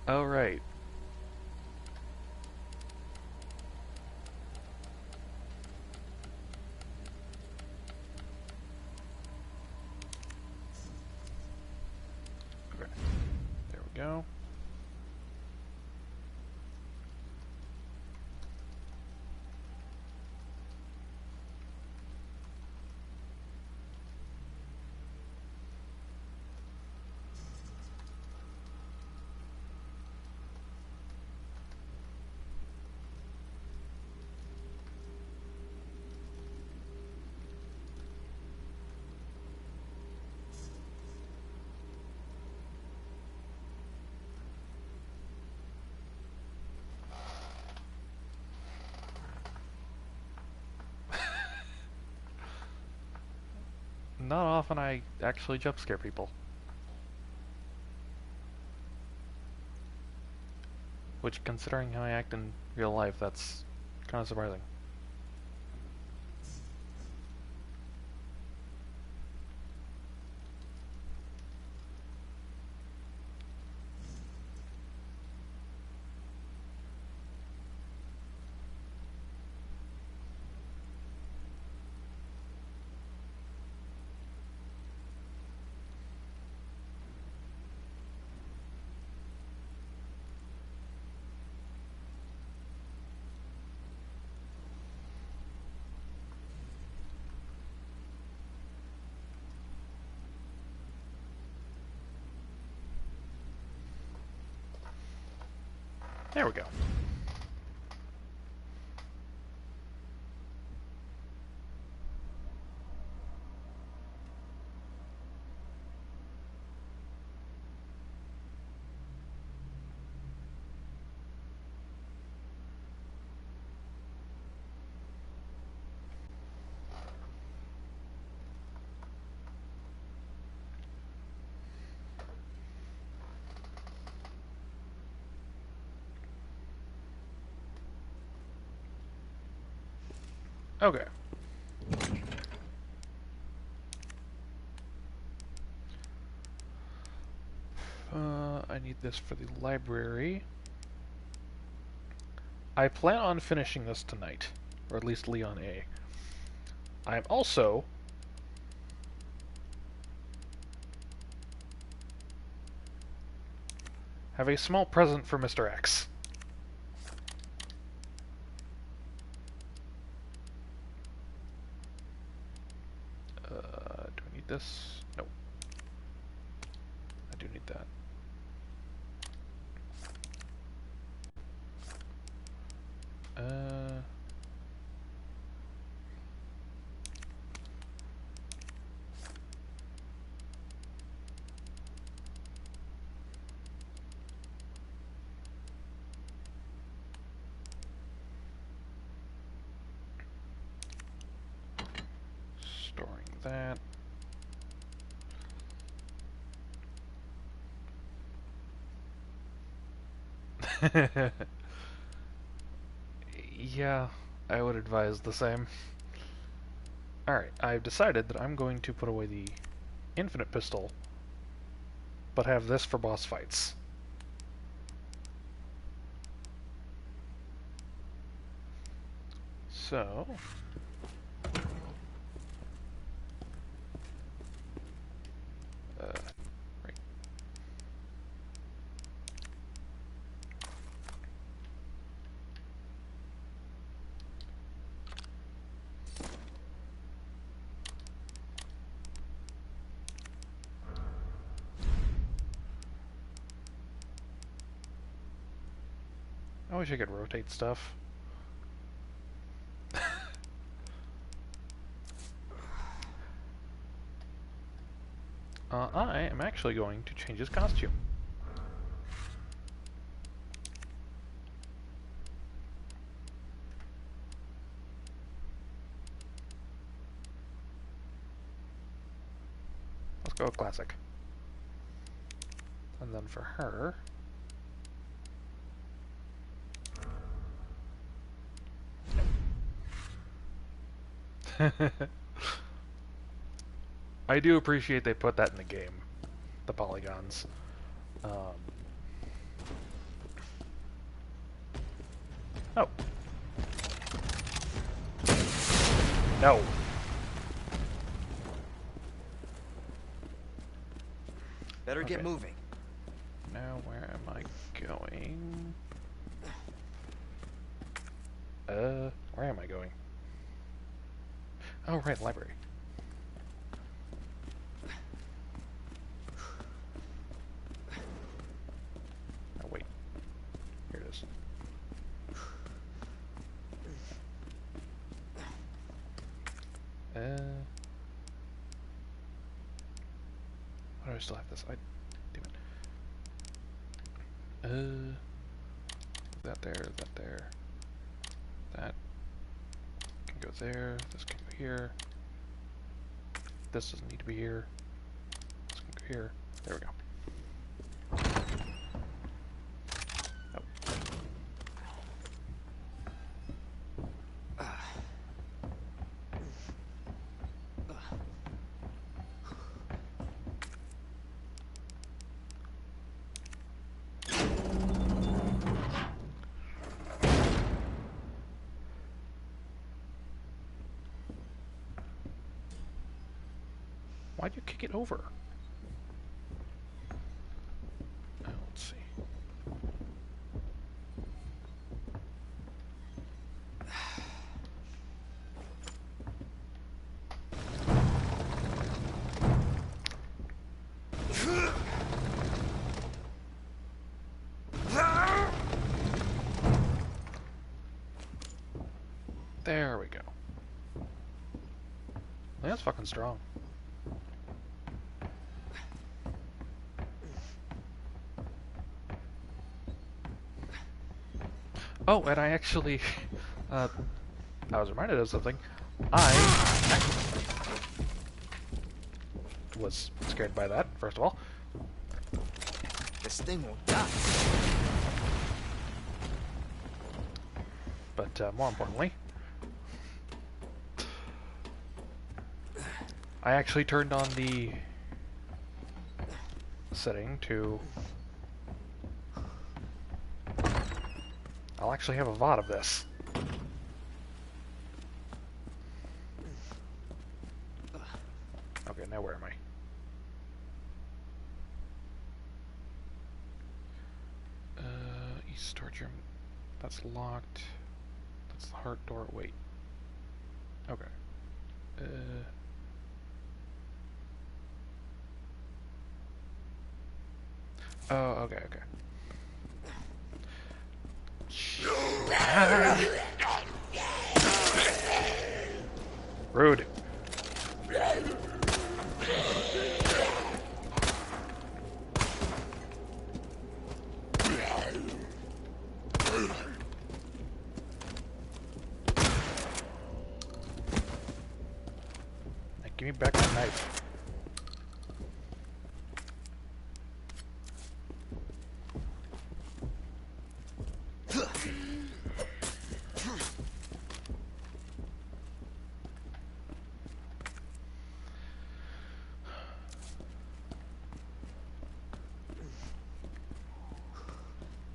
Oh, right. Okay, there we go. Not often I actually jump scare people. Which, considering how I act in real life, that's kind of surprising. There we go. Okay. I need this for the library. I plan on finishing this tonight, or at least Leon A. I'm also have a small present for Mr. X. Do I need this? No. I do need that. Uh... Storing that. Yeah, I would advise the same. Alright, I've decided that I'm going to put away the infinite pistol, but have this for boss fights. So... right. I wish I could rotate stuff. I am actually going to change his costume. Let's go with classic. And then for her... I do appreciate they put that in the game. The polygons. Oh. No. Better get Okay. moving. Now where am I going? Where am I going? Oh, right, library. Oh, wait. Here it is. Why do I still have this? Damn it. That there, that there. That can go there, this can go here. This doesn't need to be here. This can go here. There we go. Oh. Why'd you kick it over? Let's see. There we go. That's fucking strong. Oh, and I actually, I was reminded of something. I was scared by that, first of all. This thing won't die. But more importantly, I actually turned on the setting to... I'll actually have a VOD of this. Okay, now where am I? East storage room. That's locked. That's the heart door. Wait. Okay. Oh, okay, okay. Rude. Now give me back my knife.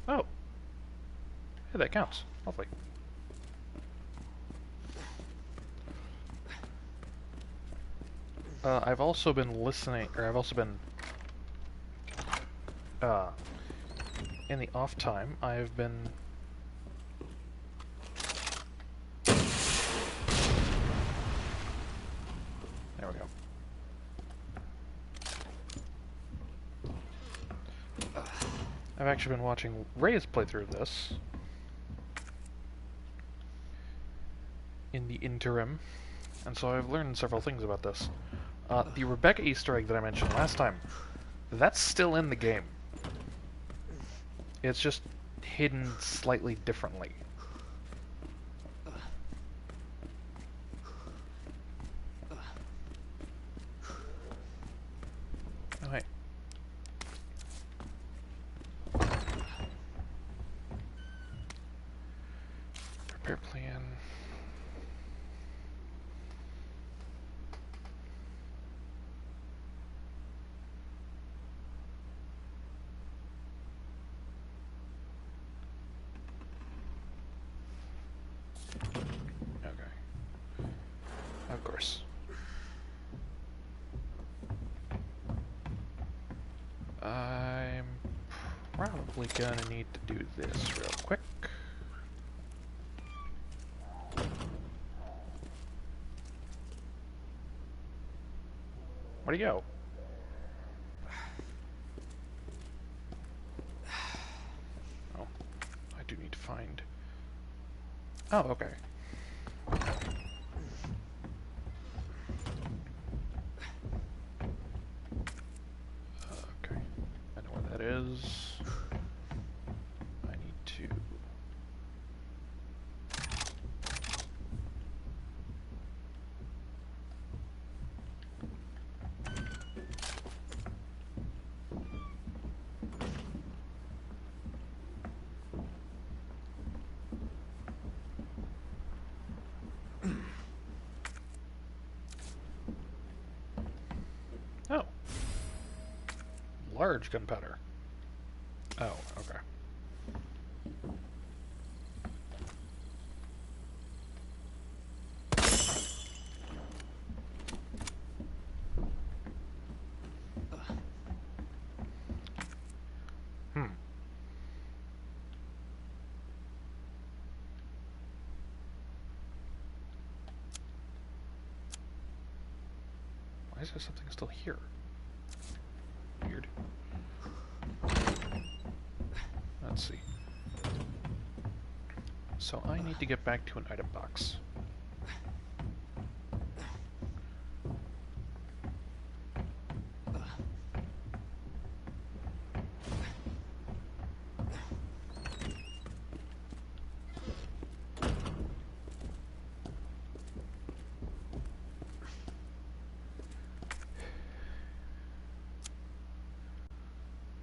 Oh. Hey, that counts. Lovely. I've also been listening, or I've also been, in the off time, I've been... There we go. I've actually been watching Ray's playthrough of this in the interim, and so I've learned several things about this. The Rebecca Easter egg that I mentioned last time, that's still in the game. It's just hidden slightly differently. Oh, hey. Prepare plan. probably gonna need to do this real quick. Where'd he go? Oh, I do need to find... Oh, okay. Okay, I know where that is. I need to... Oh. Large gunpowder. Oh, okay. Hmm. Why is there something still here? Weird. Let's see. So I need to get back to an item box.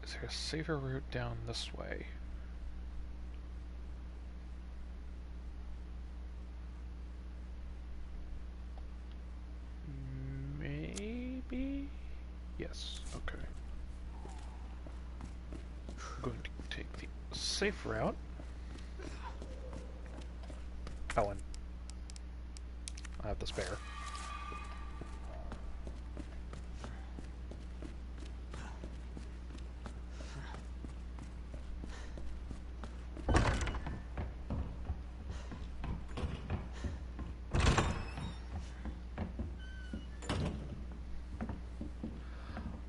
Is there a safer route down this way? Maybe? Yes, okay. I'm going to take the safe route. Oh, and I have the spare.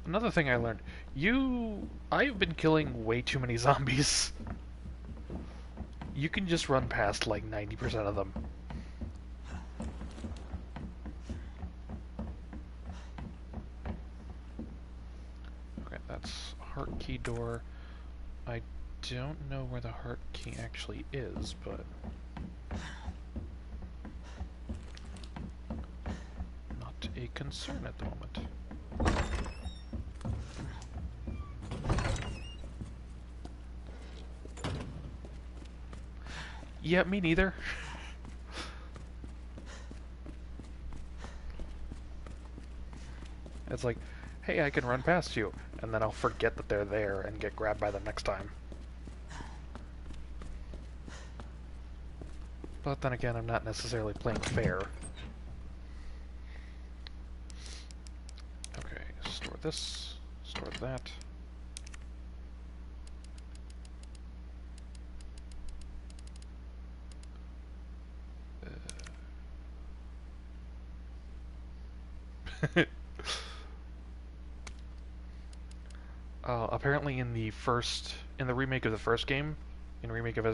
Another thing I learned, I've been killing way too many zombies. You can just run past like 90% of them. Okay, that's heart key door. I don't know where the heart key actually is, but... not a concern at the moment. Yeah, me neither. It's like, hey, I can run past you, and then I'll forget that they're there and get grabbed by them next time. But then again, I'm not necessarily playing fair. Okay, store this, store that. Apparently in the remake of the first game, in remake of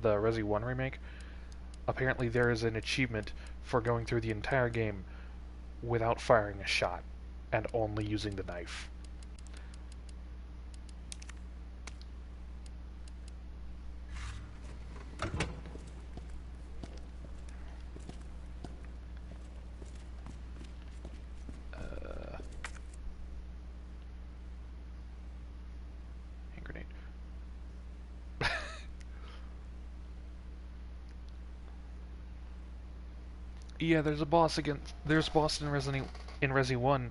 the Resi 1 remake, apparently there is an achievement for going through the entire game without firing a shot and only using the knife. Hand grenade. Yeah, there's a boss in Resi 1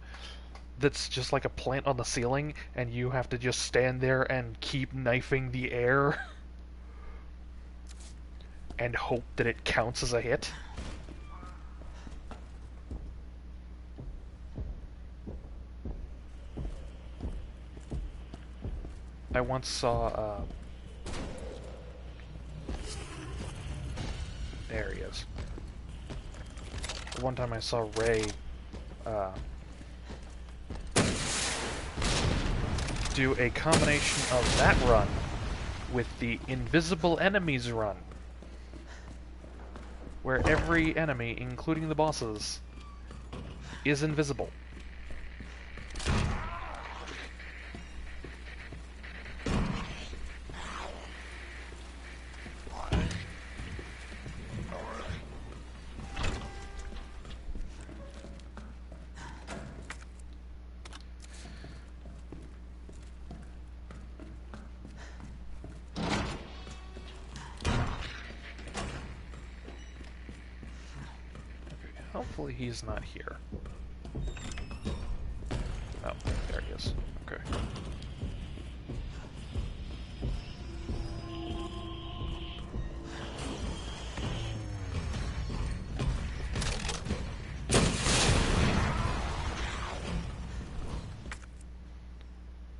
that's just like a plant on the ceiling, and you have to just stand there and keep knifing the air and hope that it counts as a hit. I once saw, there he is. One time I saw Ray, do a combination of that run with the Invisible Enemies run, where every enemy, including the bosses, is invisible. Hopefully he's not here. Oh, there he is. Okay.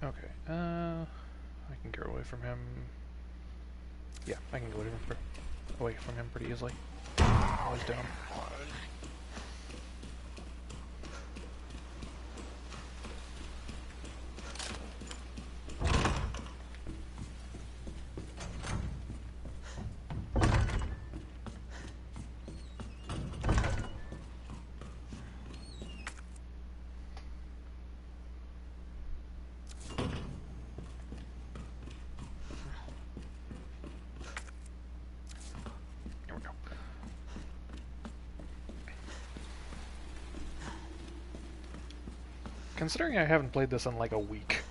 Okay, I can get away from him. Yeah, I can go away from him pretty easily. Oh, he's down. Here we go. Considering I haven't played this in like a week,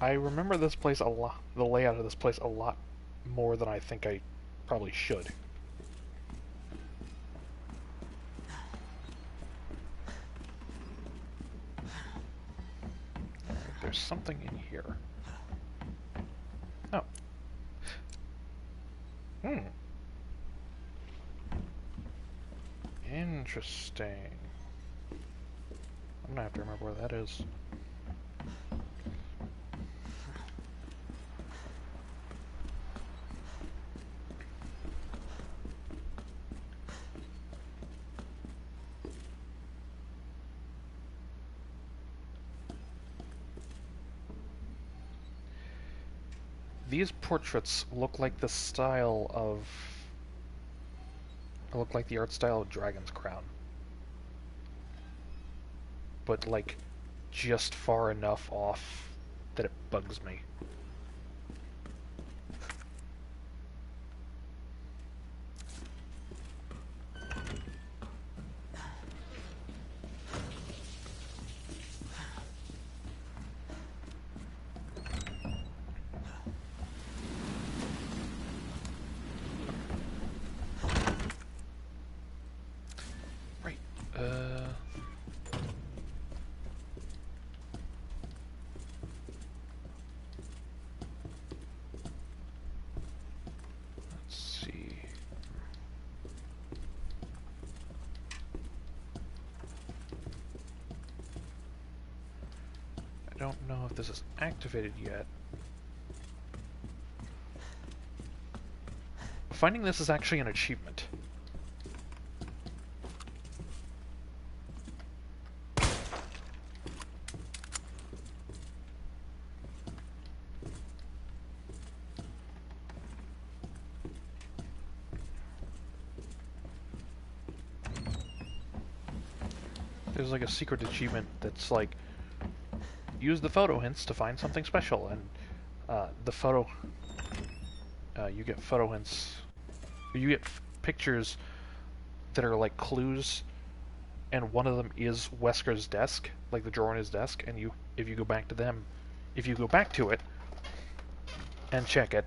I remember this place a lot, the layout of this place a lot more than I think I probably should. There's something in here. Oh. Interesting. I'm gonna have to remember where that is. These portraits look like the style of... look like the art style of Dragon's Crown. But, like, just far enough off that it bugs me. Right, let's see. I don't know if this is activated yet. Finding this is actually an achievement. There's like a secret achievement that's like, use the photo hints to find something special, and you get photo hints, you get pictures that are like clues, and one of them is Wesker's desk, like the drawer on his desk, and if you go back to it and check it,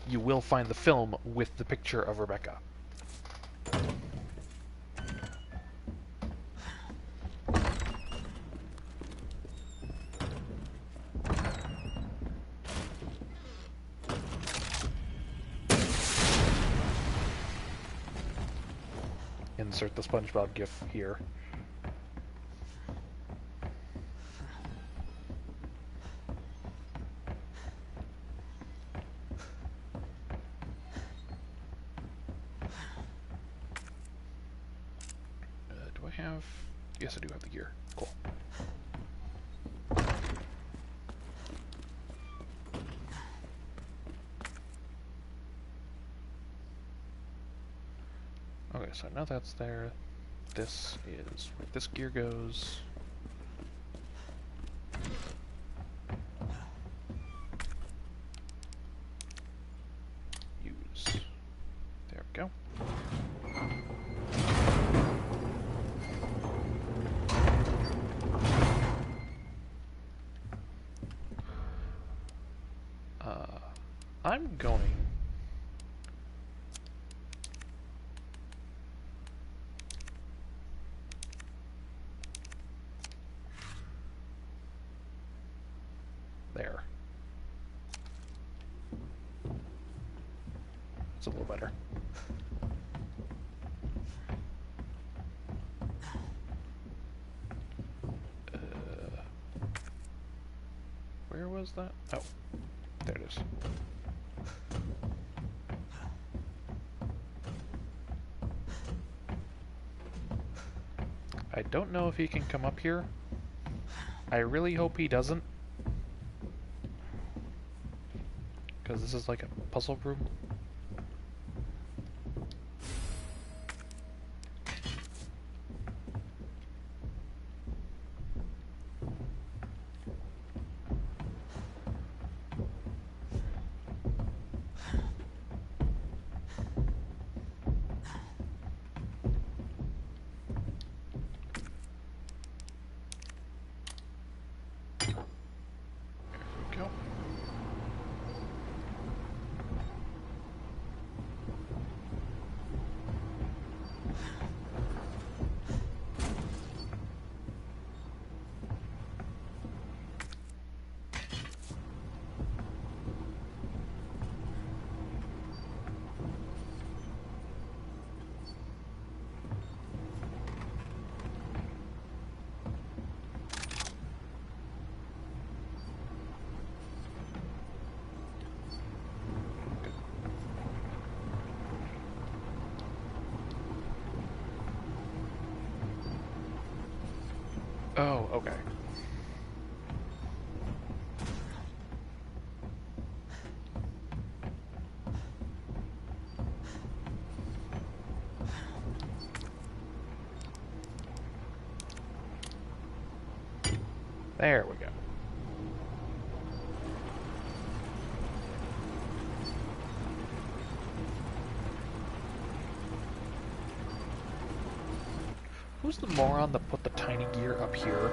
you will find the film with the picture of Rebecca. Insert the SpongeBob gif here. have... Yes, I do have the gear. Cool. Okay, so now that's there. This is where this gear goes. Use. There we go. I'm going... There. It's a little better. Where was that? Oh, there it is. I don't know if he can come up here. I really hope he doesn't. Because this is like a puzzle room. Oh, okay. There we go. Who's the moron that put the tiny gear up here?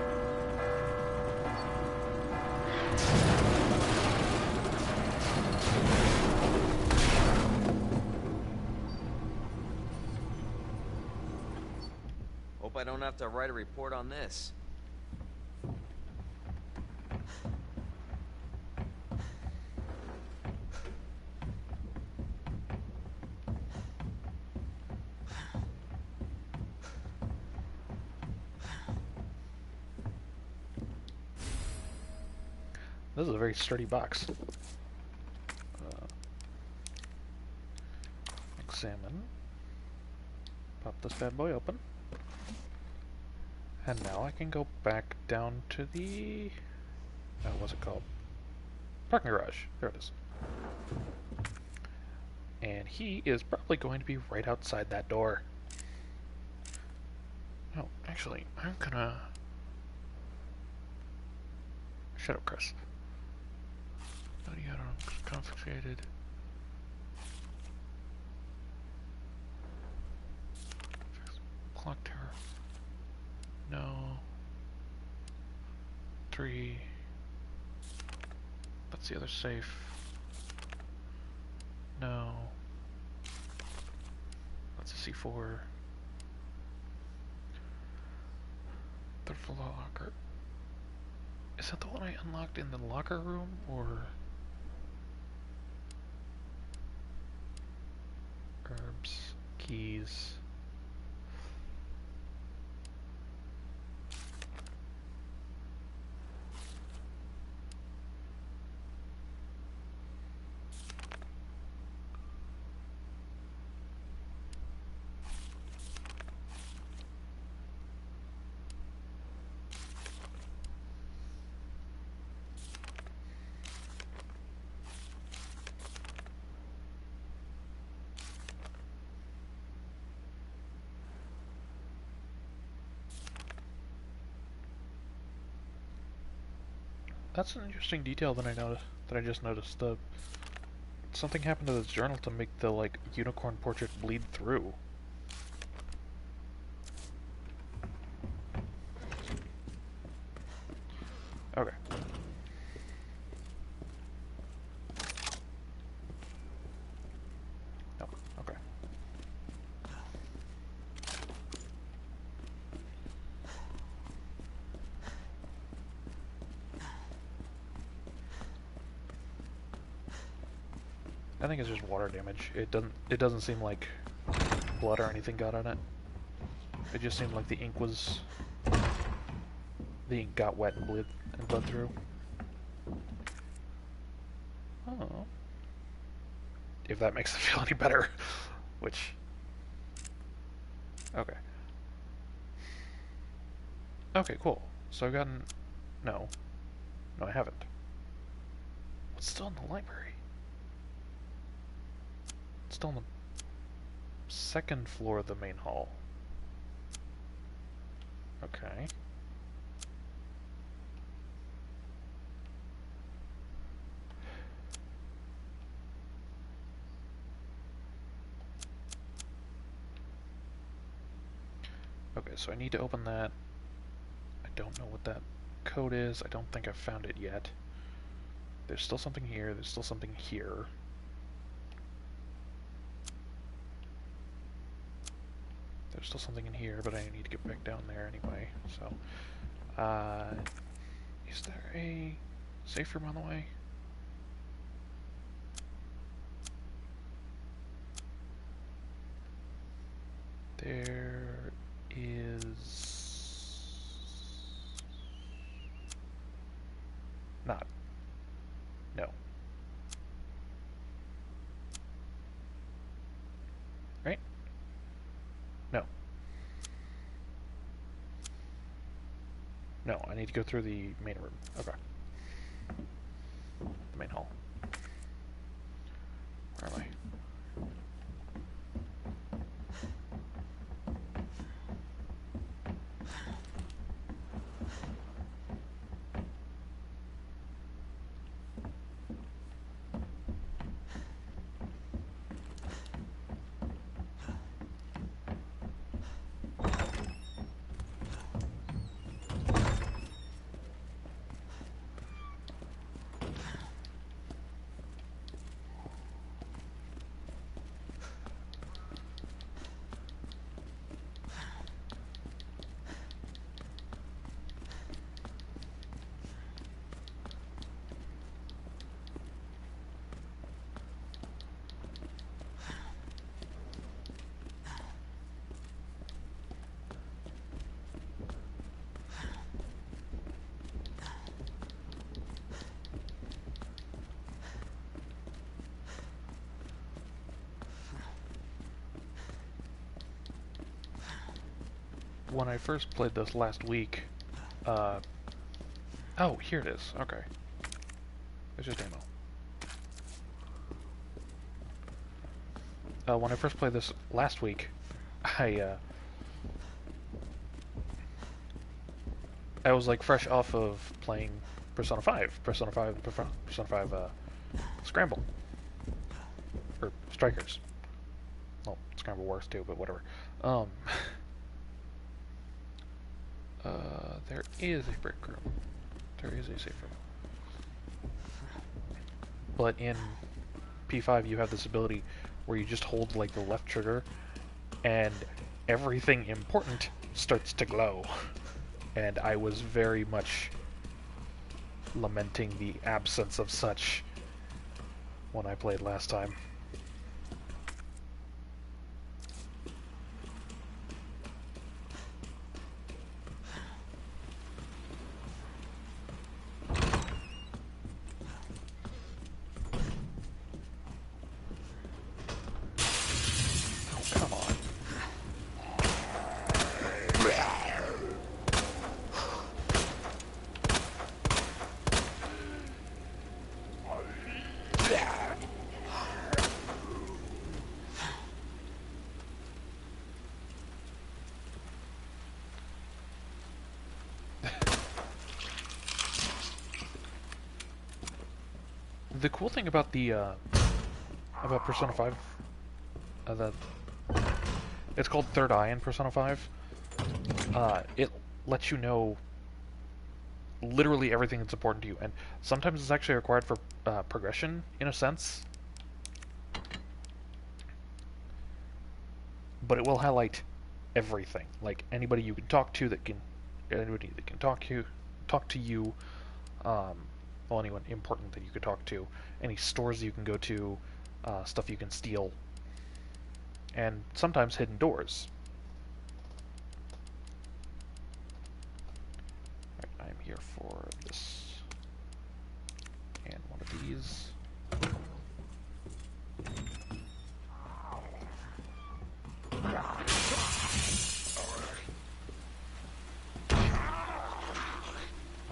Hope I don't have to write a report on this. This is a very sturdy box. Examine. Pop this bad boy open. And now I can go back down to the... what's it called? Parking garage. There it is. And he is probably going to be right outside that door. No, actually, I'm gonna... Shadow Crest. Confiscated. Clock tower. No. 3. That's the other safe. No. That's a C4. Third floor locker. Is that the one I unlocked in the locker room, or... Herbs, keys. That's an interesting detail that I just noticed. Something happened to this journal to make the like unicorn portrait bleed through. Okay. No. Okay. I think it's just water damage. It doesn't seem like blood or anything got on it. It just seemed like the ink got wet and bled through. Oh. If that makes it feel any better. Which, okay. Okay, cool. So I've gotten no. No, I haven't. What's still in the library? It's still in the second floor of the main hall. Okay. Okay, so I need to open that. I don't know what that code is. I don't think I've found it yet. There's still something here. There's still something here. There's still something in here, but I need to get back down there anyway, so... is there a safe room on the way? There is... not. No. Right? No. No, I need to go through the main room. Okay. The main hall. Where am I? When I first played this last week, oh, here it is. Okay. It's just ammo. When I first played this last week, I was like fresh off of playing Persona 5. Persona 5 Scramble. Or Strikers. Well, Scramble works too, but whatever. There is a break room. There is a safe room. But in P5 you have this ability where you just hold like the left trigger and everything important starts to glow. And I was very much lamenting the absence of such when I played last time. The cool thing about the about Persona 5, that it's called Third Eye in Persona 5. It lets you know literally everything that's important to you, and sometimes it's actually required for progression in a sense. But it will highlight everything, like anybody you can talk to that can, anybody that can talk to you, well, anyone important that you could talk to, any stores you can go to, stuff you can steal, and sometimes hidden doors. Right, I'm here for this and one of these.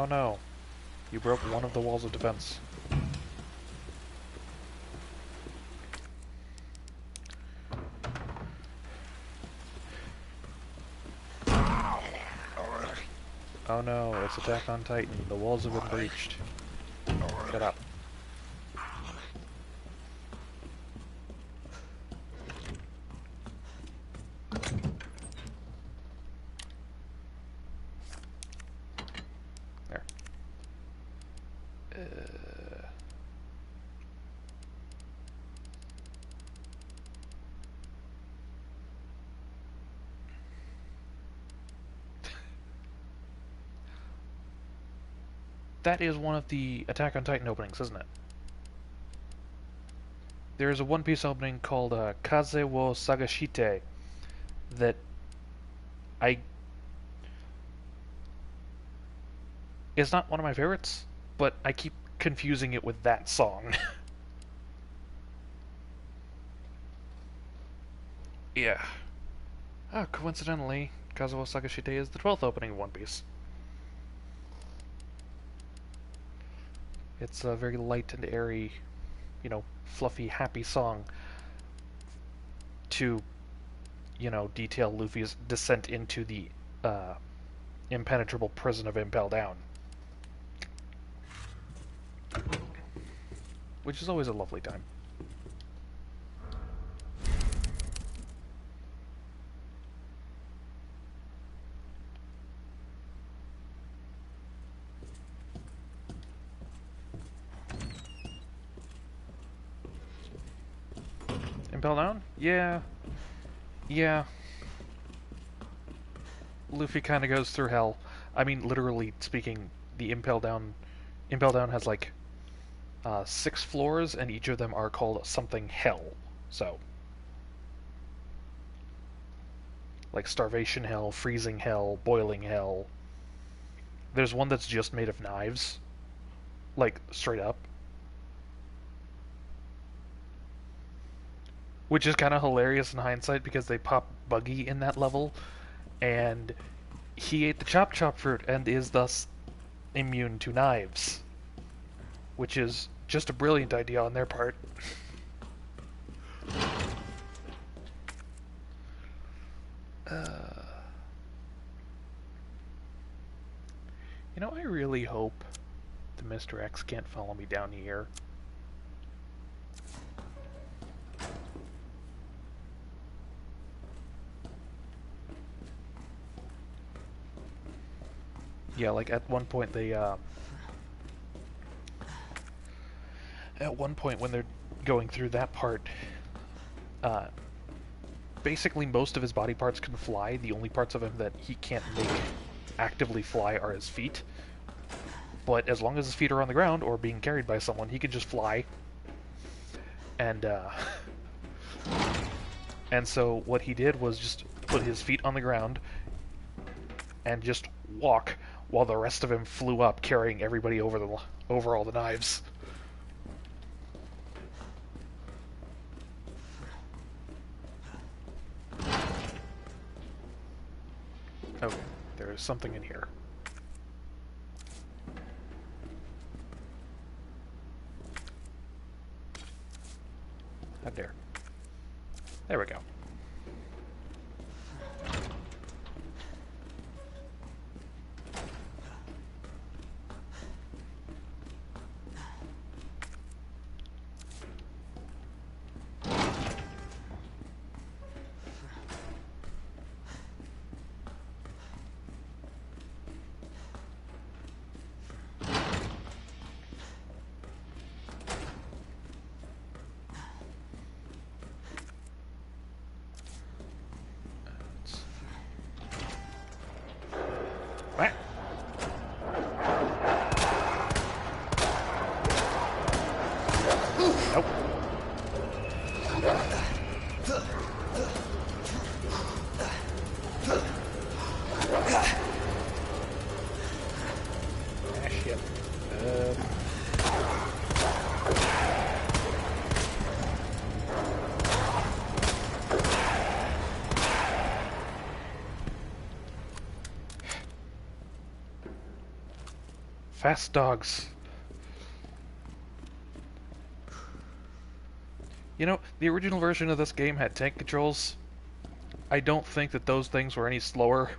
Oh no, you broke one of the walls of defense. Oh no, it's Attack on Titan. The walls have been breached. Get up. There. That is one of the Attack on Titan openings, isn't it? There is a One Piece opening called Kaze wo Sagashite that I is not one of my favorites, but I keep confusing it with that song. Yeah. Ah, coincidentally, Kaze wo Sagashite is the 12th opening of One Piece. It's a very light and airy, you know, fluffy, happy song to, you know, detail Luffy's descent into the impenetrable prison of Impel Down. Which is always a lovely time. Impel Down? Yeah. Yeah. Luffy kind of goes through hell. I mean, literally speaking, the Impel Down has like 6 floors, and each of them are called something hell. So, like starvation hell, freezing hell, boiling hell. There's one that's just made of knives, like straight up, which is kind of hilarious in hindsight because they pop Buggy in that level, and he ate the chop chop fruit and is thus immune to knives, which is just a brilliant idea on their part. You know, I really hope the Mr. X can't follow me down here. Yeah, like at one point they, at one point when they're going through that part, basically most of his body parts can fly. The only parts of him that he can't make actively fly are his feet. But as long as his feet are on the ground or being carried by someone, he can just fly. And, and so what he did was just put his feet on the ground and just walk while the rest of him flew up, carrying everybody over all the knives. Okay, there is something in here. How dare. There we go. Fast dogs. You know, the original version of this game had tank controls. I don't think that those things were any slower.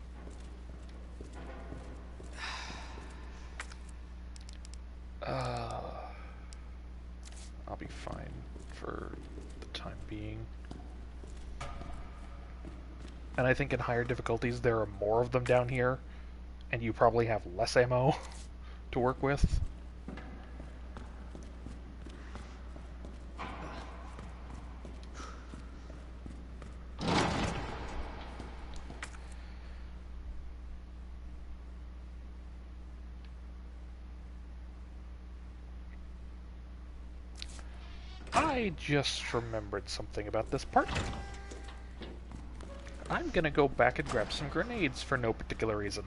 I'll be fine for the time being. And I think in higher difficulties there are more of them down here, and you probably have less ammo to work with. I just remembered something about this part. I'm gonna go back and grab some grenades for no particular reason.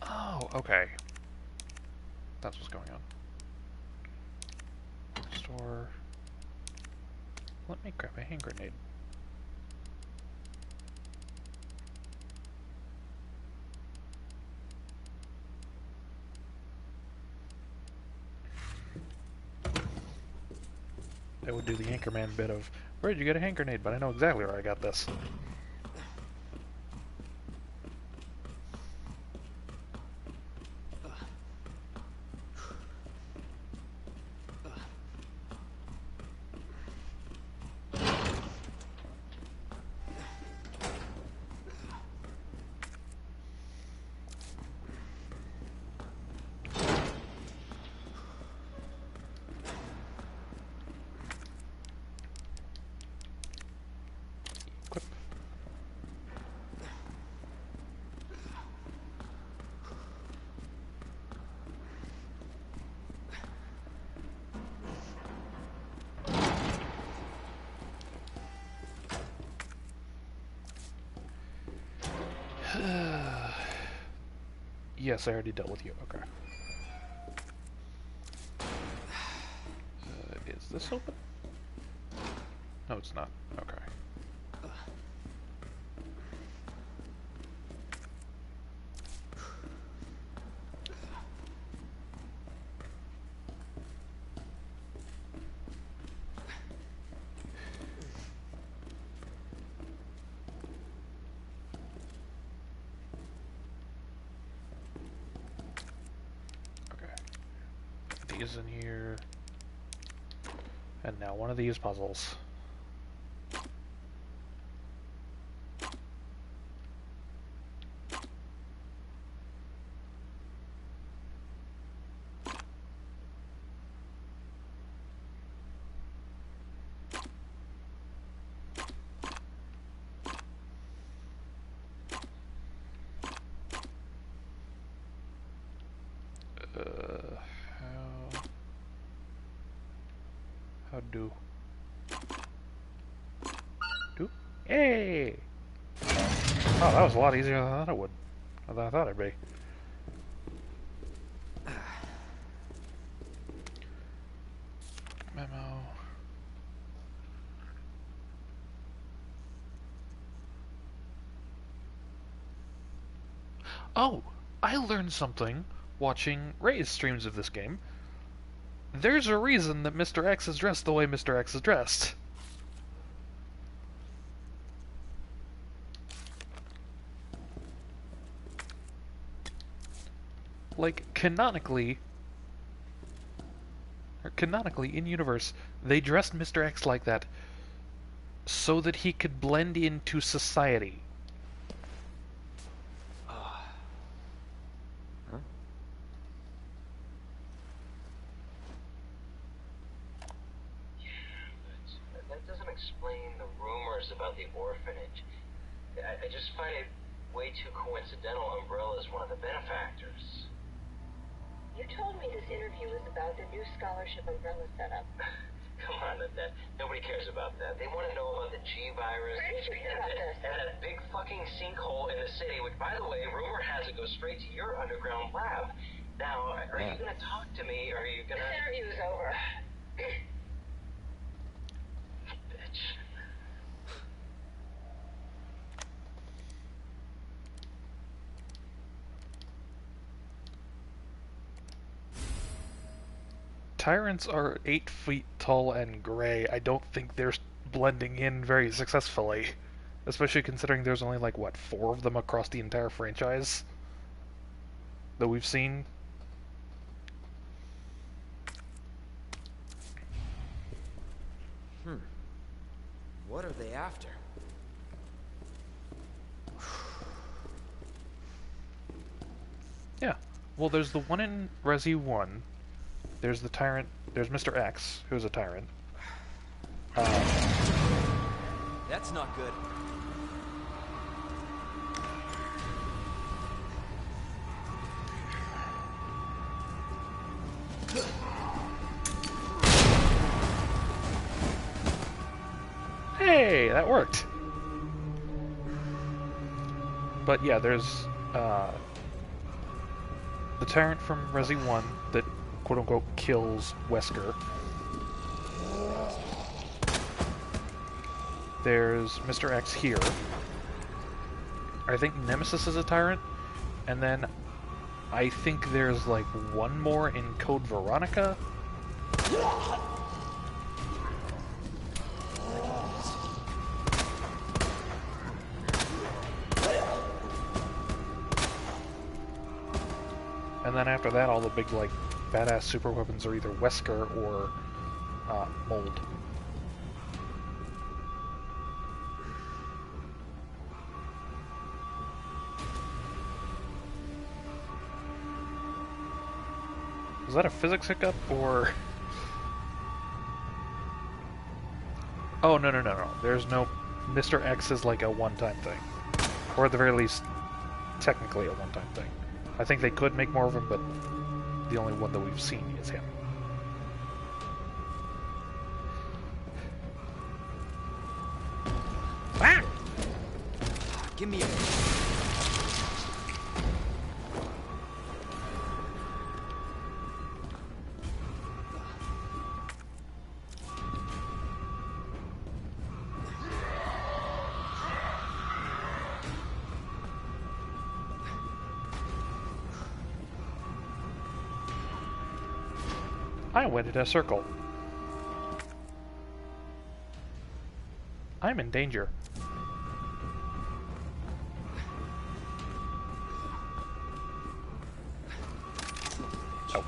Oh, okay. That's what's going on. Store. Let me grab a hand grenade. That would do the Anchorman bit of, where did you get a hand grenade? But I know exactly where I got this. Equip. Yes, I already dealt with you. Okay. Is this open? No, it's not. Okay. Okay. These in here. And now one of these puzzles. How do? Hey! Oh, that was a lot easier than I thought it would. Than I thought it'd be. Memo. Oh, I learned something watching Ray's streams of this game. There's a reason that Mr. X is dressed the way Mr. X is dressed. Like, canonically in universe, they dressed Mr. X like that so that he could blend into society. Huh? explain the rumors about the orphanage. I just find it way too coincidental Umbrella's one of the benefactors. You told me this interview was about the new scholarship Umbrella set up. Come on, that nobody cares about that. They want to know about the G virus Where did you hear about this? and that big fucking sinkhole in the city, which, by the way, rumor has it goes straight to your underground lab. Now, are you gonna talk to me, or are you gonna... This interview is over. Bitch. Tyrants are 8 feet tall and gray. I don't think they're blending in very successfully. Especially considering there's only, like, what, 4 of them across the entire franchise that we've seen? What are they after? Yeah. Well, there's the one in Resi 1. There's the Tyrant. There's Mr. X, who's a Tyrant. That's not good. Hey, that worked. But yeah, there's the Tyrant from Resi 1 that quote-unquote kills Wesker. There's Mr. X here. I think Nemesis is a Tyrant, and then I think there's like one more in Code Veronica. And then after that, all the big, like, badass super weapons are either Wesker or Mold. Is that a physics hiccup, or... Oh, no. There's no... Mr. X is like a one-time thing. Or at the very least, technically a one-time thing. I think they could make more of him, but the only one that we've seen is him. Ah! Give me a... I went in a circle. I'm in danger. Oh.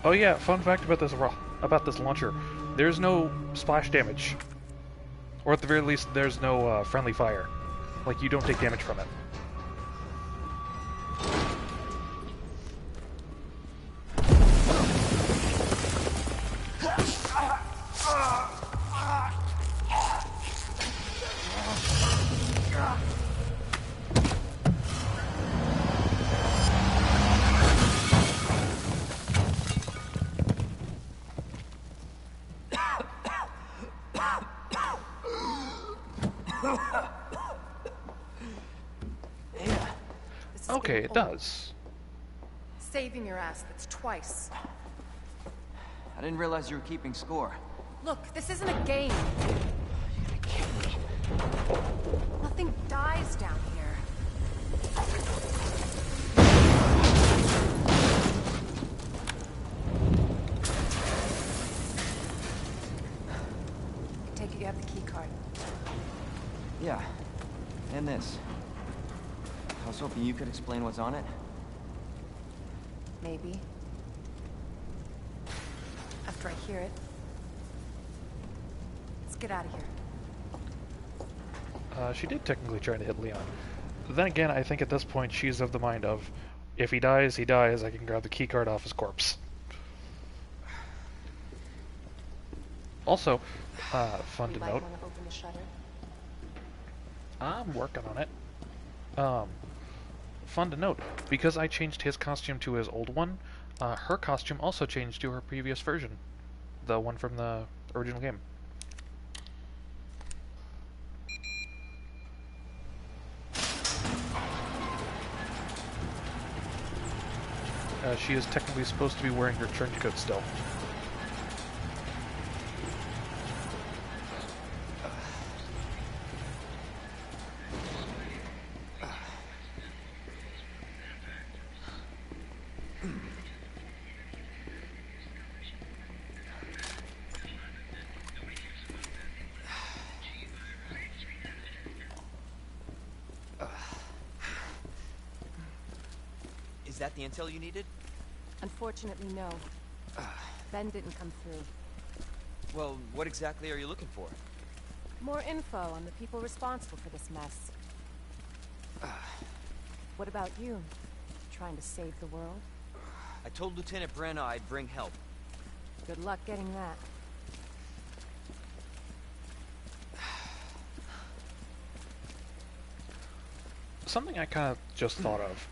Oh yeah, fun fact about this launcher. There's no splash damage. Or at the very least, there's no friendly fire. Like, you don't take damage from it. Okay, it does. Saving your ass, that's twice. I didn't realize you were keeping score. Look, this isn't a game. Nothing dies down here. I take it you have the key card. Yeah, and this. I was hoping you could explain what's on it. Maybe. After I hear it. get out of here. She did technically try to hit Leon. Then again, I think at this point she's of the mind of, if he dies, he dies. I can grab the keycard off his corpse. Also, fun to note. Want to open the shutter? I'm working on it. Fun to note, because I changed his costume to his old one, her costume also changed to her previous version. The one from the original game. She is technically supposed to be wearing her trench coat still. Is that the intel you needed? Unfortunately, no. Ben didn't come through. Well, what exactly are you looking for? More info on the people responsible for this mess. What about you? Trying to save the world? I told Lieutenant Brenna I'd bring help. Good luck getting that. Something I kind of just thought of.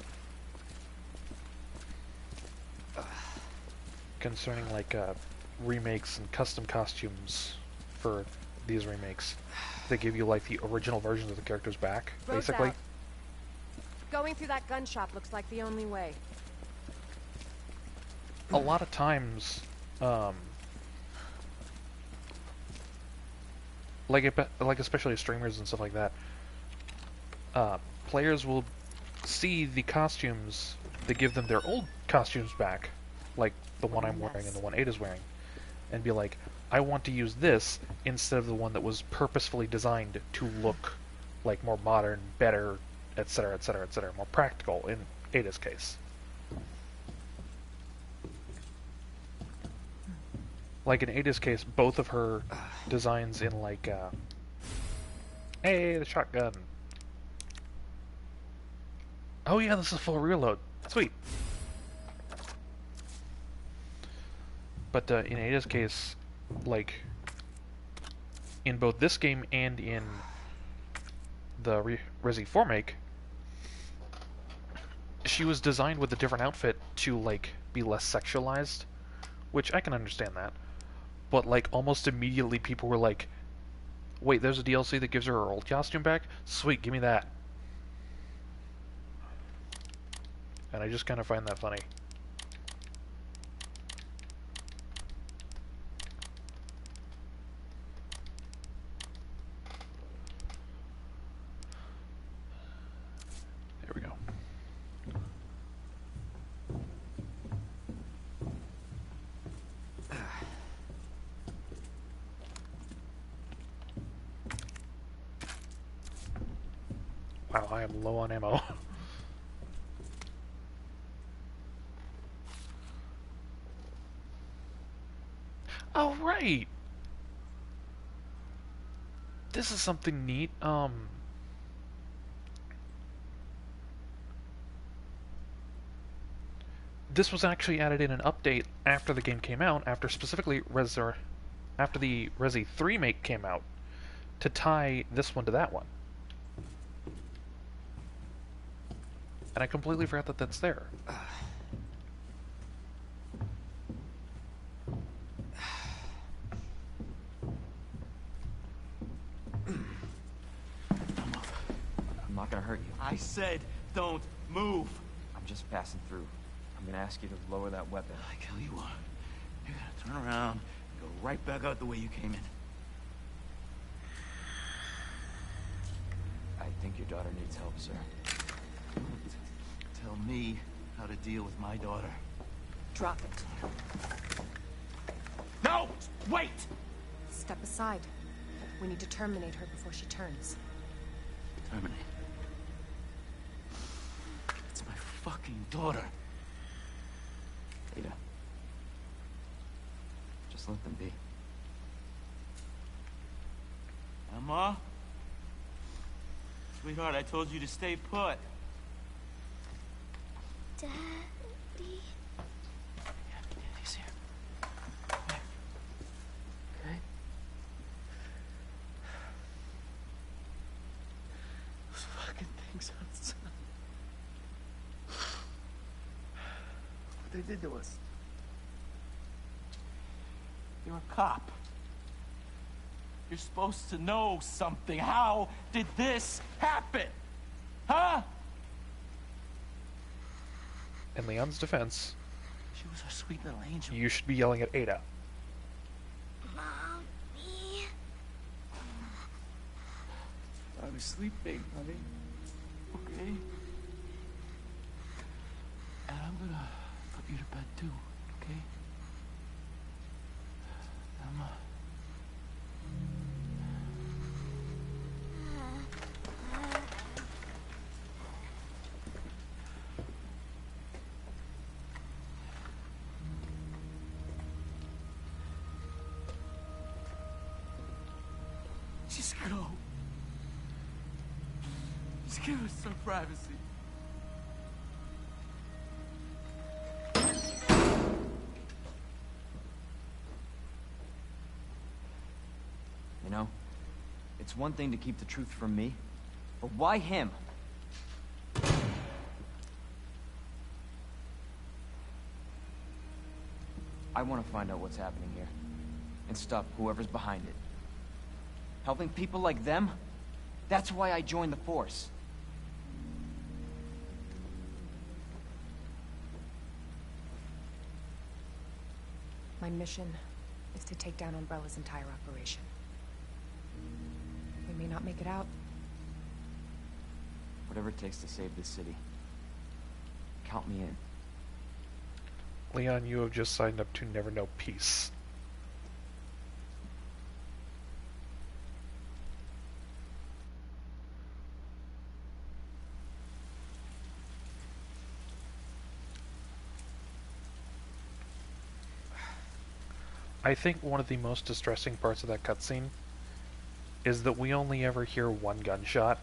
Concerning, like, remakes and custom costumes for these remakes. They give you, like, the original versions of the characters back, Road's basically. out. Going through that gun shop looks like the only way. A lot of times, like especially streamers and stuff like that, players will see the costumes that give them their old costumes back, like the one I'm wearing and the one Ada's wearing, and be like, I want to use this instead of the one that was purposefully designed to look like more modern, better, etc., etc., etc., more practical in Ada's case. Like in Ada's case, both of her designs in like, hey, the shotgun. Oh yeah, this is full reload. Sweet. But in Ada's case, like, in both this game and in the Resi 4 make, she was designed with a different outfit to, like, be less sexualized, which I can understand that. But, like, almost immediately people were like, wait, there's a DLC that gives her old costume back? Sweet, give me that. And I just kind of find that funny. There we go. Wow, I am low on ammo. Oh, right! This is something neat. This was actually added in an update after the game came out, after specifically after the Resi 3 make came out, to tie this one to that one. And I completely forgot that that's there. I'm not gonna hurt you. I said don't move. I'm just passing through. I'm gonna ask you to lower that weapon. I tell you what, you're gonna turn around and go right back out the way you came in. I think your daughter needs help, sir. Tell me how to deal with my daughter. Drop it. No! Wait! Step aside. We need to terminate her before she turns. Terminate. It's my fucking daughter. Ada. Just let them be. Ma? Sweetheart, I told you to stay put. Daddy? Yeah, Daddy's here. Okay? Those fucking things outside. What they did to us. You're a cop. You're supposed to know something. How did this happen? Huh? In Leon's defense, She was our sweet little angel. you should be yelling at Ada. Mommy? I was sleeping, honey. Okay? And I'm gonna put you to bed too, okay? Emma. Just go. Just give us some privacy. You know, it's one thing to keep the truth from me, but why him? I want to find out what's happening here, and stop whoever's behind it. Helping people like them? That's why I joined the Force. My mission is to take down Umbrella's entire operation. We may not make it out. Whatever it takes to save this city. Count me in. Leon, you have just signed up to never know peace. I think one of the most distressing parts of that cutscene is that we only ever hear one gunshot.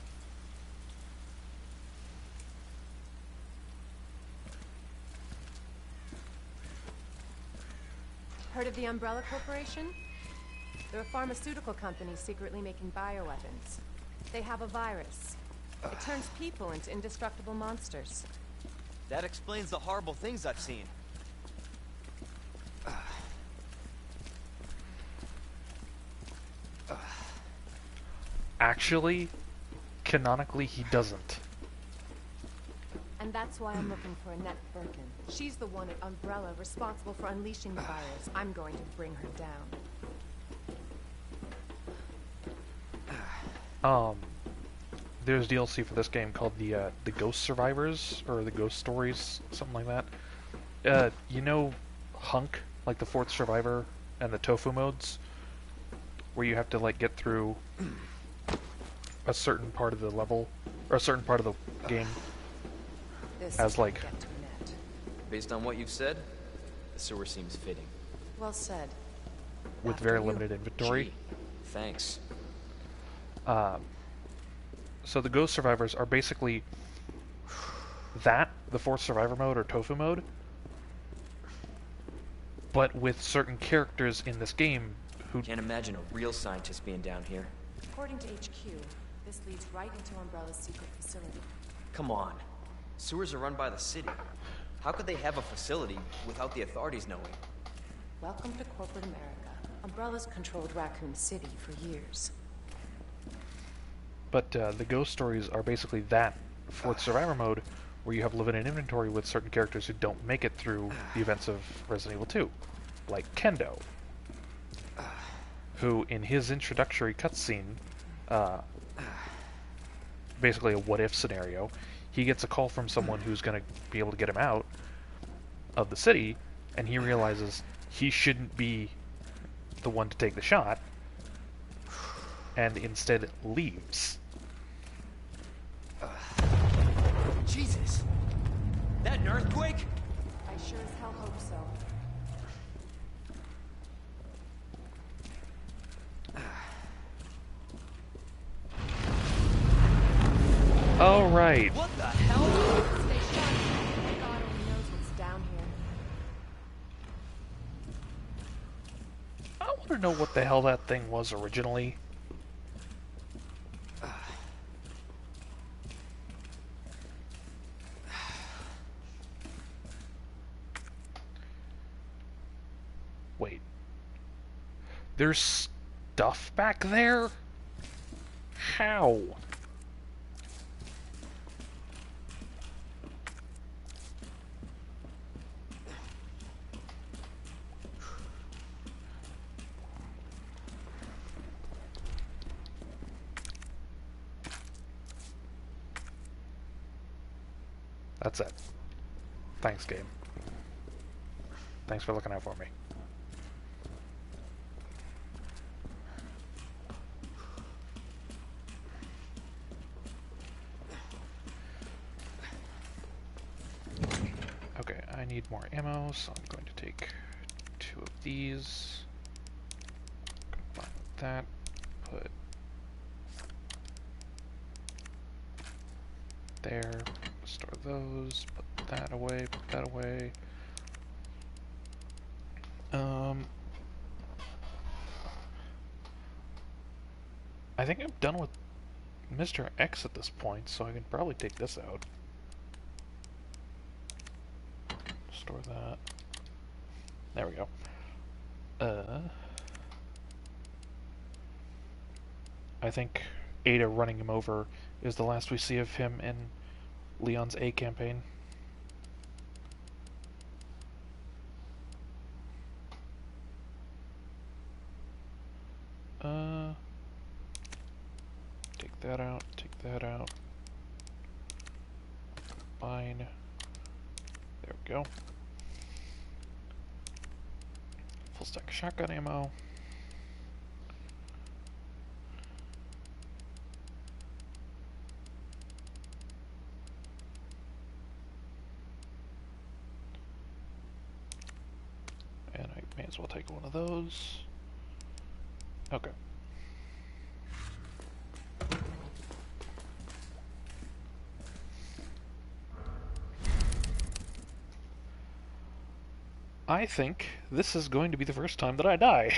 Heard of the Umbrella Corporation? They're a pharmaceutical company secretly making bioweapons. They have a virus. It turns people into indestructible monsters. That explains the horrible things I've seen. Actually, canonically, he doesn't. And that's why I'm looking for Annette Birkin. She's the one at Umbrella responsible for unleashing the virus. I'm going to bring her down. There's DLC for this game called the Ghost Survivors, or the Ghost Stories, something like that. You know Hunk, like the fourth survivor, and the Tofu modes, where you have to like get through a certain part of the level, or a certain part of the game, This as is how like we get to Annette. Based on what you've said, the sewer seems fitting. Well said. with After very you. limited inventory. Gee, thanks. So the Ghost Survivors are basically that, the fourth survivor mode or Tofu mode, but with certain characters in this game who... Can't imagine a real scientist being down here. According to HQ, this leads right into Umbrella's secret facility. Come on. Sewers are run by the city. How could they have a facility without the authorities knowing? Welcome to corporate America. Umbrella's controlled Raccoon City for years. But the Ghost Stories are basically that fourth survivor mode, where you have limited inventory with certain characters who don't make it through the events of Resident Evil 2, like Kendo, who in his introductory cutscene, basically a what-if scenario, he gets a call from someone who's going to be able to get him out of the city, and he realizes he shouldn't be the one to take the shot, and instead leaves. Jesus! That an earthquake? I sure as hell hope so. Oh, right. What the hell? Stay sharp. God only knows what's down here. I want to know what the hell that thing was originally. Wait. There's stuff back there? How? That's it. Thanks, game. Thanks for looking out for me. Okay, I need more ammo, so I'm going to take 2 of these. Combine with that. Put there. Store those. Put that away. Put that away. I think I'm done with Mr. X at this point, so I can probably take this out. Store that. There we go. I think Ada running him over is the last we see of him in Leon's A campaign. Take that out, take that out. Fine. There we go. Full stack of shotgun ammo. And I may as well take one of those. Okay. I think this is going to be the first time that I die.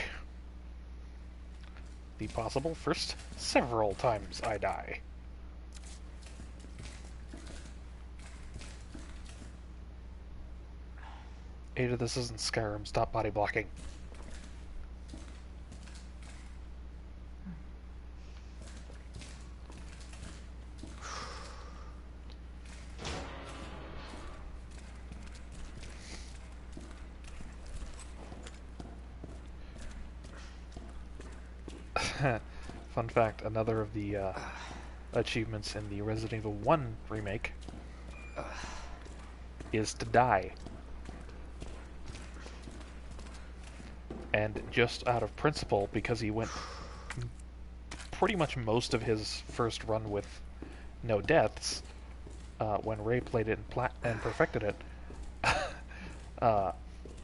The possible first several times I die. Ada, this isn't Skyrim. Stop body blocking. Fun fact, another of the achievements in the Resident Evil 1 remake is to die. And just out of principle, because he went pretty much most of his first run with no deaths, when Ray played it and perfected it,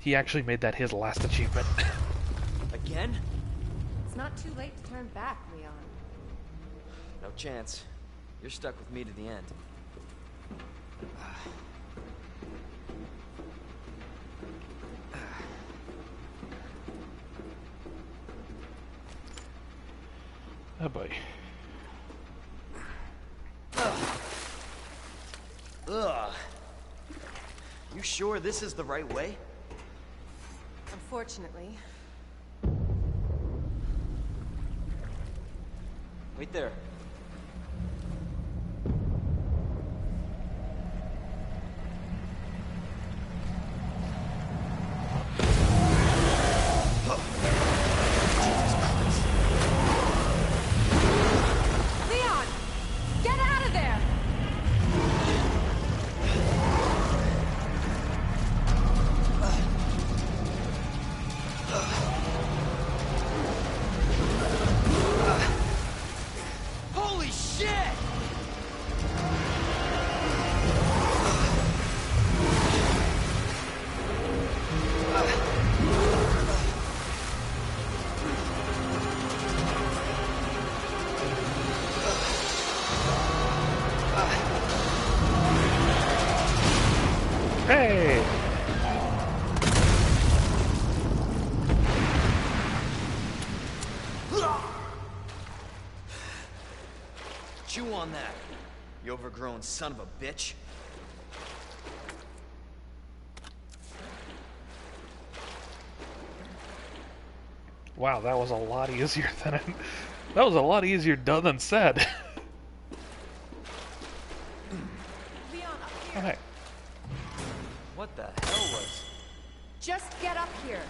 he actually made that his last achievement. Again? It's not too late to turn back, Leon. No chance. You're stuck with me to the end. Oh boy. Ugh. You sure this is the right way? Unfortunately. Wait there. Leon! Get out of there! Hey! Chew on that, you overgrown son of a bitch. Wow, that was a lot easier than that was a lot easier done than said. Leon, up Oh, here. hey. What the hell was... Just get up here.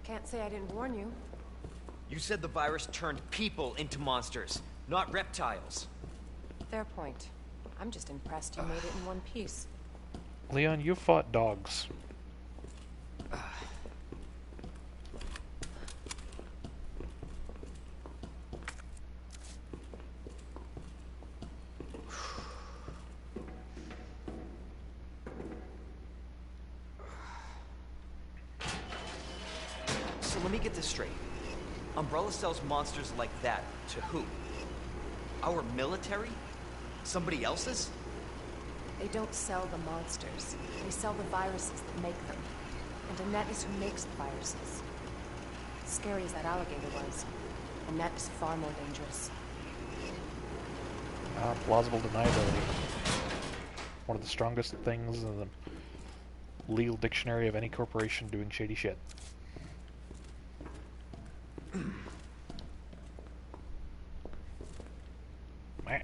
Can't say I didn't warn you. You said the virus turned people into monsters, not reptiles. Fair point. I'm just impressed you made it in one piece. Leon, you fought dogs. So let me get this straight. Umbrella sells monsters like that to who? Our military? Somebody else's? They don't sell the monsters. They sell the viruses that make them. And Annette is who makes the viruses. Scary as that alligator was, Annette is far more dangerous. Plausible deniability. One of the strongest things in the legal dictionary of any corporation doing shady shit. Man.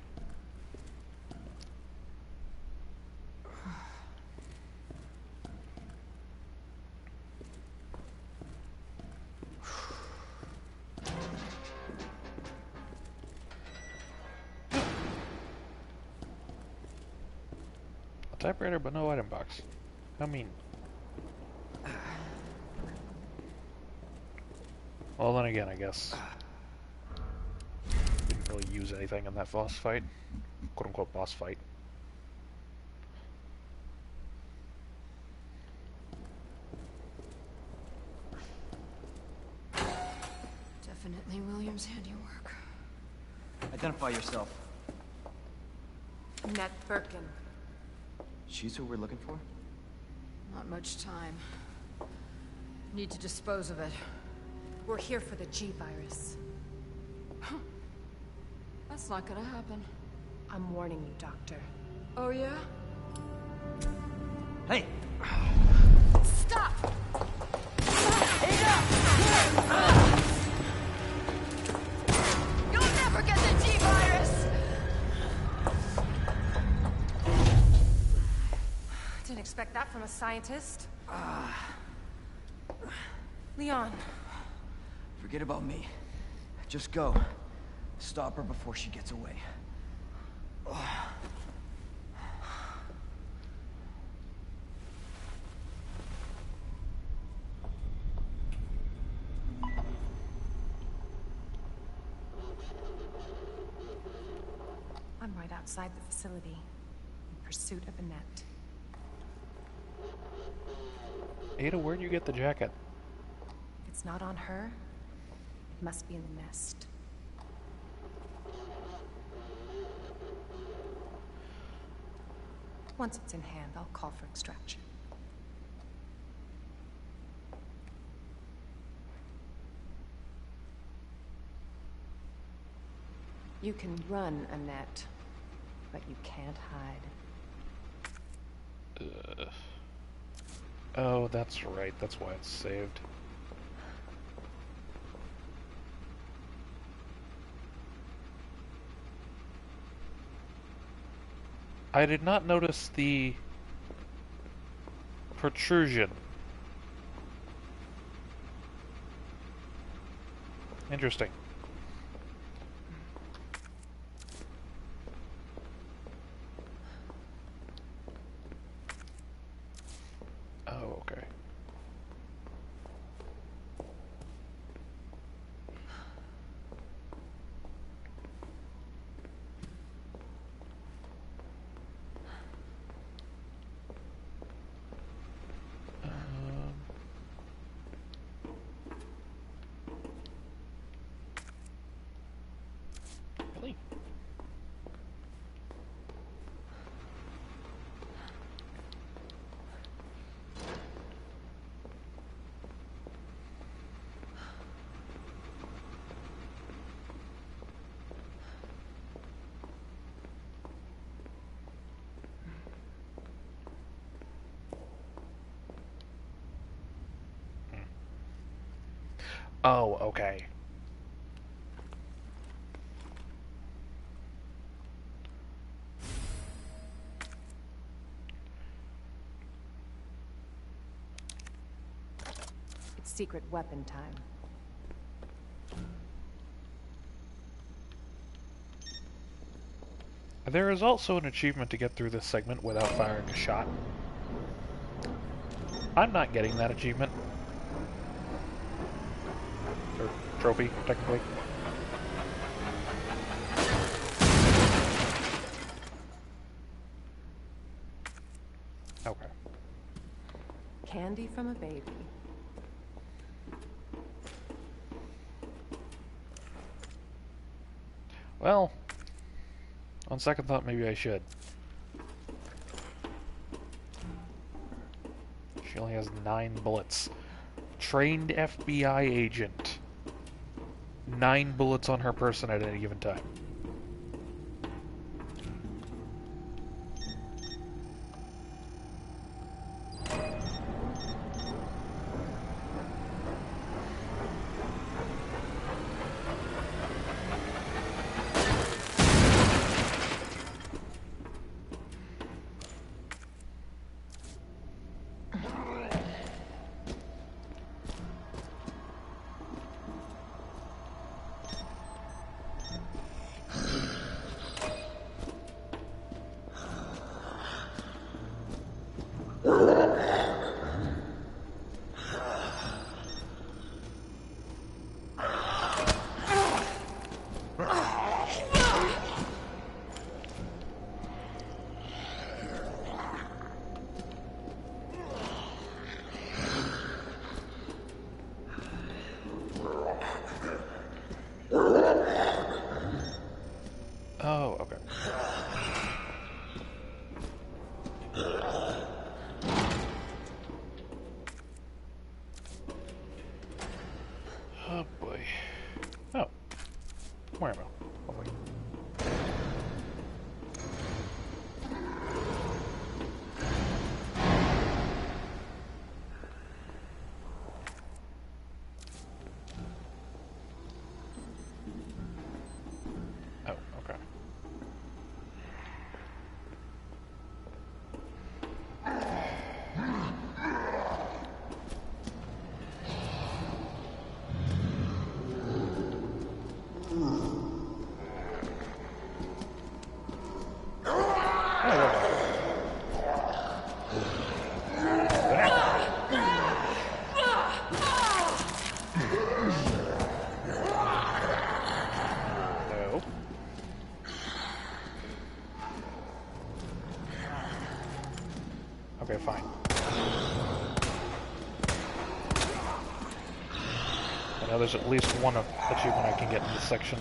A typewriter but no item box. How mean. Well, then again, I guess. Didn't really use anything in that boss fight. Quote-unquote boss fight. Definitely William's handiwork. Identify yourself. Annette Birkin. She's who we're looking for? Not much time. Need to dispose of it. We're here for the G-Virus. That's not gonna happen. I'm warning you, Doctor. Oh, yeah? Hey! Stop! You'll never get the G-Virus! Didn't expect that from a scientist. Leon. Forget about me. Just go. Stop her before she gets away. I'm right outside the facility, in pursuit of Annette. Ada, where'd you get the jacket? If it's not on her, it must be in the nest. Once it's in hand, I'll call for extraction. You can run, Annette, but you can't hide. Oh, that's right. That's why it's saved. I did not notice the protrusion. Interesting. Oh, okay. Oh, okay. It's secret weapon time. There is also an achievement to get through this segment without firing a shot. I'm not getting that achievement. Or trophy, technically. Okay. Candy from a baby. Well, on second thought, maybe I should. She only has 9 bullets. Trained FBI agent. 9 bullets on her person at any given time. Oh, okay. Oh boy. Oh. Where am I? Lovely. Oh, okay. No. Okay, fine. I know there's at least one achievement I can get in this section.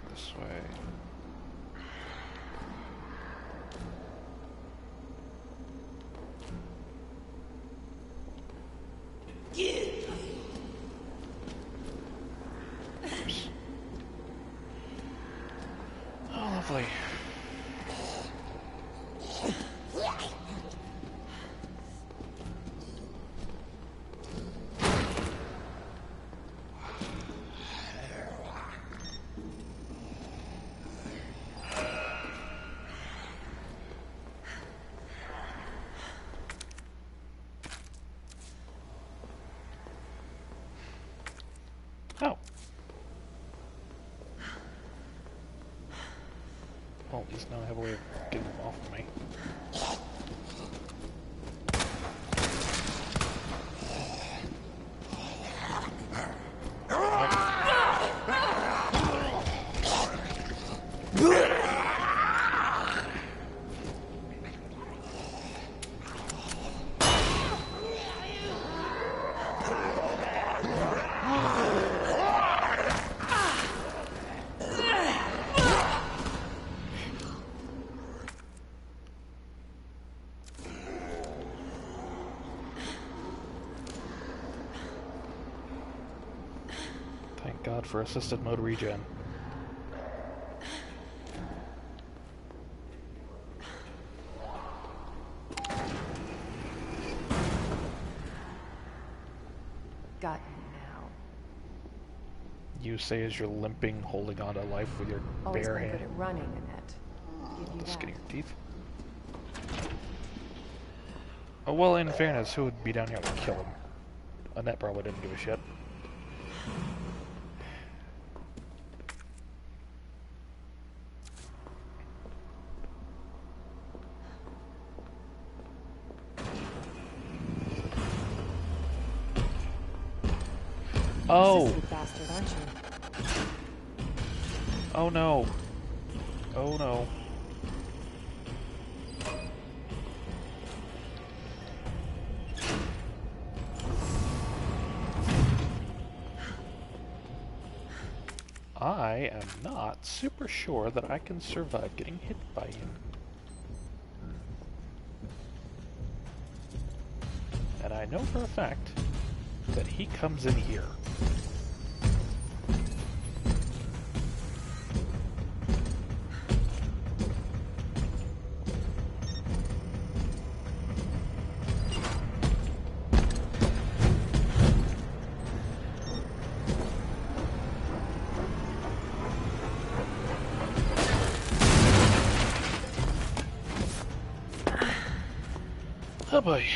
This way. Oops. Oh, lovely. Oh. Well, at least now I have a way of getting them off of me. God for assisted mode regen. Got you now. You say as you're limping, holding on to life with your Always bare been hand. good at running, Annette. Give you The that. skin of your teeth. Oh, well, in fairness, who would be down here to kill him? Annette probably didn't give a shit. Oh! Persistent bastard, aren't you? Oh no. Oh no. I am not super sure that I can survive getting hit by him. And I know for a fact that he comes in here. Oh boy.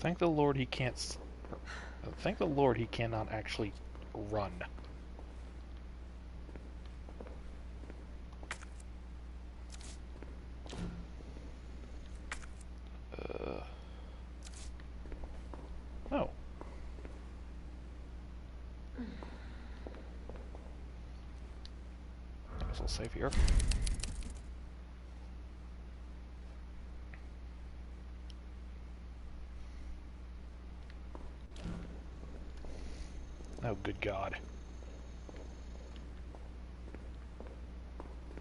Thank the Lord he can't... Thank the Lord he cannot actually run. Oh. Guess I'll save here. Oh, good God.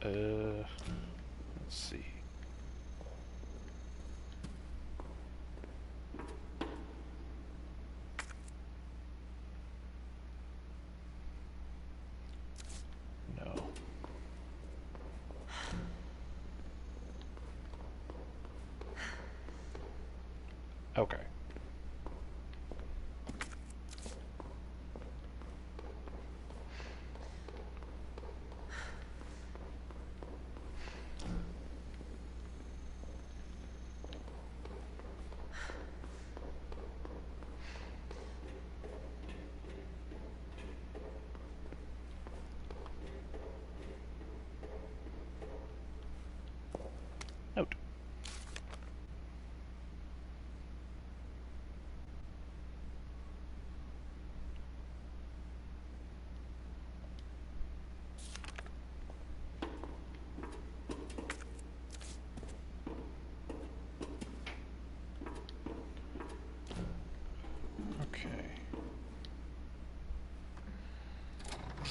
Let's see. No. Okay. Note. Okay.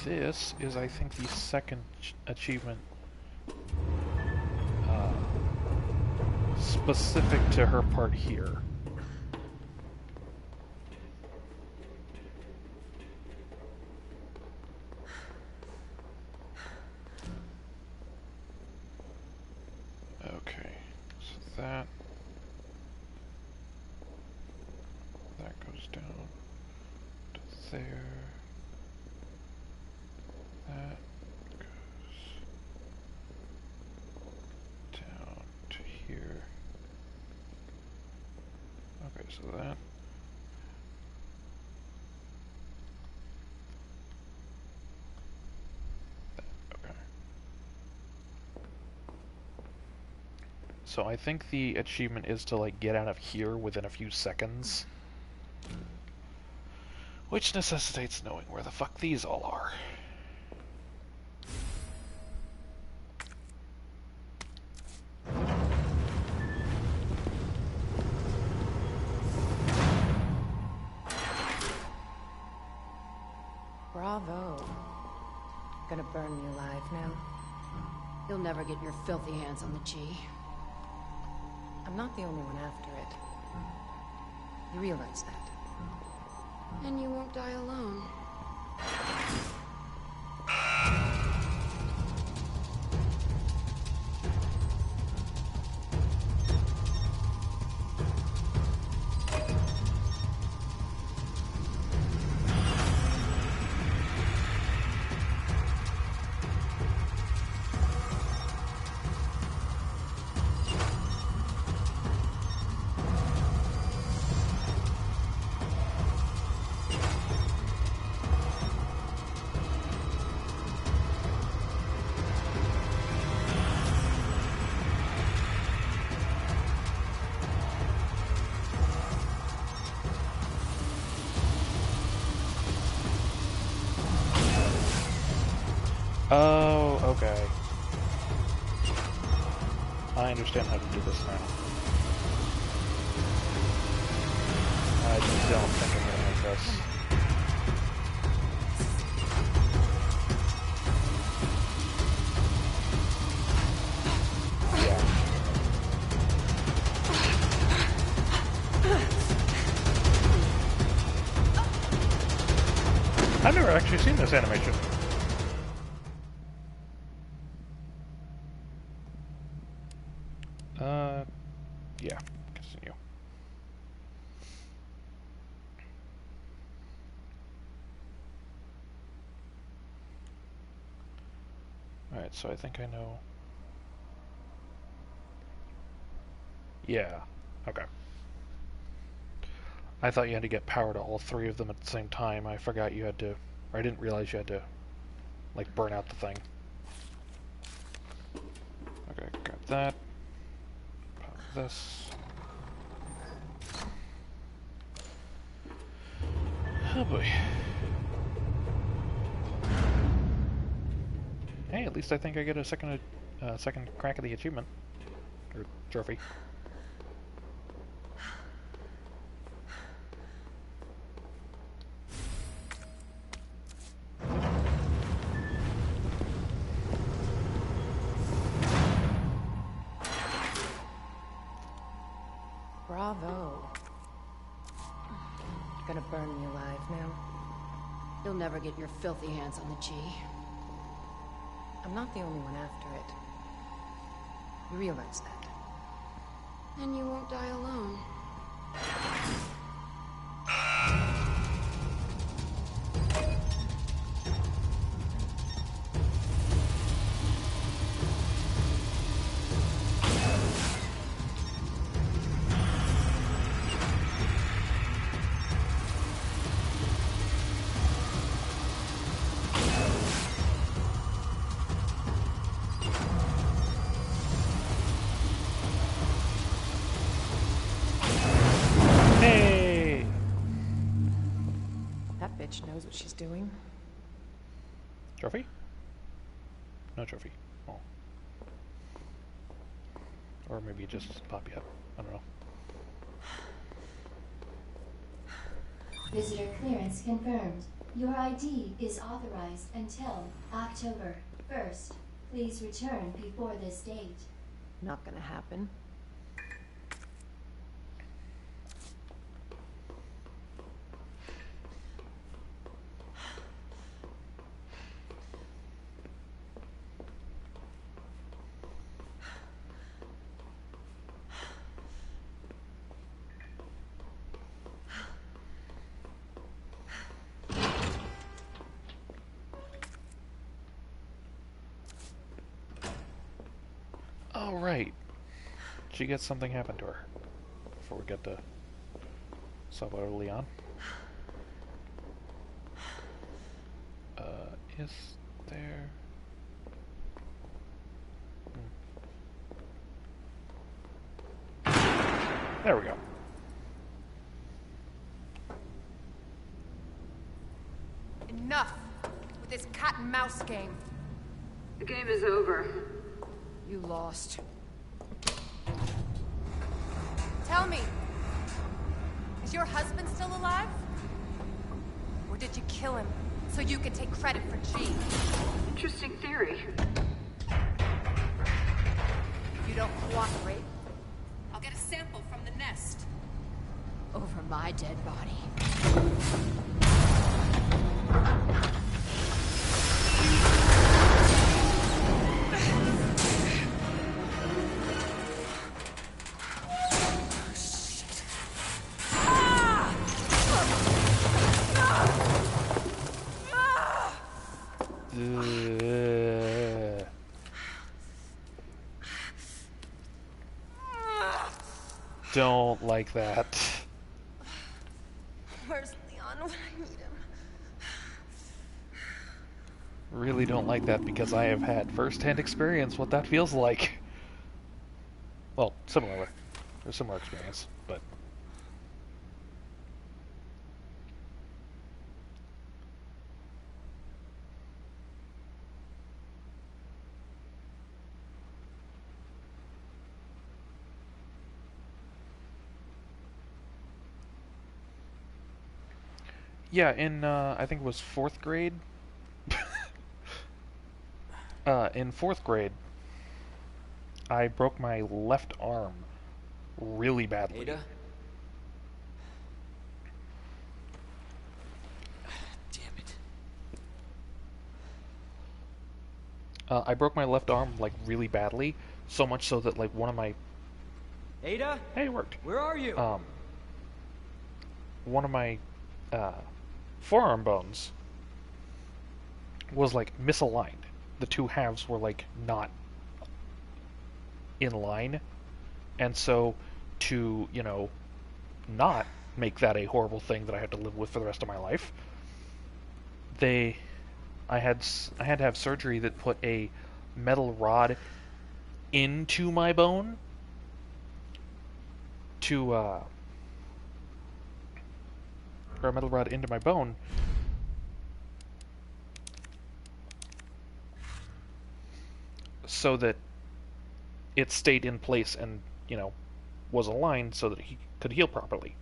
This is, I think, the second achievement specific to her part here. Okay, so that goes down to there. That goes down to here. Okay, so that. Okay. So I think the achievement is to, like, get out of here within a few seconds. Which necessitates knowing where the fuck these all are. Bravo. Gonna burn me alive now. You'll never get your filthy hands on the G. I'm not the only one after it. You realize that? And you won't die alone. Oh, okay. I understand how to do this now. I don't think I'm gonna make this. Yeah. I've never actually seen this animation. Yeah, continue. Alright, so I think I know. Yeah, okay. I thought you had to get power to all three of them at the same time. I forgot you had to, or I didn't realize you had to, like, burn out the thing. Okay, grab that. Pop this. Oh boy. Hey, at least I think I get a second crack at the achievement. Or trophy. Bravo. Gonna burn me alive now. You'll never get your filthy hands on the G. I'm not the only one after it. You realize that? And you won't die alone. Hey! That bitch knows what she's doing. Trophy? No trophy. Oh. Or maybe it just doesn't pop yet. I don't know. Visitor clearance confirmed. Your ID is authorized until October 1st. Please return before this date. Not gonna happen. Oh, right. She gets something happen to her. Before we get to Salvador Leon. Is there... There we go. Enough with this cat and mouse game. The game is over. You lost. Tell me, is your husband still alive? Or did you kill him? so you can take credit for G. Interesting theory. If you don't cooperate, I'll get a sample from the nest. Over my dead body. Don't like that. Where's Leon when I need him? Really don't like that because I have had first-hand experience what that feels like. Well, similar experience, but... Yeah, in, I think it was 4th grade. In 4th grade, I broke my left arm really badly. Ada? Damn it. I broke my left arm, like, really badly, so much so that, like, one of my... Ada? Hey, it worked. Where are you? One of my, forearm bones was, like, misaligned. The two halves were, like, not in line. And so, to, you know, not make that a horrible thing that I had to live with for the rest of my life, I had to have surgery that put a metal rod into my bone or a metal rod into my bone so that it stayed in place and, you know, was aligned so that he could heal properly.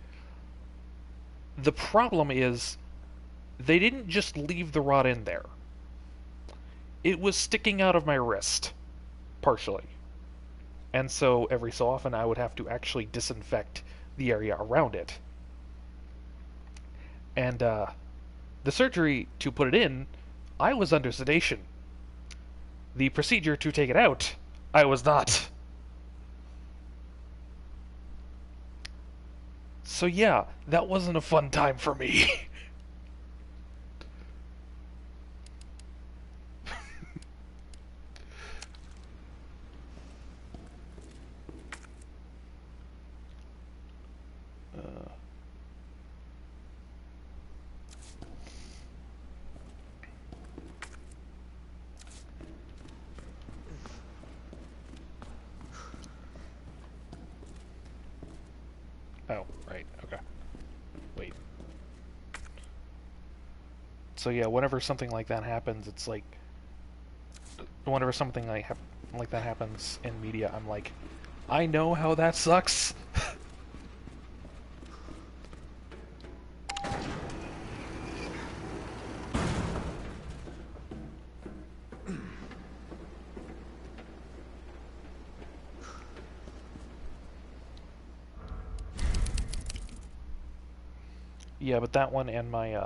The problem is, they didn't just leave the rod in there. It was sticking out of my wrist, partially. And so every so often I would have to actually disinfect the area around it. And the surgery to put it in, I was under sedation. The procedure to take it out, I was not. So yeah, that wasn't a fun time for me. Oh, right, okay. Wait. So yeah, whenever something like that happens, it's like... Whenever something like that happens in media, I'm like, I know how that sucks. Yeah, but that one and my,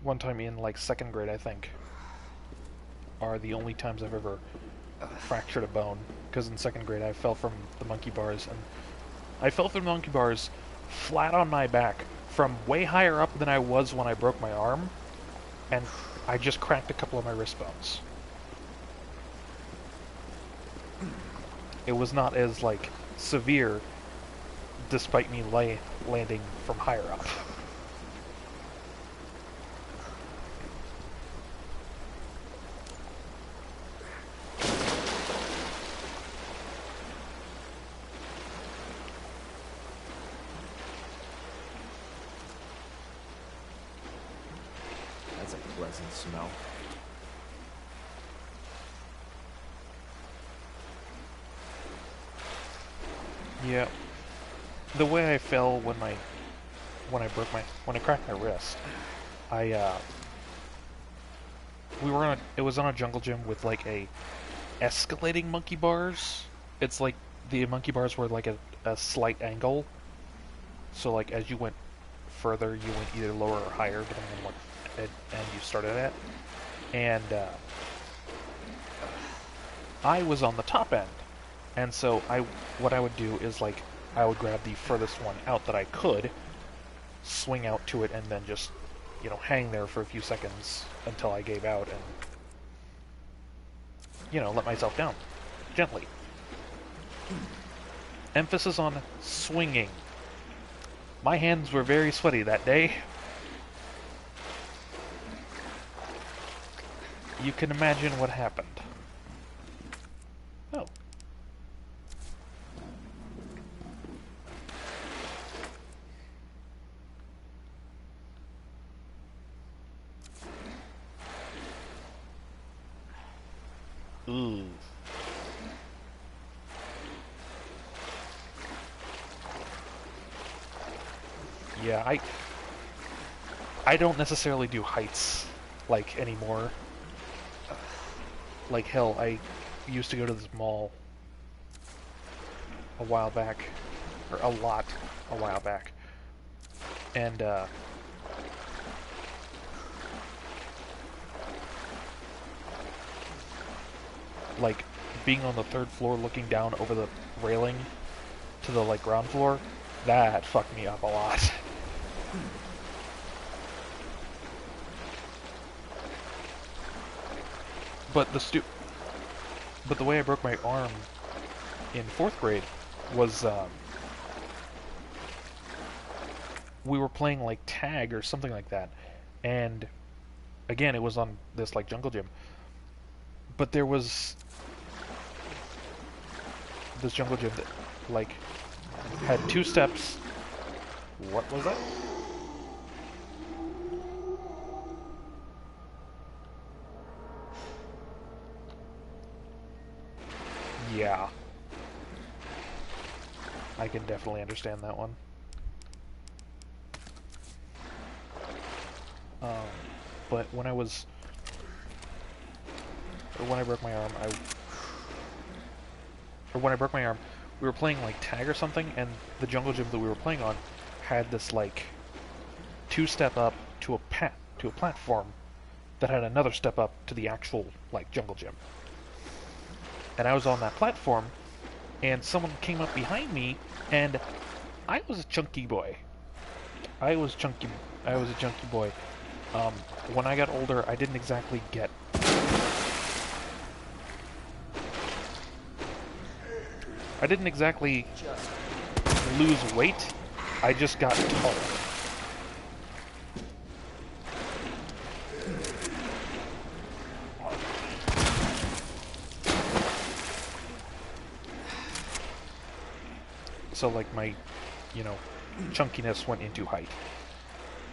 one time in, like, 2nd grade, I think, are the only times I've ever fractured a bone. Because in 2nd grade I fell from the monkey bars, and I fell from the monkey bars flat on my back from way higher up than I was when I broke my arm, and I just cracked a couple of my wrist bones. It was not as, like, severe, despite me landing from higher up. That's a pleasant smell. Yeah. The way I fell when I cracked my wrist I we were on it was on a jungle gym with like a escalating monkey bars. It's like the monkey bars were like a slight angle. So like as you went further, you went either lower or higher depending on what end you started at. And I was on the top end. And so what I would do is like I would grab the furthest one out that I could, swing out to it, and then just, you know, hang there for a few seconds until I gave out and, you know, let myself down. Gently. Emphasis on swinging. My hands were very sweaty that day. You can imagine what happened. Oh. Ooh. Yeah, I don't necessarily do heights like anymore. Like hell, I used to go to this mall a while back, or a while back, and like being on the third floor looking down over the railing to the like ground floor, that fucked me up a lot. But the way I broke my arm in 4th grade was we were playing like tag or something like that, and again it was on this like jungle gym, but there was this jungle gym that like had 2 steps. What was that? Yeah. I can definitely understand that one. But when I broke my arm, we were playing like tag or something, and the jungle gym that we were playing on had this like 2-step up to a platform that had another step up to the actual like jungle gym. And I was on that platform, and someone came up behind me, and I was a chunky boy. I was a chunky boy. When I got older, I didn't exactly get... I didn't exactly lose weight. I just got taller. So like my, you know, chunkiness went into height.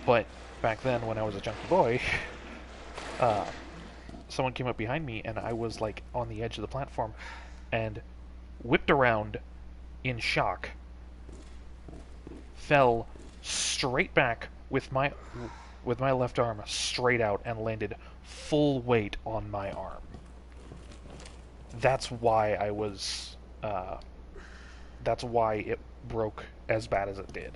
But back then when I was a chunky boy, someone came up behind me and I was like on the edge of the platform and whipped around in shock, fell straight back with my left arm straight out and landed full weight on my arm. That's why I was that's why it broke as bad as it did.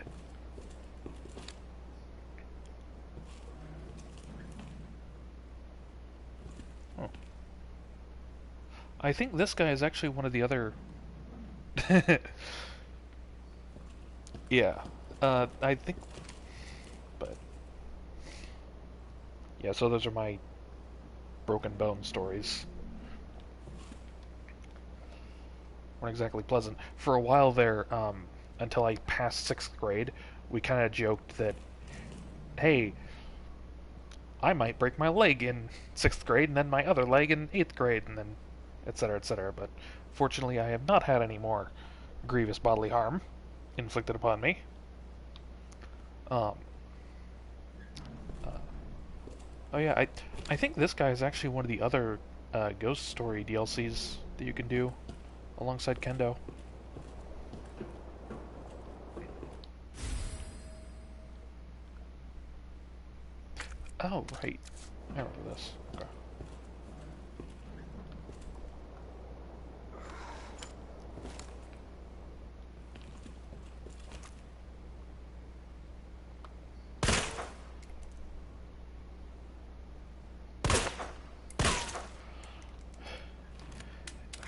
Oh. I think this guy is actually one of the other... Yeah. I think... But... Yeah, so those are my broken bone stories. Weren't exactly pleasant. For a while there, until I passed 6th grade, we kind of joked that, hey, I might break my leg in 6th grade, and then my other leg in 8th grade, and then etc., etc. But fortunately, I have not had any more grievous bodily harm inflicted upon me. Oh yeah, I think this guy is actually one of the other Ghost Story DLCs that you can do alongside Kendo. Oh, right. I remember this. Okay.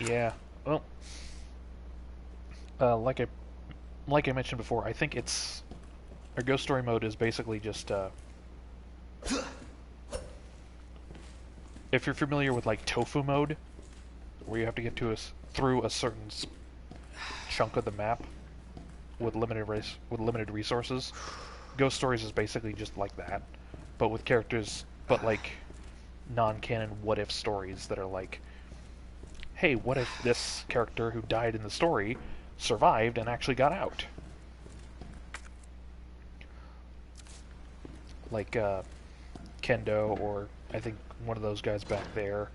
Yeah. Well, like I mentioned before, I think it's our ghost story mode is basically just if you're familiar with like tofu mode, where you have to get to through a certain chunk of the map with limited resources, Ghost Stories is basically just like that, but with characters, but like non-canon what-if stories that are like, hey, what if this character who died in the story survived and actually got out? Like Kendo, or I think one of those guys back there.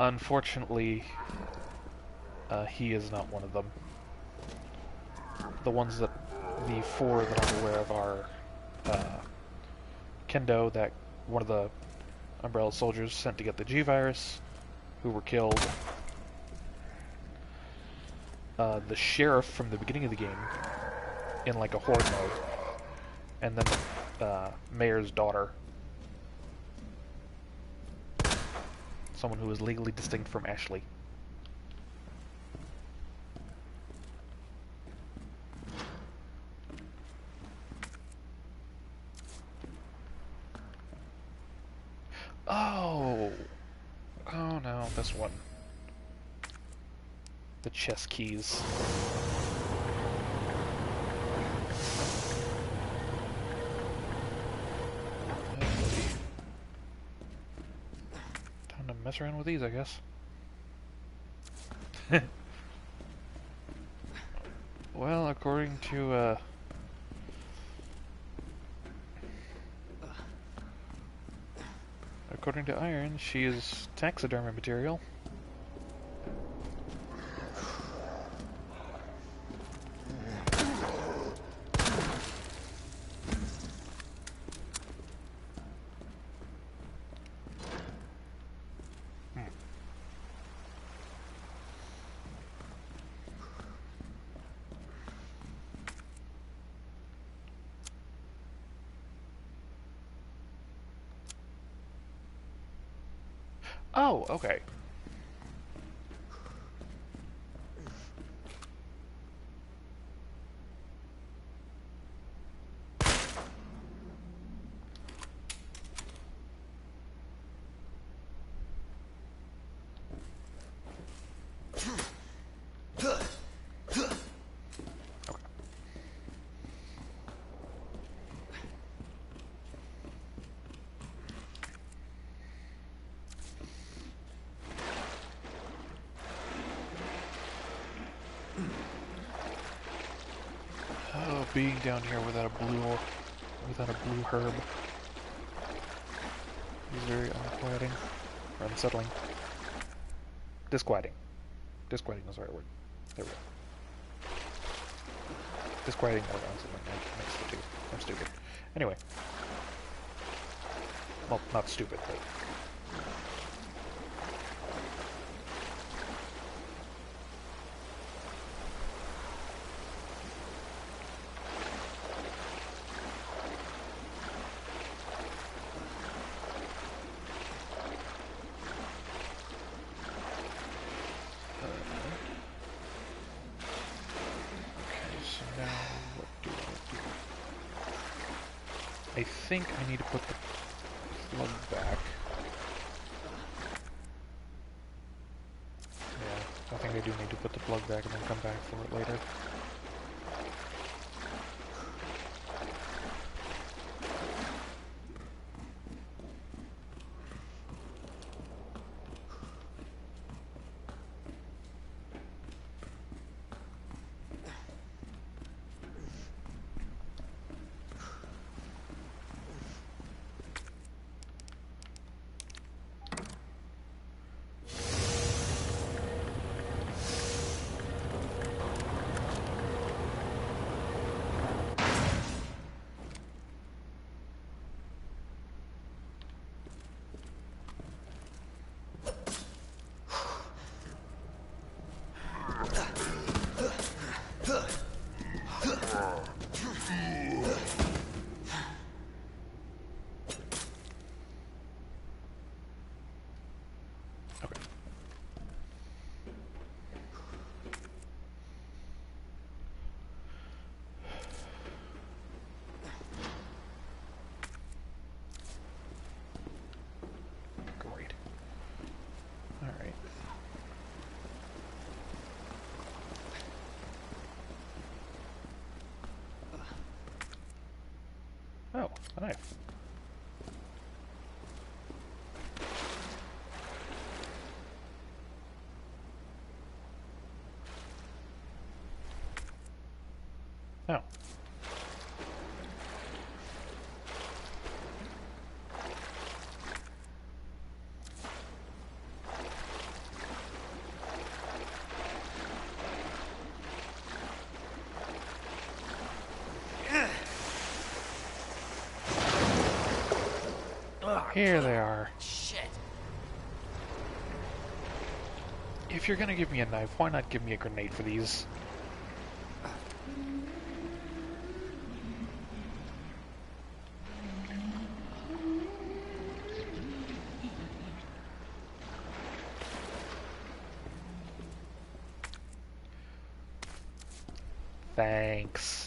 Unfortunately, he is not one of them. The four that I'm aware of are Kendo, that one of the Umbrella soldiers sent to get the G-Virus, who were killed. The sheriff from the beginning of the game, in like a horde mode, and then the mayor's daughter. Someone who is legally distinct from Ashley. Oh! Oh no, this one. The chess keys. Time to mess around with these, I guess. Well, according to Iron, she is taxidermy material. Oh, okay. Oh, being down here without a blue herb is very unquieting or unsettling. Disquieting. Disquieting is the right word. There we go. Disquieting or unsettling. I mixed the two. I'm stupid. Anyway. Well, not stupid, but... I think I need to put the plug back. Yeah, I think I do need to put the plug back and then come back for it later. knife. Oh. Here they are. Shit. If you're gonna give me a knife, why not give me a grenade for these? Thanks.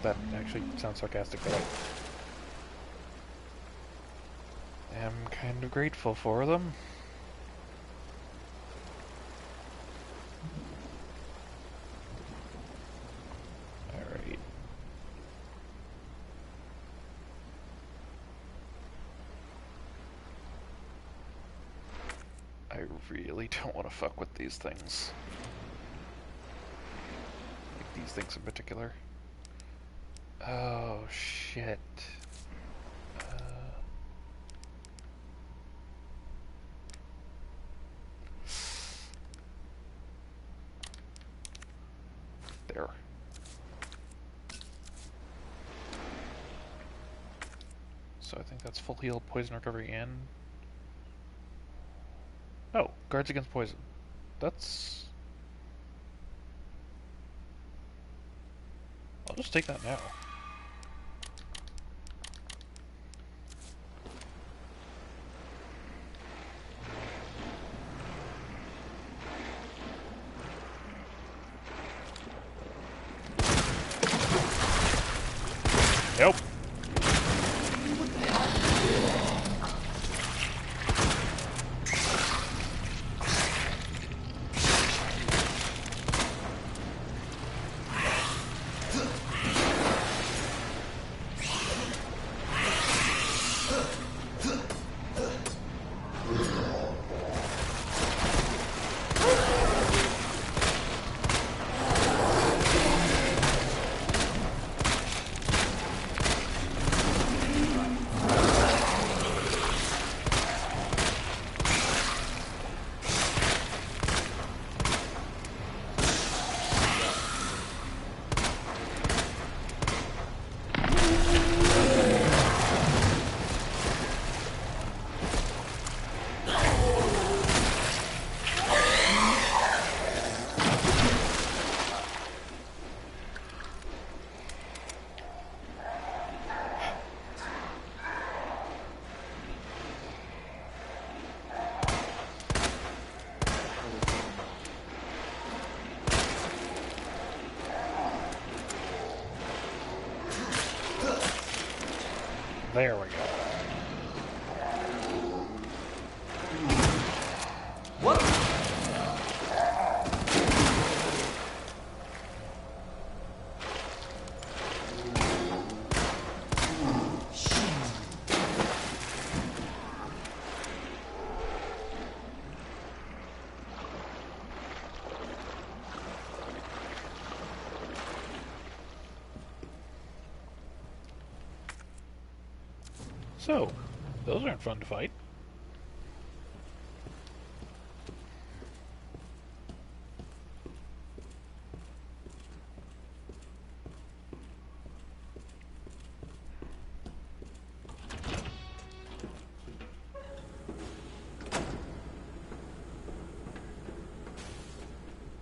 That actually sounds sarcastic, but I am kind of grateful for them. Alright. I really don't want to fuck with these things. Like these things in particular. Oh, shit. There. So I think that's full heal, poison recovery, and... Oh, guards against poison. That's... I'll just take that now. Nope. There we go. What? So, those aren't fun to fight.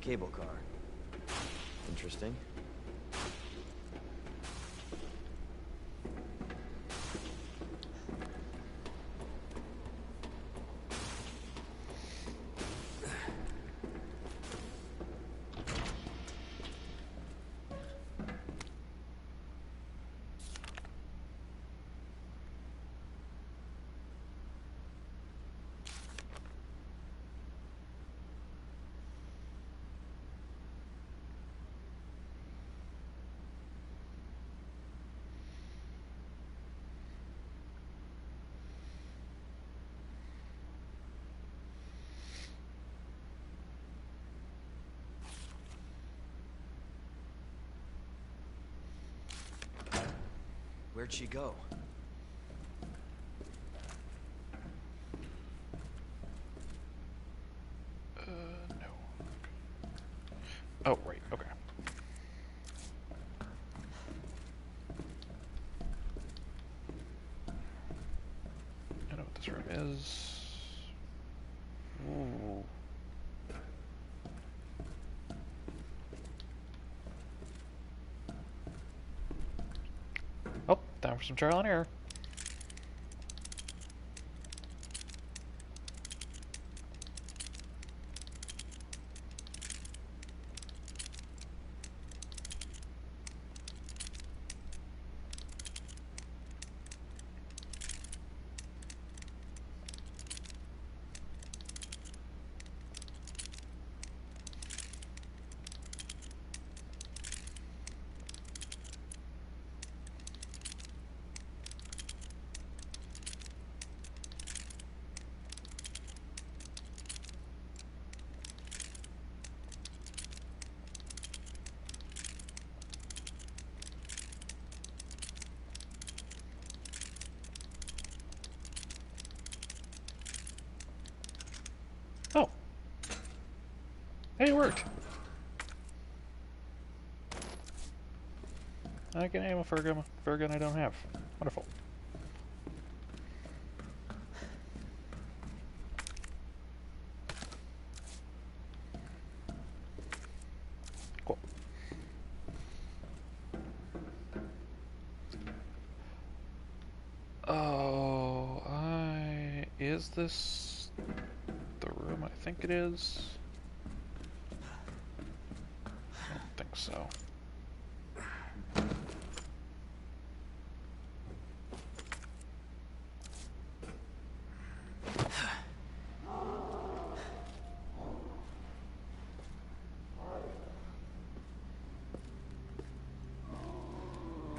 Cable car. Interesting. Where'd she go? No. Oh, right, okay. I know what this room is. Ooh. Oh, time for some trial and error. Oh. Hey, it worked. I can aim for a gun I don't have. Wonderful. Cool. Oh, is this the room I think it is? I don't think so. I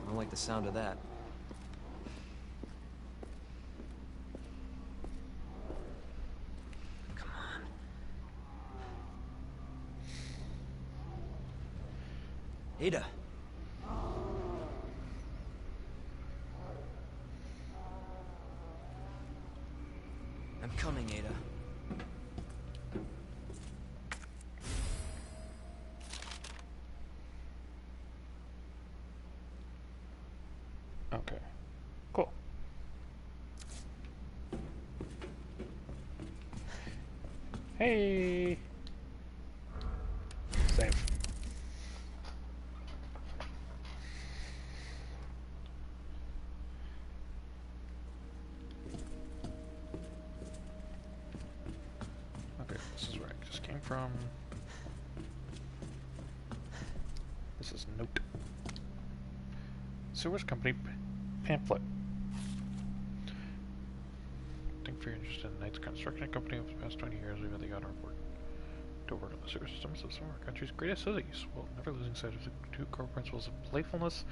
don't like the sound of that. Come on. Ada. I'm coming, Ada. Okay. Cool. Hey. Save. Okay, this is where I just came from. This is note. Sewers Company pamphlet. Thank you for your interest in Knight's Construction Company. Over the past 20 years, we've had the honor of work to work on the sewer systems of some of our country's greatest cities, while never losing sight of the two core principles of playfulness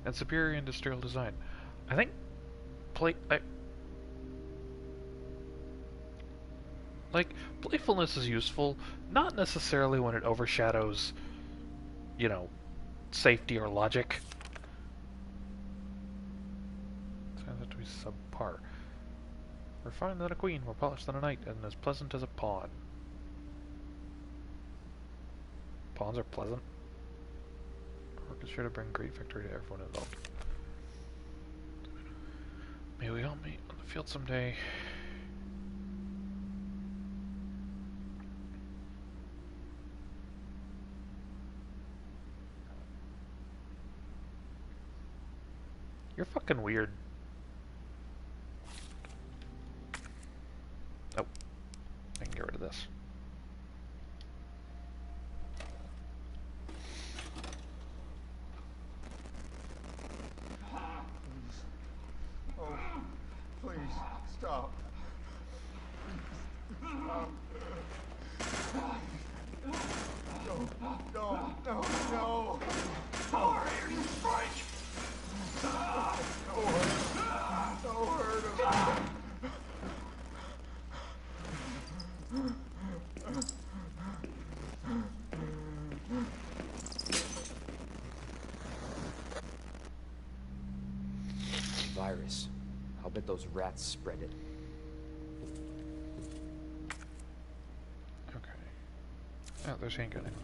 and superior industrial design. I think playfulness is useful, not necessarily when it overshadows, you know, safety or logic. Sounds like to be subpar. Refined than a queen, more polished than a knight, and as pleasant as a pawn. Pawns are pleasant. Work is sure to bring great victory to everyone involved. May we all meet on the field someday. You're fucking weird. Oh. I can get rid of this. Oh, please, stop. No. Sorry, are you French? No hurt him. that those rats spread it. Okay. Oh, there's handgun ammo.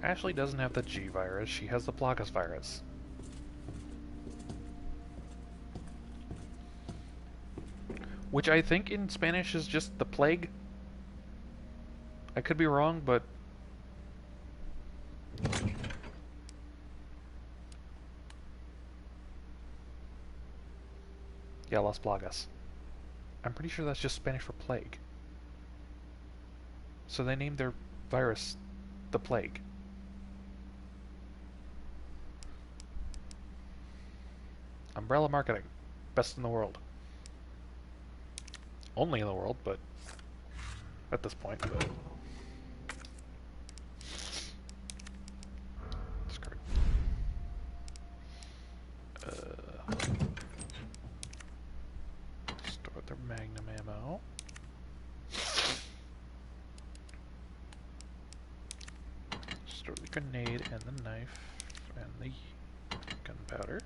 Ashley doesn't have the G virus, she has the Plagas virus. Which I think in Spanish is just the plague. I could be wrong, but... yeah, Las Plagas. I'm pretty sure that's just Spanish for plague. So they named their virus the plague. Umbrella marketing. Best in the world. Only in the world, but at this point. Discard. Store their magnum ammo. Store the grenade and the knife and the gunpowder.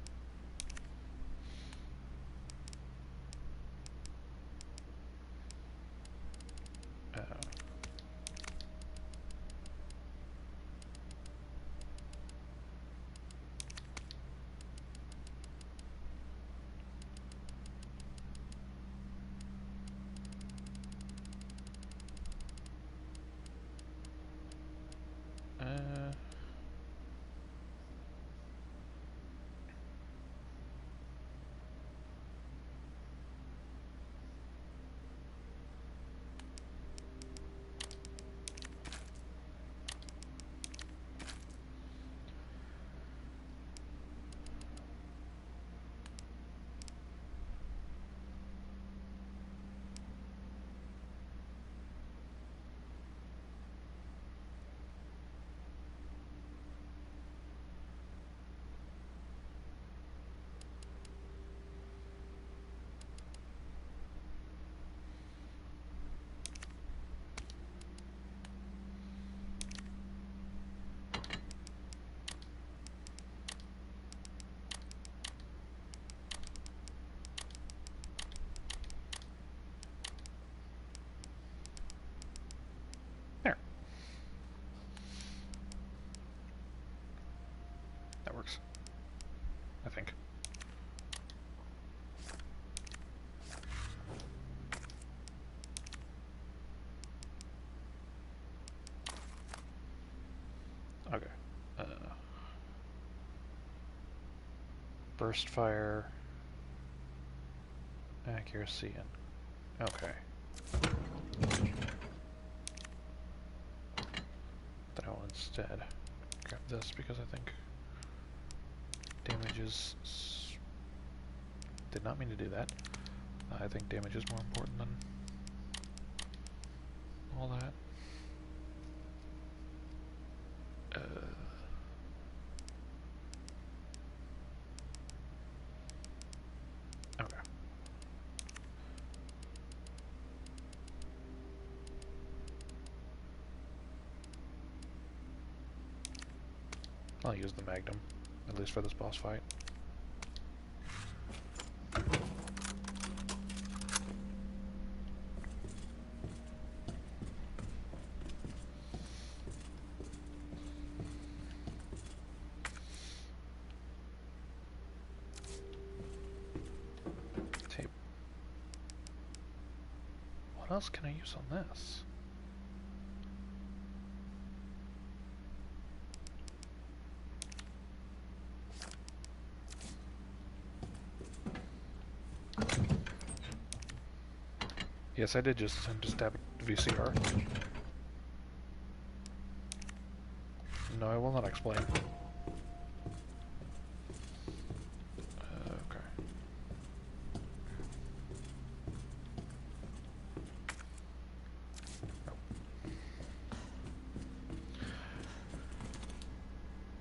There. That works. I think. Okay. Burst fire. Accuracy and... okay. Then I will instead grab this because I think damage is... did not mean to do that. I think damage is more important than all that. Okay. I'll use the Magnum, at least for this boss fight. Tape. What else can I use on this? Yes, I did just send to stab VCR. No, I will not explain. Okay.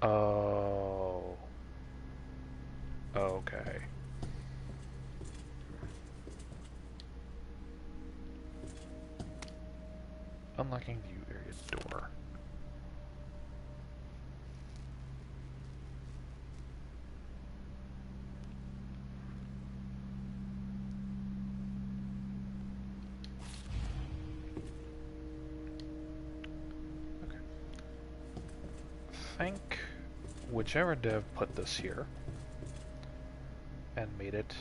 Oh. Okay. unlocking view area door. Okay. I think whichever dev put this here and made it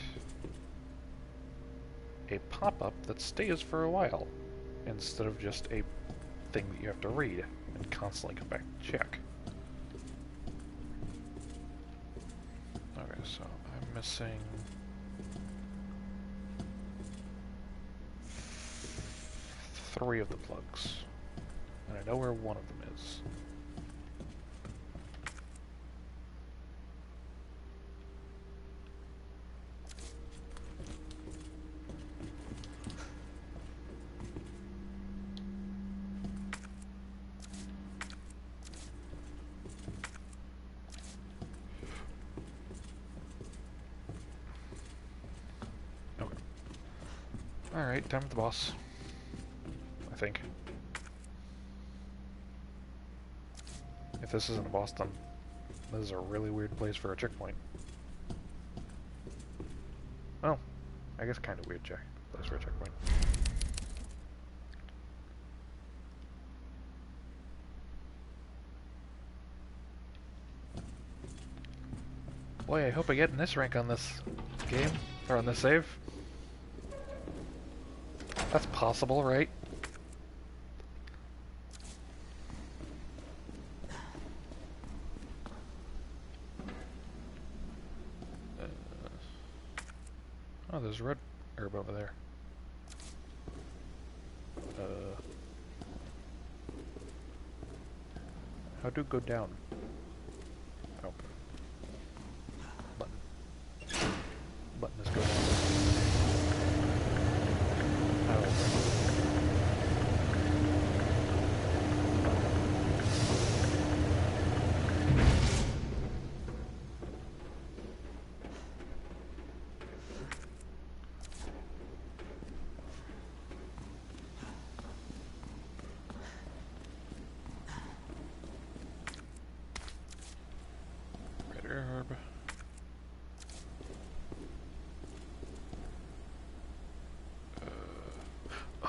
a pop-up that stays for a while, instead of just a thing that you have to read and constantly come back and check. Okay, so I'm missing 3 of the plugs, and I know where one of them is. Alright, time with the boss. I think. If this isn't a boss, then this is a really weird place for a checkpoint. Well, I guess kind of weird place for a checkpoint. Boy, I hope I get in this rank on this game, or on this save. That's possible, right? Oh, there's red herb over there. How do go down? Oh. Button. Button is go down. Red herb.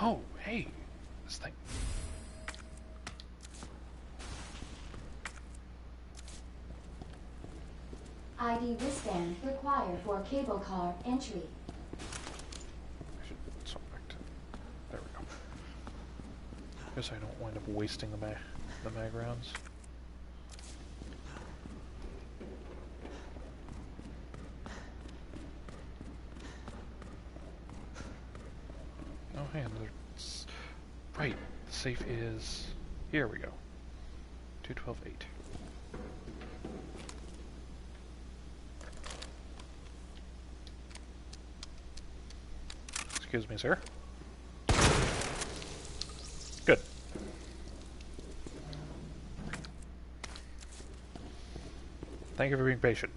Oh, hey! This thing. ID wristband required for cable car entry. I should swap back to... There we go. Guess I don't wind up wasting the mag rounds. Oh, hey, there's... Right, the safe is... Here we go. 212.8. Excuse me, sir. Good. Thank you for being patient.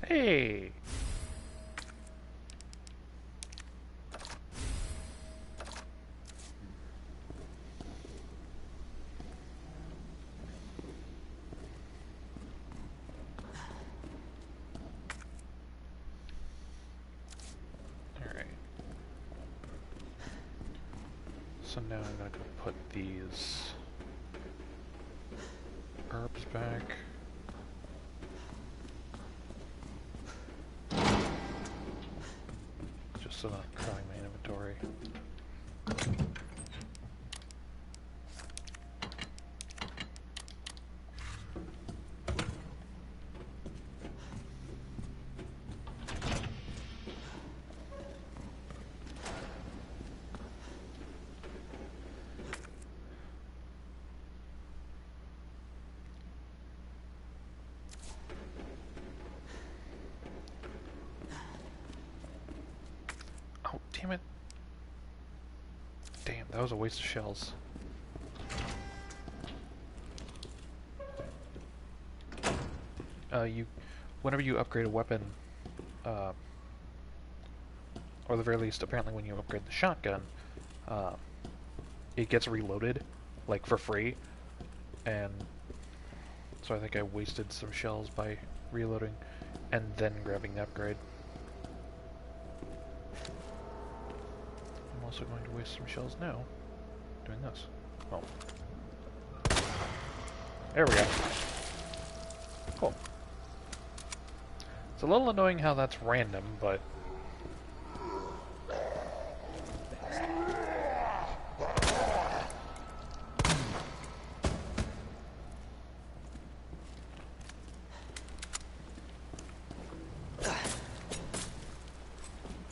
Hey! Alright. So now I'm gonna go put these herbs back. Just so that I'm clearing my inventory. damn it. Damn, that was a waste of shells. Whenever you upgrade a weapon, or at the very least, apparently when you upgrade the shotgun, it gets reloaded, like, for free, and so I think I wasted some shells by reloading and then grabbing the upgrade. I'm also going to waste some shells now, doing this. Oh. There we go. Cool. It's a little annoying how that's random, but...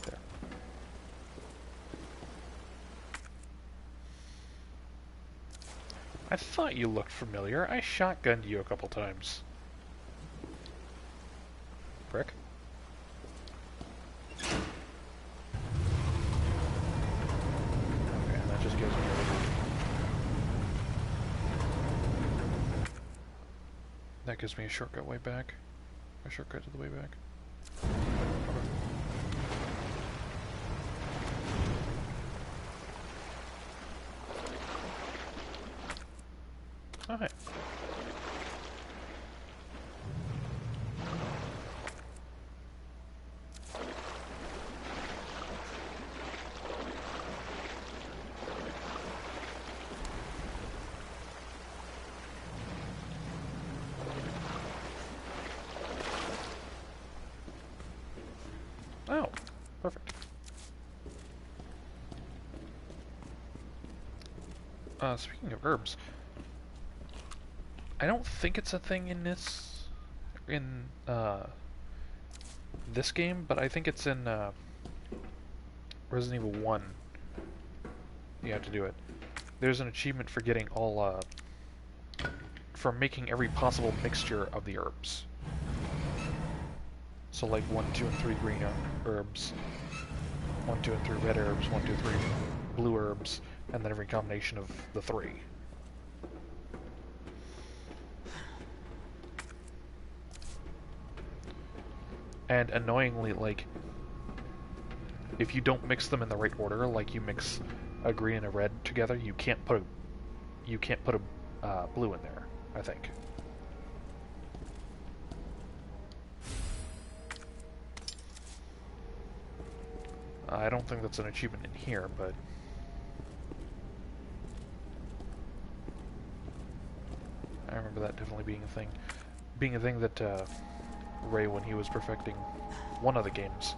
There. I thought you looked familiar. I shotgunned you a couple times. Prick. Okay, that just gives me that gives me a shortcut way back. A shortcut to the way back. Alright. Oh, perfect. Speaking of herbs, I don't think it's a thing in this game, but I think it's in Resident Evil 1. You have to do it. There's an achievement for getting all for making every possible mixture of the herbs. So like 1, 2, and 3 green herbs, 1, 2, and 3 red herbs, 1, 2, 3 blue herbs, and then every combination of the 3. And annoyingly, like, if you don't mix them in the right order, like you mix a green and a red together, you can't put a blue in there, I think. I don't think that's an achievement in here, but... I remember that definitely being a thing. Being a thing that Ray, when he was perfecting one of the games,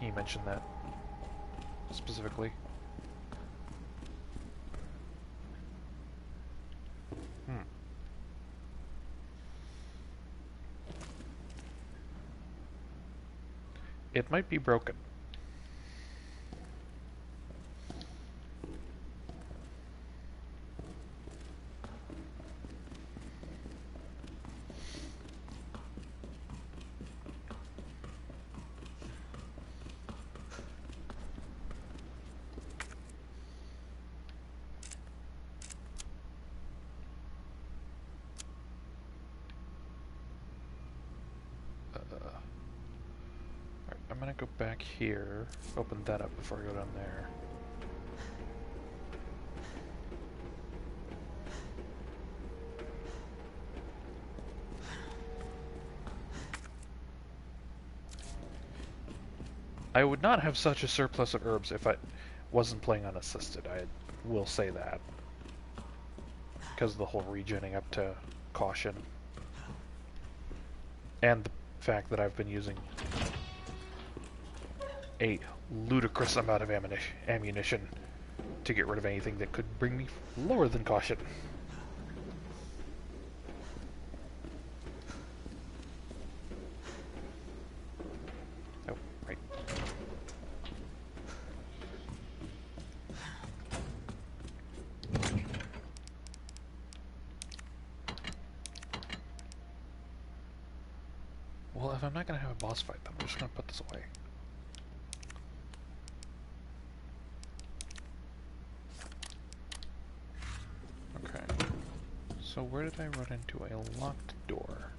he mentioned that specifically. It might be broken. I'm gonna go back here, open that up before I go down there. I would not have such a surplus of herbs if I wasn't playing unassisted, I will say that. Because of the whole regenning up to caution. And the fact that I've been using a ludicrous amount of ammunition to get rid of anything that could bring me lower than caution. Oh, right. Well, if I'm not going to have a boss fight, then I'm just going to put this away. So where did I run into a locked door?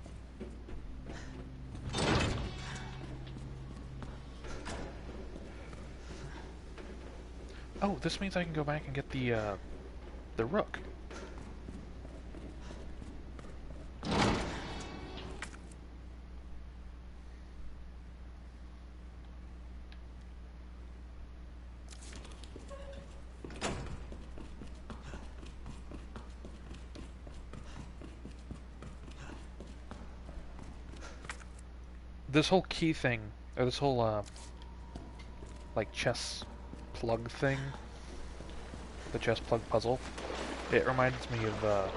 Oh, this means I can go back and get the rook. This whole key thing, or this whole, like, chess plug thing, the chess plug puzzle, it reminds me of,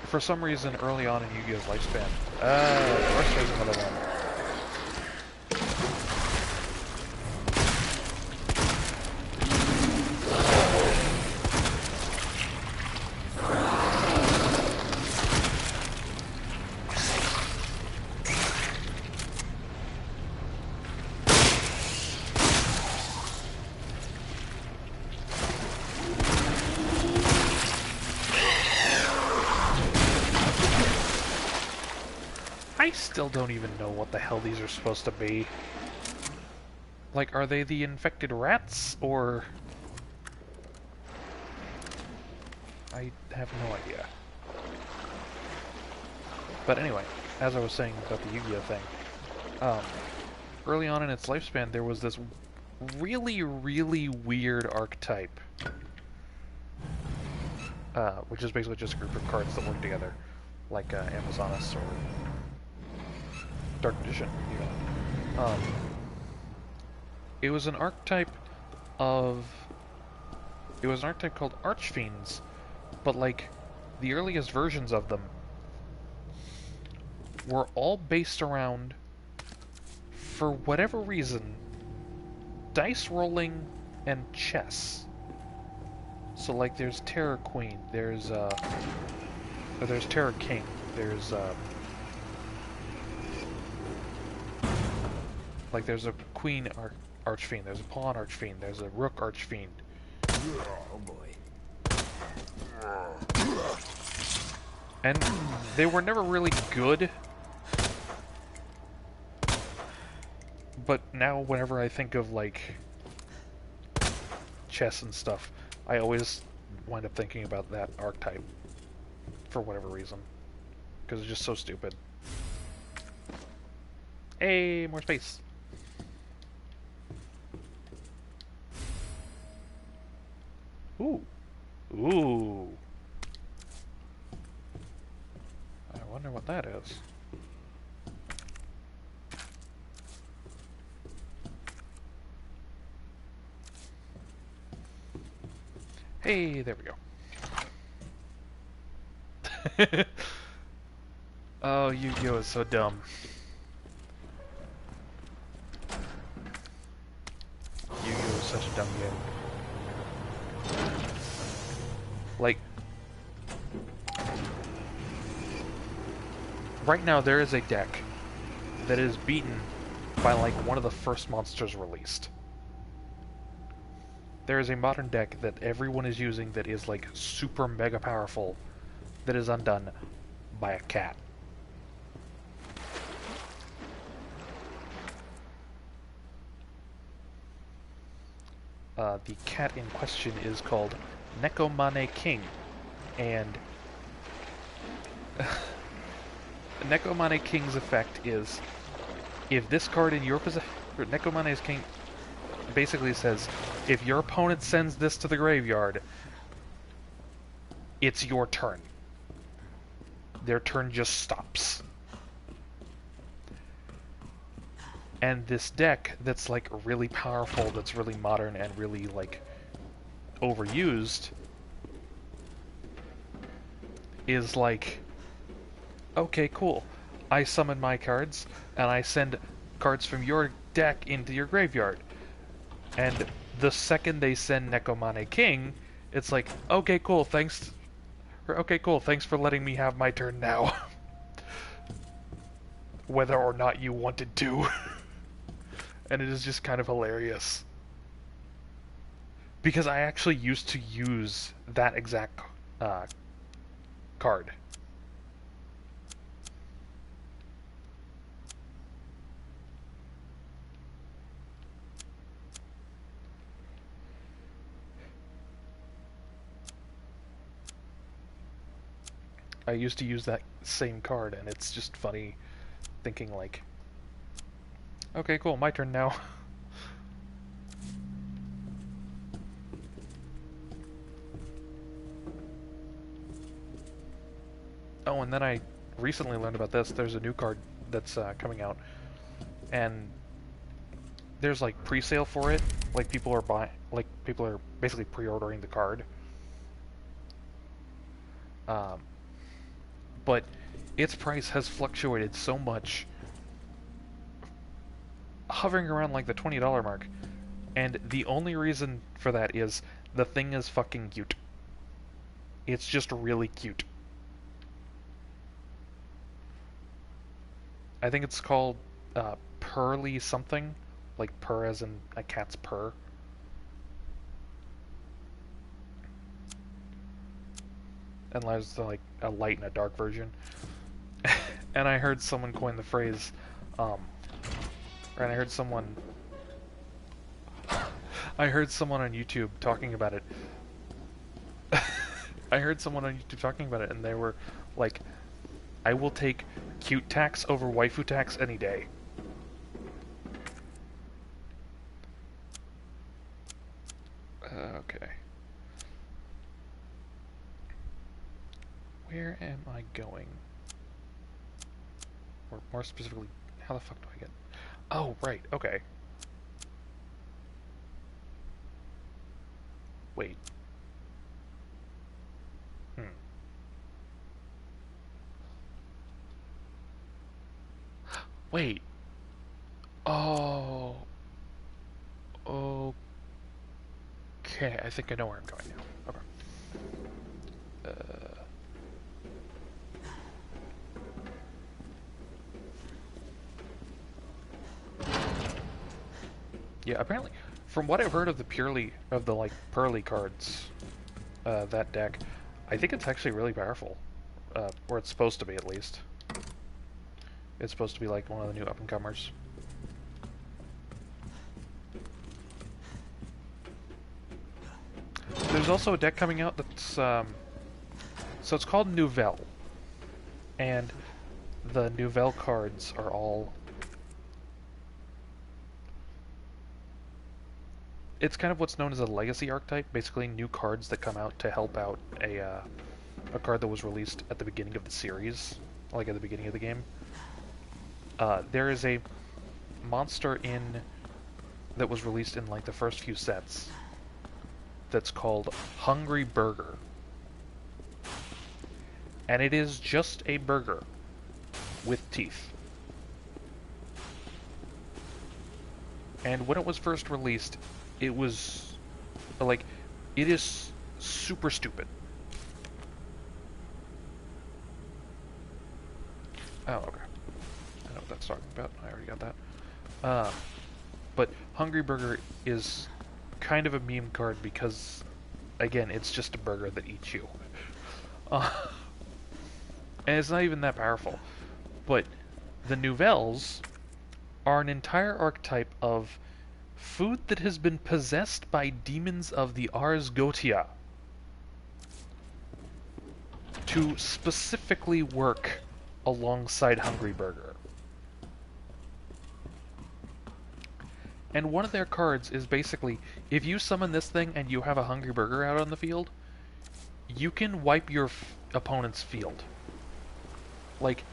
for some reason, early on in Yu-Gi-Oh's lifespan. Of course there's another one. I still don't even know what the hell these are supposed to be. Like, are they the infected rats, or... I have no idea. But anyway, as I was saying about the Yu-Gi-Oh thing, early on in its lifespan there was this really, really weird archetype, which is basically just a group of cards that work together, like Amazonas or Dark Edition, even. It was an archetype called Archfiends, but like the earliest versions of them were all based around, for whatever reason, dice rolling and chess. So like there's Terror Queen, there's Terror King, there's like there's a Queen Archfiend, there's a Pawn Archfiend, there's a Rook Archfiend. Oh boy. And they were never really good. But now whenever I think of like chess and stuff, I always wind up thinking about that archetype for whatever reason. Because it's just so stupid. Hey, more space. Ooh. Ooh. I wonder what that is. Hey, there we go. Oh, Yu-Gi-Oh! Is so dumb. Yu-Gi-Oh! Is such a dumb game. Like, right now there is a deck that is beaten by like one of the first monsters released. There is a modern deck that everyone is using that is like super mega powerful that is undone by a cat. The cat in question is called Nekomane King, and Nekomane King's effect is, if this card in your possession, Nekomane's King basically says, if your opponent sends this to the graveyard, it's your turn. Their turn just stops. And this deck that's like really powerful, that's really modern and really like overused, is like, okay, cool. I summon my cards and I send cards from your deck into your graveyard. And the second they send Nekomane King, it's like, okay, cool, thanks for letting me have my turn now. Whether or not you wanted to. And it is just kind of hilarious. Because I actually used to use that exact card. I used to use that same card, and it's just funny thinking like, okay, cool, my turn now. Oh, and then I recently learned about this. There's a new card that's coming out, and there's like pre-sale for it. Like people are basically pre-ordering the card. But its price has fluctuated so much, hovering around like the $20 mark, and the only reason for that is the thing is fucking cute. It's just really cute. I think it's called Pearly something, like purr as in a cat's purr. And there's like a light and a dark version. And I heard someone coin the phrase, and I heard someone on YouTube talking about it. I heard someone on YouTube talking about it, and they were like, I will take cute tax over waifu tax any day. Okay. Where am I going? Or more specifically, how the fuck do I get... Oh, right, okay. Wait. Wait. Oh. Okay, I think I know where I'm going now. Okay. Yeah, apparently, from what I've heard of the Pearly cards, that deck, I think it's actually really powerful. Or it's supposed to be, at least. It's supposed to be like one of the new up-and-comers. There's also a deck coming out that's, so it's called Nouvelle. And the Nouvelle cards are all... It's kind of what's known as a legacy archetype, basically new cards that come out to help out a card that was released at the beginning of the series, like at the beginning of the game. There is a monster that was released in like the first few sets that's called Hungry Burger. And it is just a burger with teeth. And when it was first released, it was like, it is super stupid. Oh, okay. I know what that's talking about. I already got that. But Hungry Burger is kind of a meme card because, again, it's just a burger that eats you. And it's not even that powerful. But the Nouvelles are an entire archetype of food that has been possessed by demons of the Ars Goetia to specifically work alongside Hungry Burger. And one of their cards is basically, if you summon this thing and you have a Hungry Burger out on the field, you can wipe your opponent's field. Like,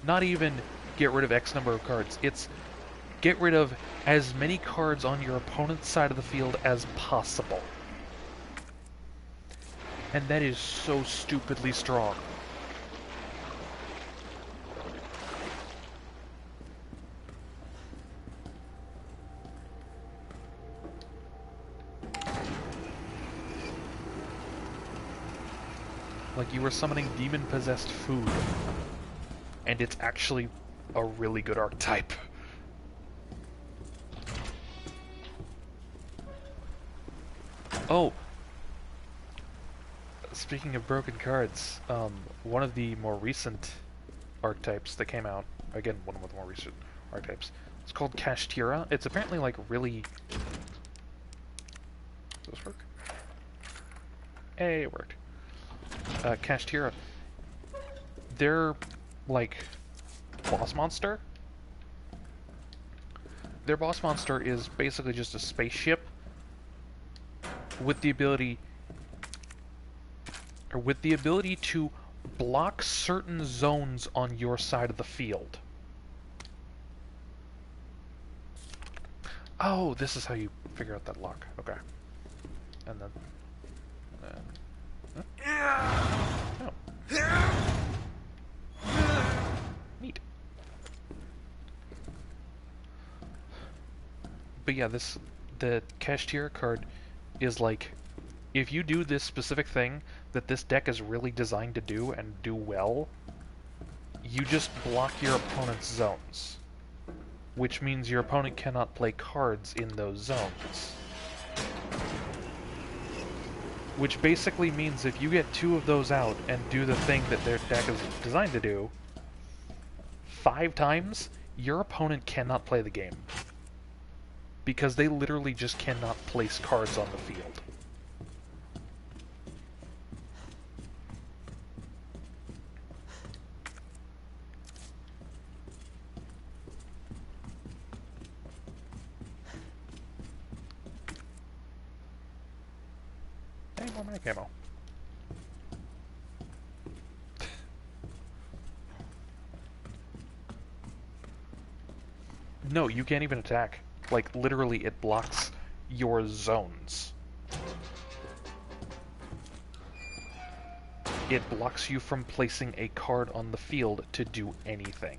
not even get rid of X number of cards, it's get rid of as many cards on your opponent's side of the field as possible. And that is so stupidly strong. Like you were summoning demon-possessed food. And it's actually a really good archetype. Oh. Speaking of broken cards, one of the more recent archetypes that came out, again, one of the more recent archetypes, it's called Kashtira. It's apparently, like, really... Does this work? Hey, it worked. Kashtira, their, like, boss monster. Their boss monster is basically just a spaceship with the ability to block certain zones on your side of the field. Oh, this is how you figure out that lock. Okay. And then... oh. Neat. But yeah, the Kashtira card is like, if you do this specific thing that this deck is really designed to do and do well, you just block your opponent's zones. Which means your opponent cannot play cards in those zones. Which basically means if you get 2 of those out and do the thing that their deck is designed to do, 5 times, your opponent cannot play the game. Because they literally just cannot place cards on the field. Hey, more mag ammo. No, you can't even attack. Like, literally, it blocks your zones. It blocks you from placing a card on the field to do anything.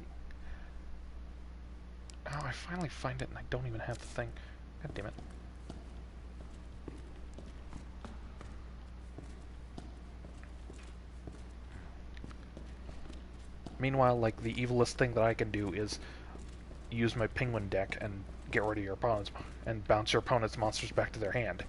Oh, I finally find it and I don't even have the thing. God damn it. Meanwhile, like, the evilest thing that I can do is use my penguin deck and get rid of your opponent's and bounce your opponent's monsters back to their hand.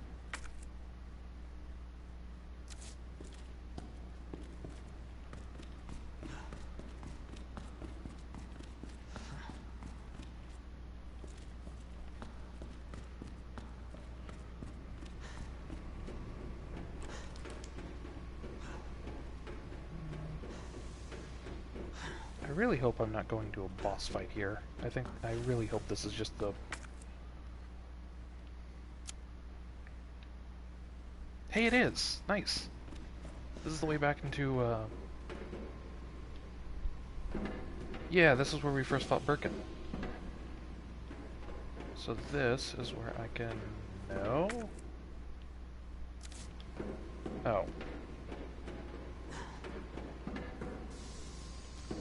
I really hope I'm not going to a boss fight here. I really hope this is just the... Hey, it is! Nice! This is the way back into, yeah, this is where we first fought Birkin. So this is where I can... No? Oh.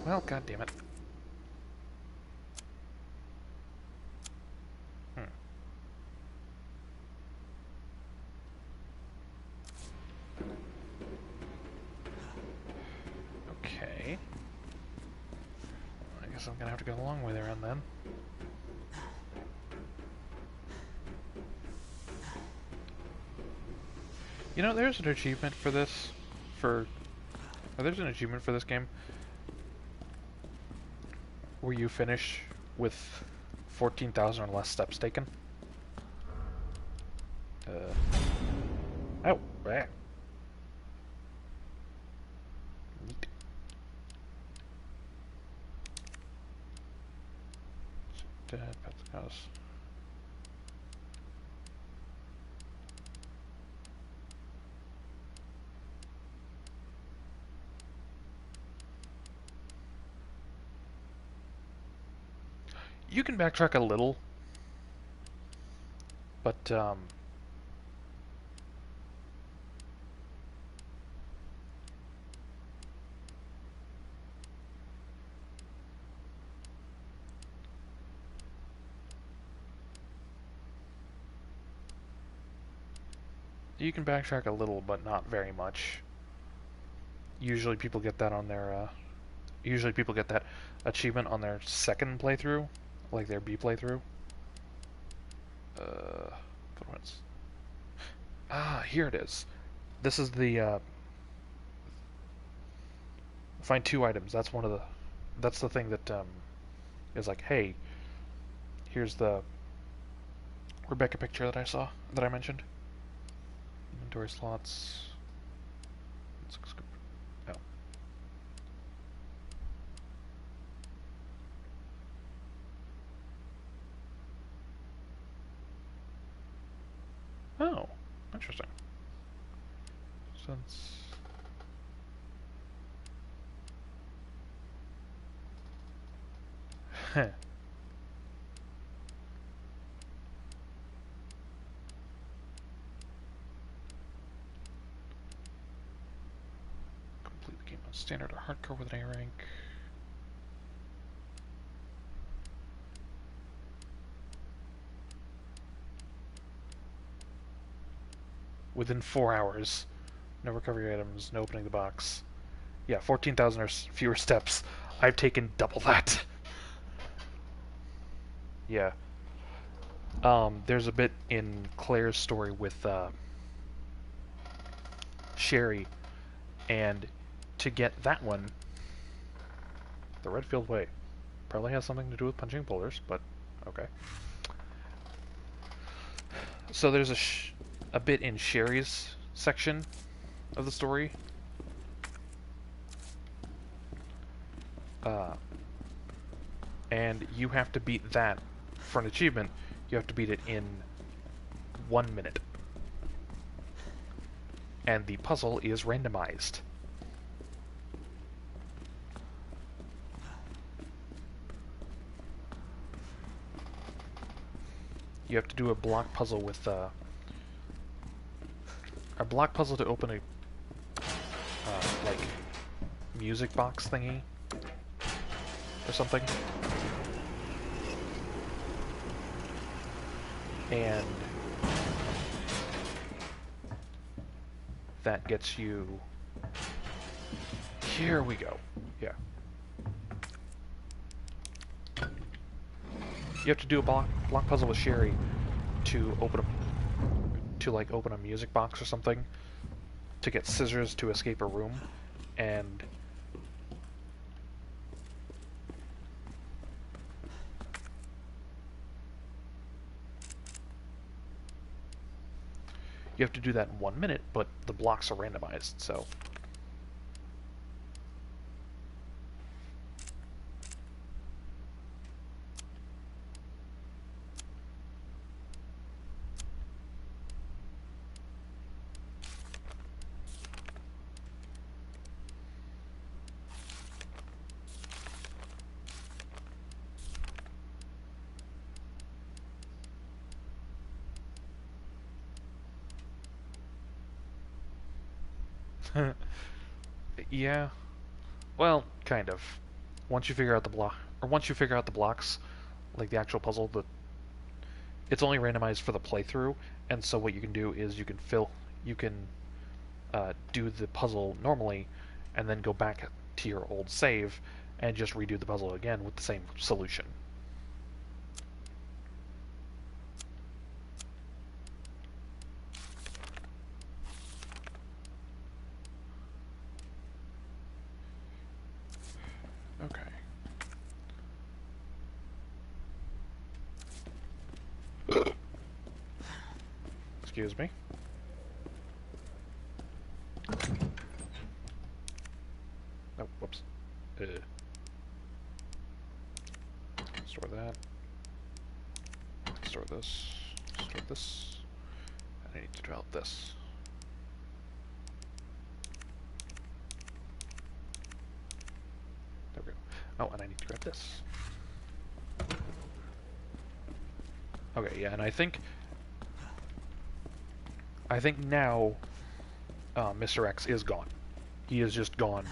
Well, goddammit. Okay. I guess I'm gonna have to go the long way there and then. You know, there's an achievement for this. There's an achievement for this game where you finish with 14,000 or less steps taken. Oh, right. Neat. Pet the house. You can backtrack a little, but you can backtrack a little, but not very much. Usually people get that on their usually people get that achievement on their second playthrough, like their B playthrough. Ah, here it is. This is the Find 2 items. That's one of the. That's the thing that is like, hey, here's the Rebecca picture that I saw that I mentioned. Inventory slots. Oh. Oh, interesting. Since heh. Complete the game on standard or hardcore with an A rank. Within 4 hours. No recovery items, no opening the box. Yeah, 14,000 or fewer steps. I've taken double that. Yeah. There's a bit in Claire's story with Sherry, and to get that one, the Redfield Way. Probably has something to do with punching boulders, but okay. So there's a bit in Sherry's section of the story. And you have to beat that for an achievement. You have to beat it in 1 minute. And the puzzle is randomized. You have to do a block puzzle with a block puzzle to open a like music box thingy or something. And that gets you. Here we go. Yeah. You have to do a block puzzle with Sherry to open a music box or something, to get scissors to escape a room, and you have to do that in 1 minute, but the blocks are randomized, so. Yeah. Well, kind of. Once you figure out the blocks, like the actual puzzle, it's only randomized for the playthrough, and so what you can do is you can do the puzzle normally, and then go back to your old save, and just redo the puzzle again with the same solution. Okay. Excuse me. Oh, whoops. Store that. Store this. Store this. And I need to develop this. There we go. Oh, and I need to grab this. Okay, yeah, and I think now Mr. X is gone. He is just gone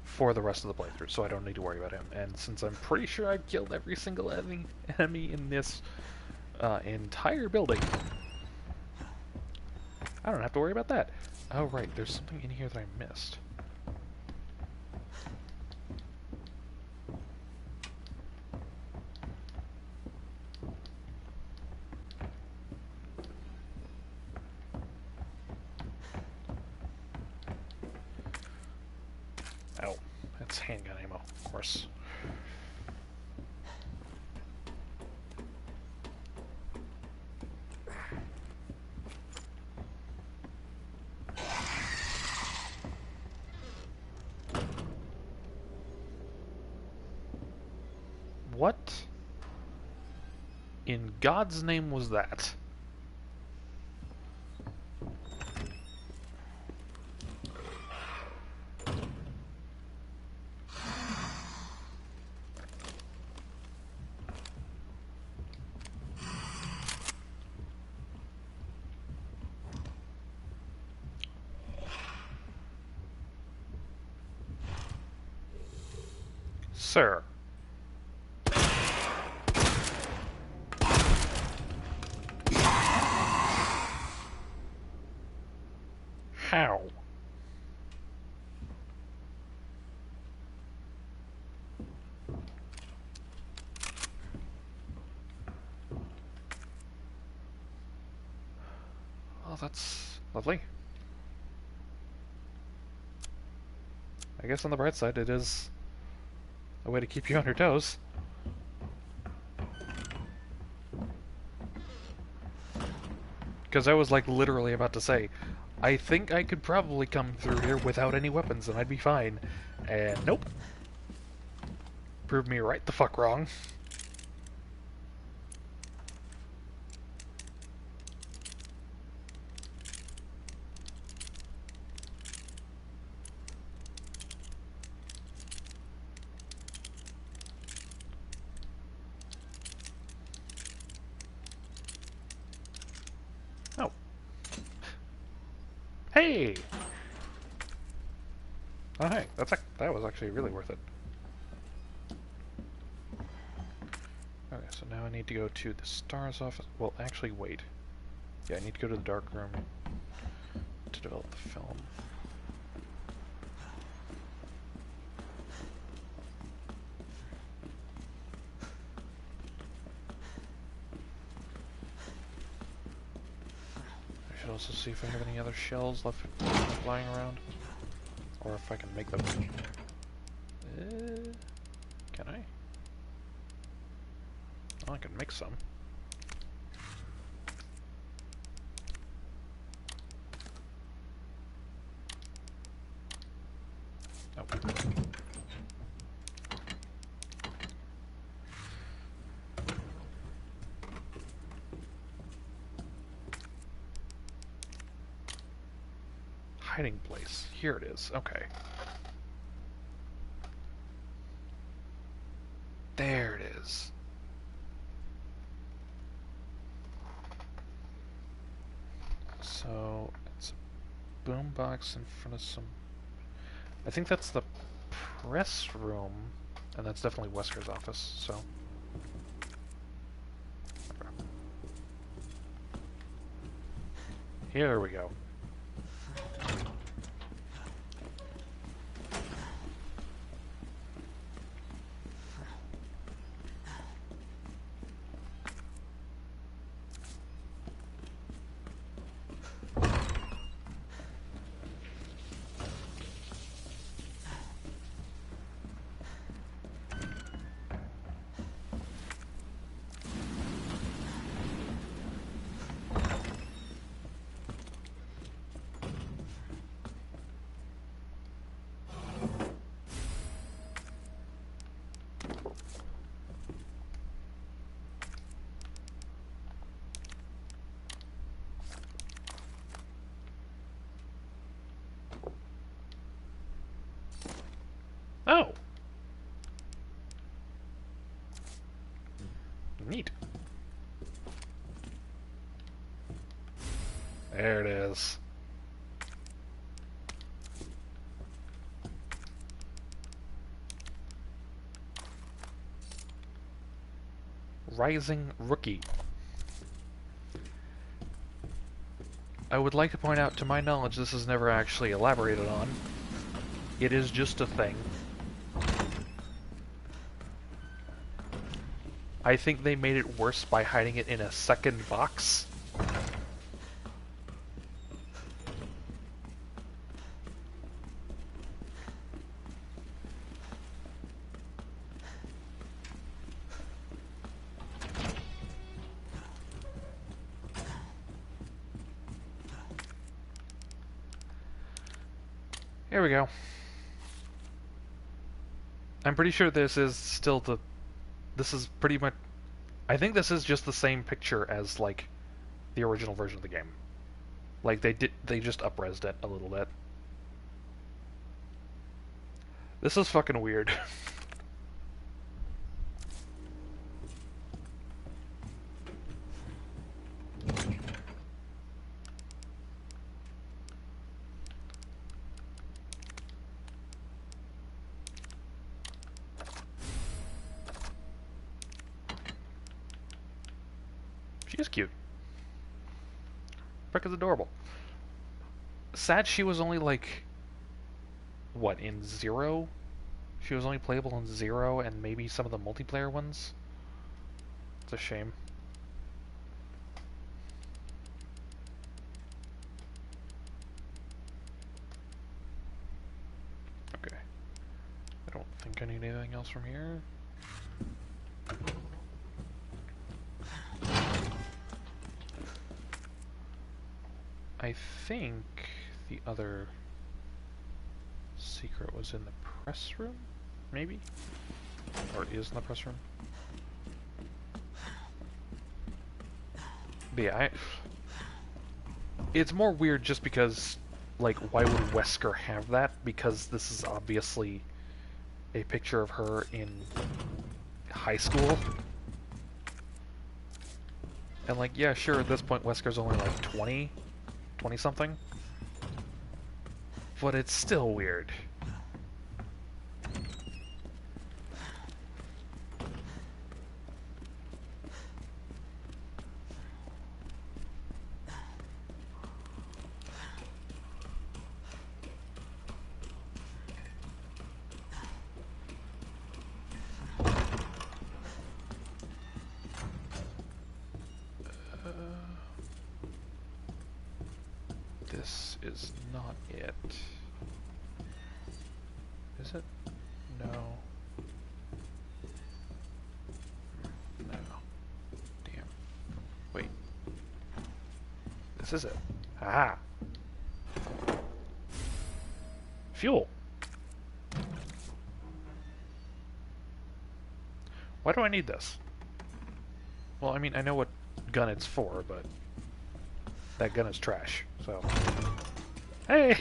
for the rest of the playthrough, so I don't need to worry about him. And since I'm pretty sure I've killed every single enemy in this entire building, I don't have to worry about that. Oh, right, there's something in here that I missed. It's handgun ammo, of course. What in God's name was that? Sir. How? Oh, that's lovely. I guess on the bright side, it is a way to keep you on your toes. Because I was like literally about to say, I think I could probably come through here without any weapons and I'd be fine. And nope. Proved me right the fuck wrong. Oh. Hey! Oh hey, that was actually really worth it. Okay, so now I need to go to the STARS office. Well, actually, wait. Yeah, I need to go to the dark room to develop the film. I should also see if I have any other shells left lying around. Or if I can make them. Can I? Oh, I can make some. Oh. Hiding place. Here it is. Okay. There it is. So, it's a boombox in front of some... I think that's the press room, and that's definitely Wesker's office, so... Here we go. Oh! Neat. There it is. Rising Rookie. I would like to point out, to my knowledge, this is never actually elaborated on. It is just a thing. I think they made it worse by hiding it in a second box. Here we go. I'm pretty sure this is still the... This is pretty much... I think this is just the same picture as, like, the original version of the game. Like, they just up-resed it a little bit. This is fucking weird. She is cute. Frick is adorable. Sad she was only like... What, in 0? She was only playable in 0 and maybe some of the multiplayer ones? It's a shame. Okay. I don't think I need anything else from here. I think the other secret was in the press room, maybe? Or is in the press room? But yeah, it's more weird just because, like, why would Wesker have that? Because this is obviously a picture of her in high school. And, like, yeah, sure, at this point Wesker's only like 20-something. But it's still weird. This is not it. Is it? No. No. Damn. Wait. This is it. Ah! Fuel! Why do I need this? Well, I mean, I know what gun it's for, but that gun is trash, so... Hey!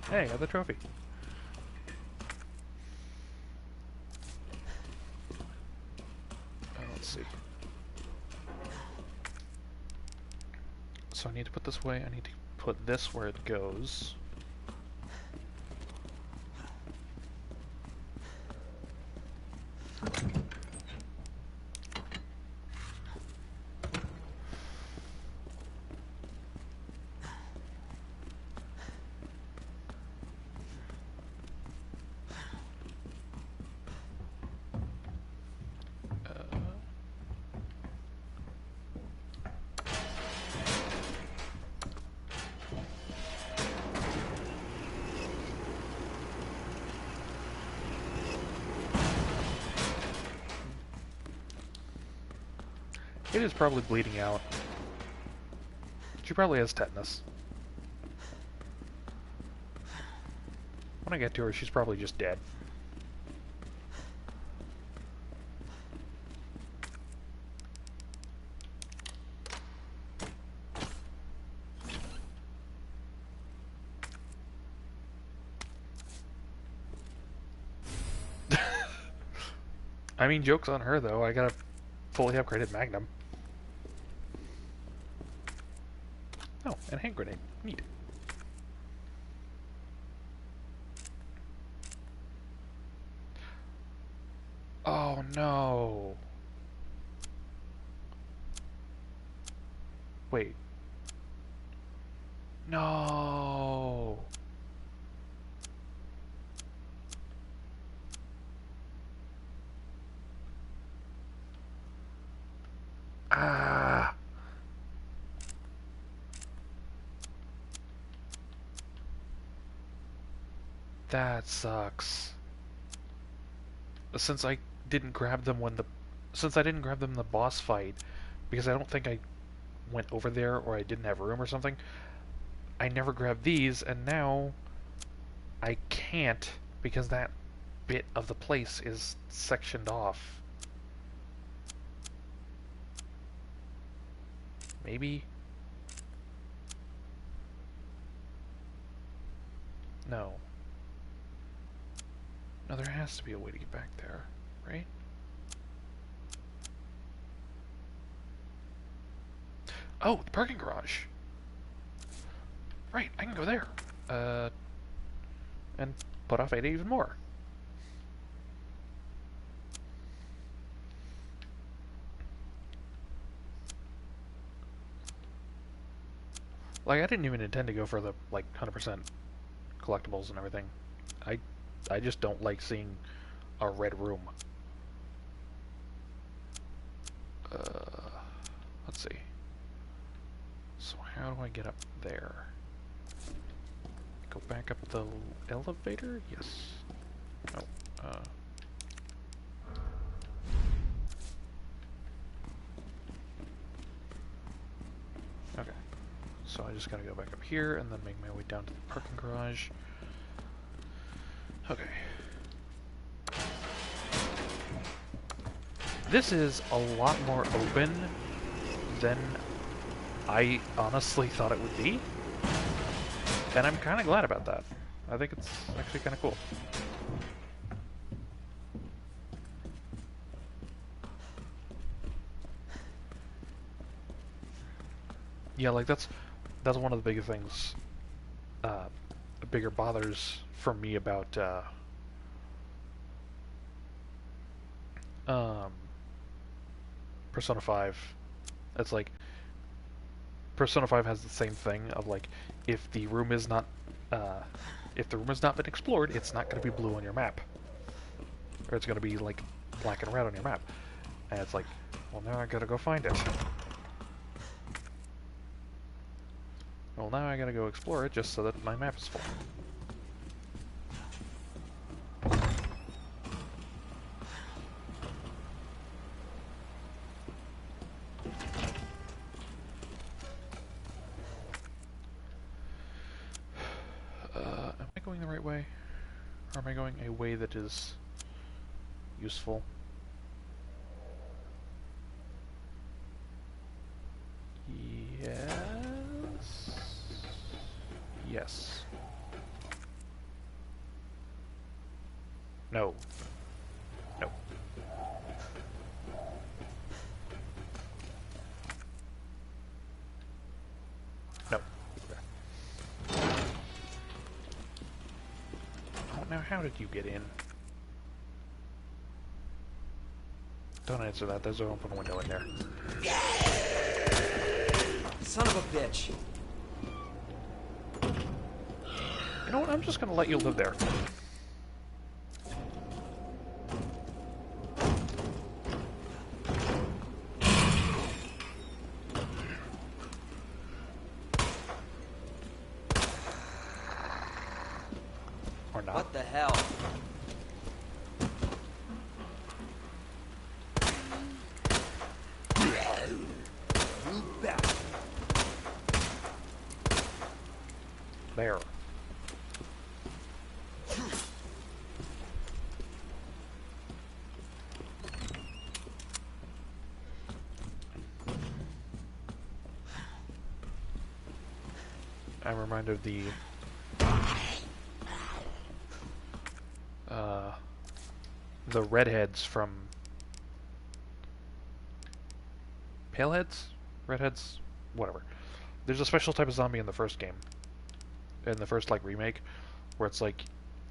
Hey, I got the trophy. Let's see. So I need to put this away, I need to put this where it goes. It is probably bleeding out. She probably has tetanus. When I get to her, she's probably just dead. I mean, joke's on her, though. I got a fully upgraded Magnum. Oh, and a hand grenade. Neat. Oh, no. Wait. No. Ah. That sucks. Since I didn't grab them when since I didn't grab them in the boss fight, because I don't think I went over there or I didn't have room or something, I never grabbed these, and now I can't because that bit of the place is sectioned off. Maybe? No. No, there has to be a way to get back there, right? Oh, the parking garage! Right, I can go there. And put off Ada even more. Like, I didn't even intend to go for the, like, 100% collectibles and everything. I just don't like seeing a red room. Let's see. So how do I get up there? Go back up the elevator? Yes. Oh, okay. So I just gotta go back up here and then make my way down to the parking garage. Okay. This is a lot more open than I honestly thought it would be. And I'm kind of glad about that. I think it's actually kind of cool. Yeah, like that's one of the bigger things, bigger bothers for me about Persona 5. It's like Persona 5 has the same thing of like if the room is not been explored, it's not going to be blue on your map, or it's going to be like black and red on your map, and it's like, well, now I gotta go find it. Well, now I gotta go explore it just so that my map is full. Am I going the right way? Or am I going a way that is useful? Yes. Yes. No. No. No. Okay. Oh, now how did you get in? Don't answer that. There's an open window in there. Son of a bitch. You know what? I'm just gonna let you live there. Or not. What the hell? You bastard. There. I'm reminded of the redheads from Paleheads? Redheads? Whatever. There's a special type of zombie in the first game. In the first, like, remake, where it's like,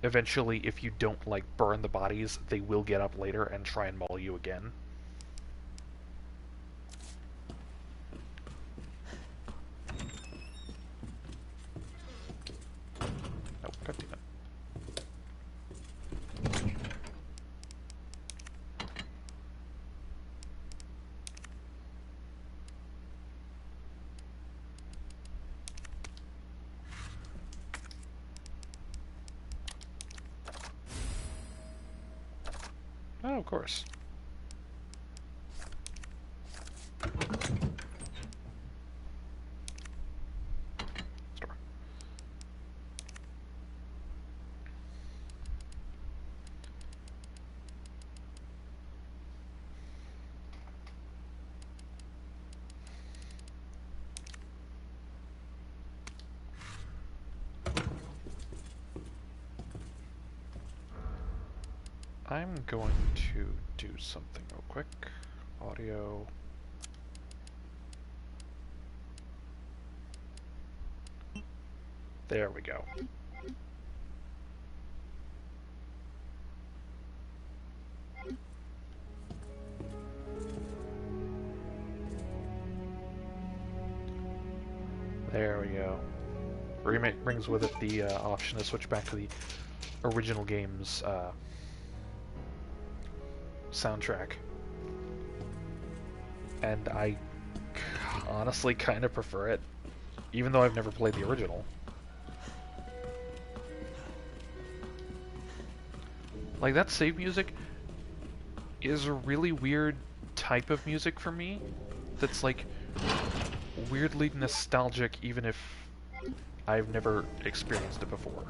eventually, if you don't, like, burn the bodies, they will get up later and try and maul you again. Oh, goddammit. Oh, of course. Store. I'm going to do something real quick. Audio. There we go. There we go. Remake brings with it the option to switch back to the original game's soundtrack. And I honestly kind of prefer it, even though I've never played the original. Like, that save music is a really weird type of music for me that's like weirdly nostalgic even if I've never experienced it before.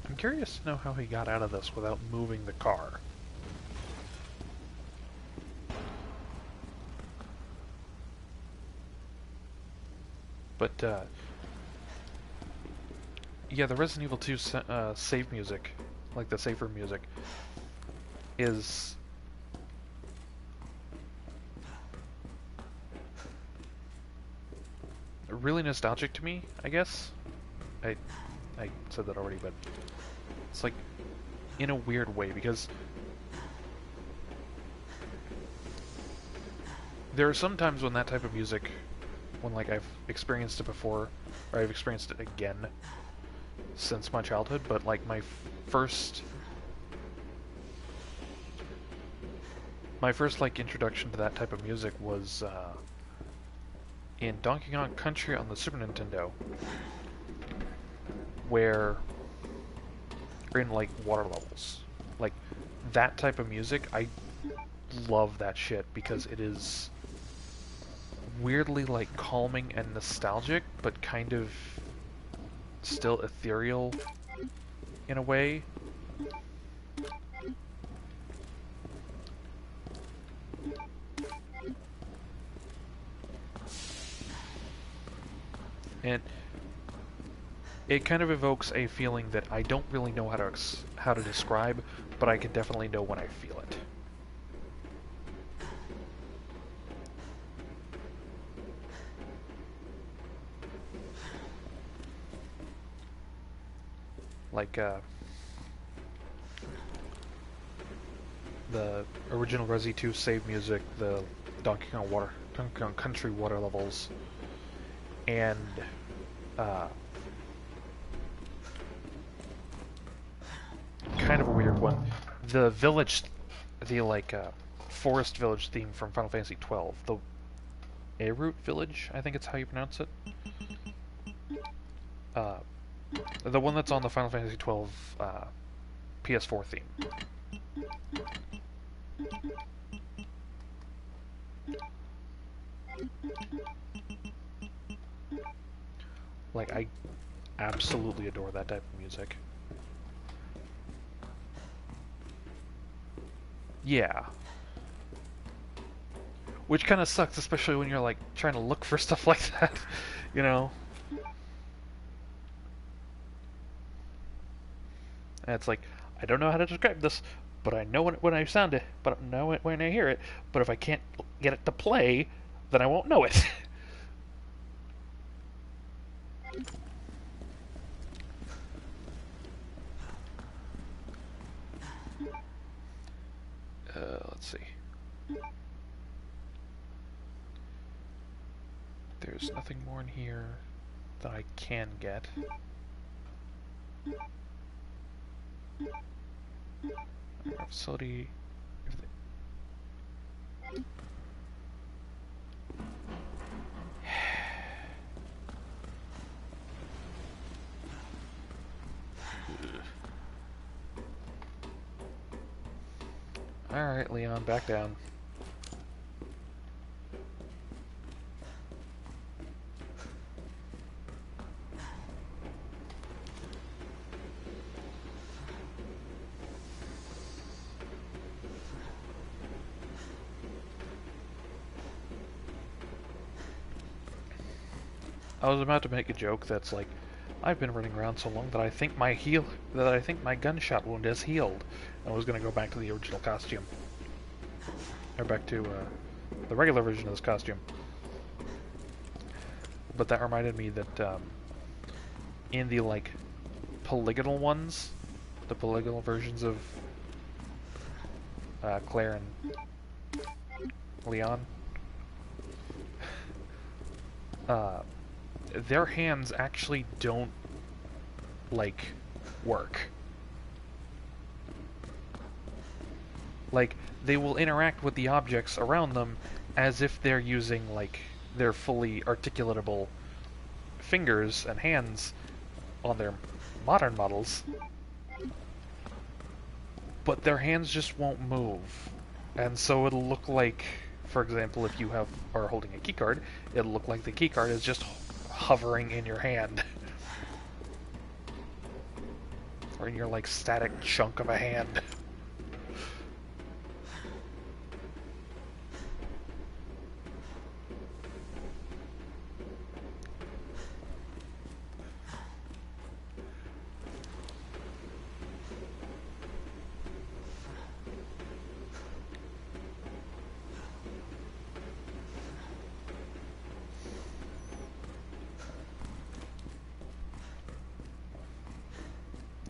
I'm curious to know how he got out of this without moving the car. But, yeah, the Resident Evil 2 save music, like the safer music, is really nostalgic to me, I guess. I said that already, but it's like in a weird way, because there are some times when that type of music, when like I've experienced it before, or I've experienced it again since my childhood, but like my first like introduction to that type of music was in Donkey Kong Country on the Super Nintendo, where in like water levels, like that type of music. I love that shit because it is weirdly like calming and nostalgic, but kind of still ethereal in a way. And it kind of evokes a feeling that I don't really know how to describe, but I can definitely know when I feel it. Like the original Resi 2 save music, the Donkey Kong Country water levels, and kind of a weird one, the village, the like forest village theme from Final Fantasy XII, the Erut Village, I think it's how you pronounce it. The one that's on the Final Fantasy XII PS4 theme. Like, I absolutely adore that type of music. Yeah. Which kind of sucks, especially when you're like trying to look for stuff like that, you know? And it's like, I don't know how to describe this, but I know when I sound it, but I know it when I hear it, but if I can't get it to play, then I won't know it. Let's see. There's nothing more in here that I can get. Facility. Alright, Leon, back down. I was about to make a joke that's like, I've been running around so long that I think my gunshot wound is healed. I was gonna go back to the original costume. Or back to the regular version of this costume. But that reminded me that in the like polygonal ones, the polygonal versions of Claire and Leon, their hands actually don't, like, work. Like, they will interact with the objects around them as if they're using, like, their fully articulatable fingers and hands on their modern models. But their hands just won't move. And so it'll look like, for example, if you are holding a keycard, it'll look like the keycard is just hovering in your hand. Or in your, like, static chunk of a hand.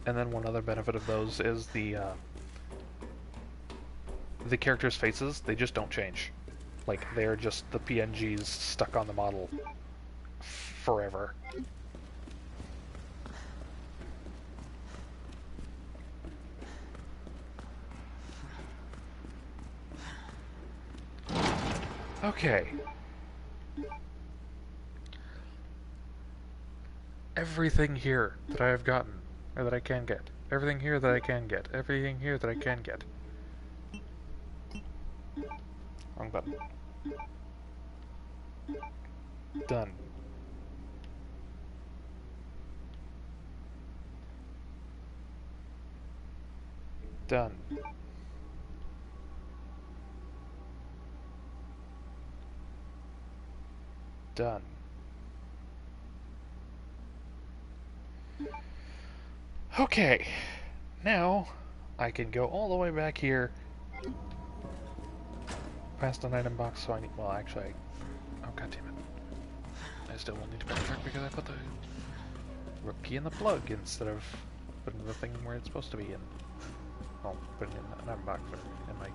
And then one other benefit of those is the characters' faces, they just don't change. Like, they're just the PNGs stuck on the model forever. Okay. Everything here that I have gotten, or that I can get. Everything here that I can get. Everything here that I can get. Wrong button. Done. Done. Done. Okay, now I can go all the way back here past an item box, so I need, well actually, oh god damn it. I still will need to backtrack because I put the key in the plug instead of putting the thing where it's supposed to be in. Well, putting it in an item box or in my...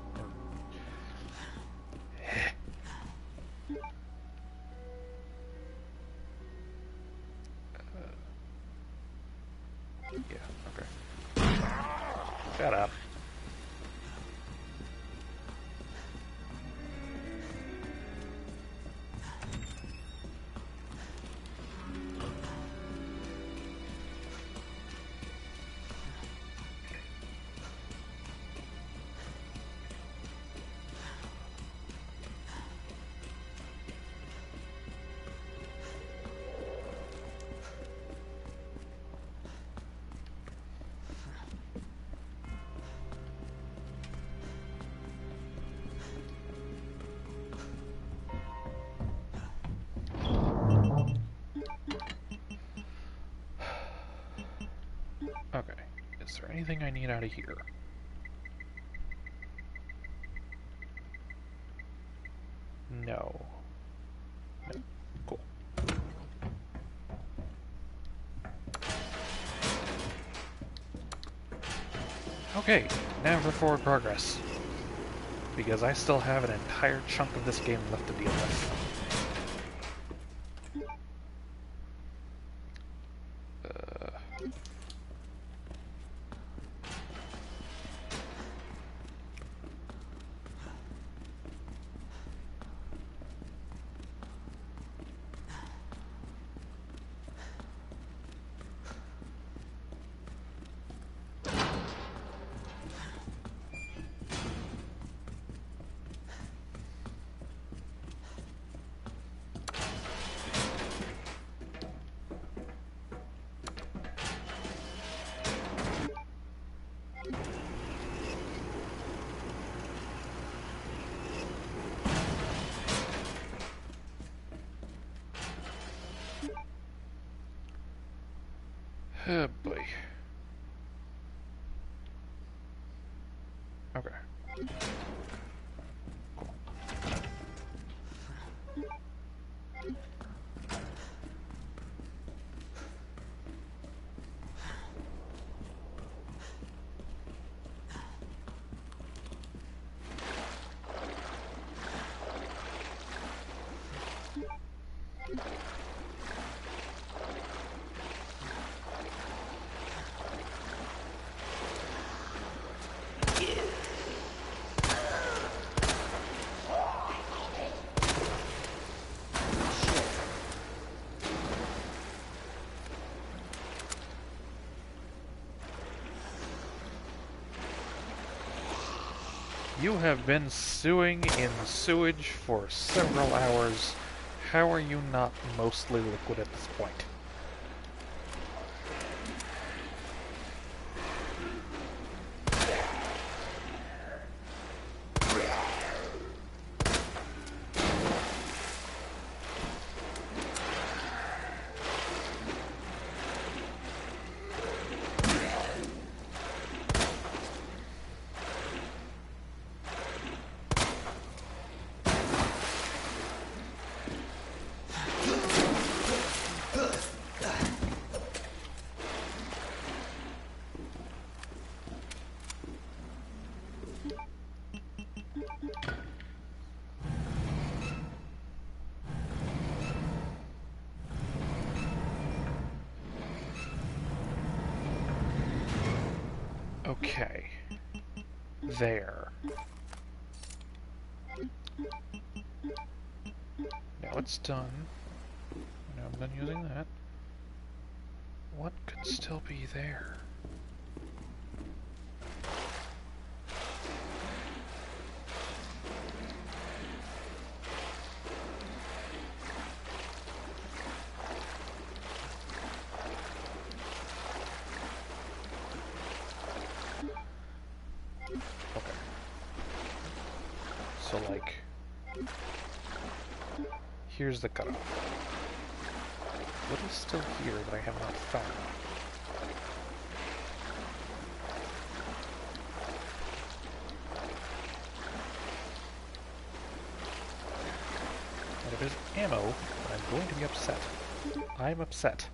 yeah, okay. Shut up. Okay, is there anything I need out of here? No. No. Cool. Okay, now for forward progress. Because I still have an entire chunk of this game left to deal with. Oh boy. Okay. You have been stewing in sewage for several hours. How are you not mostly liquid at this point? Okay. There. Now it's done. Now I'm done using that. What could still be there? Okay. So, like, here's the cutoff. What is still here that I have not found? And if there's ammo, I'm going to be upset. I'm upset.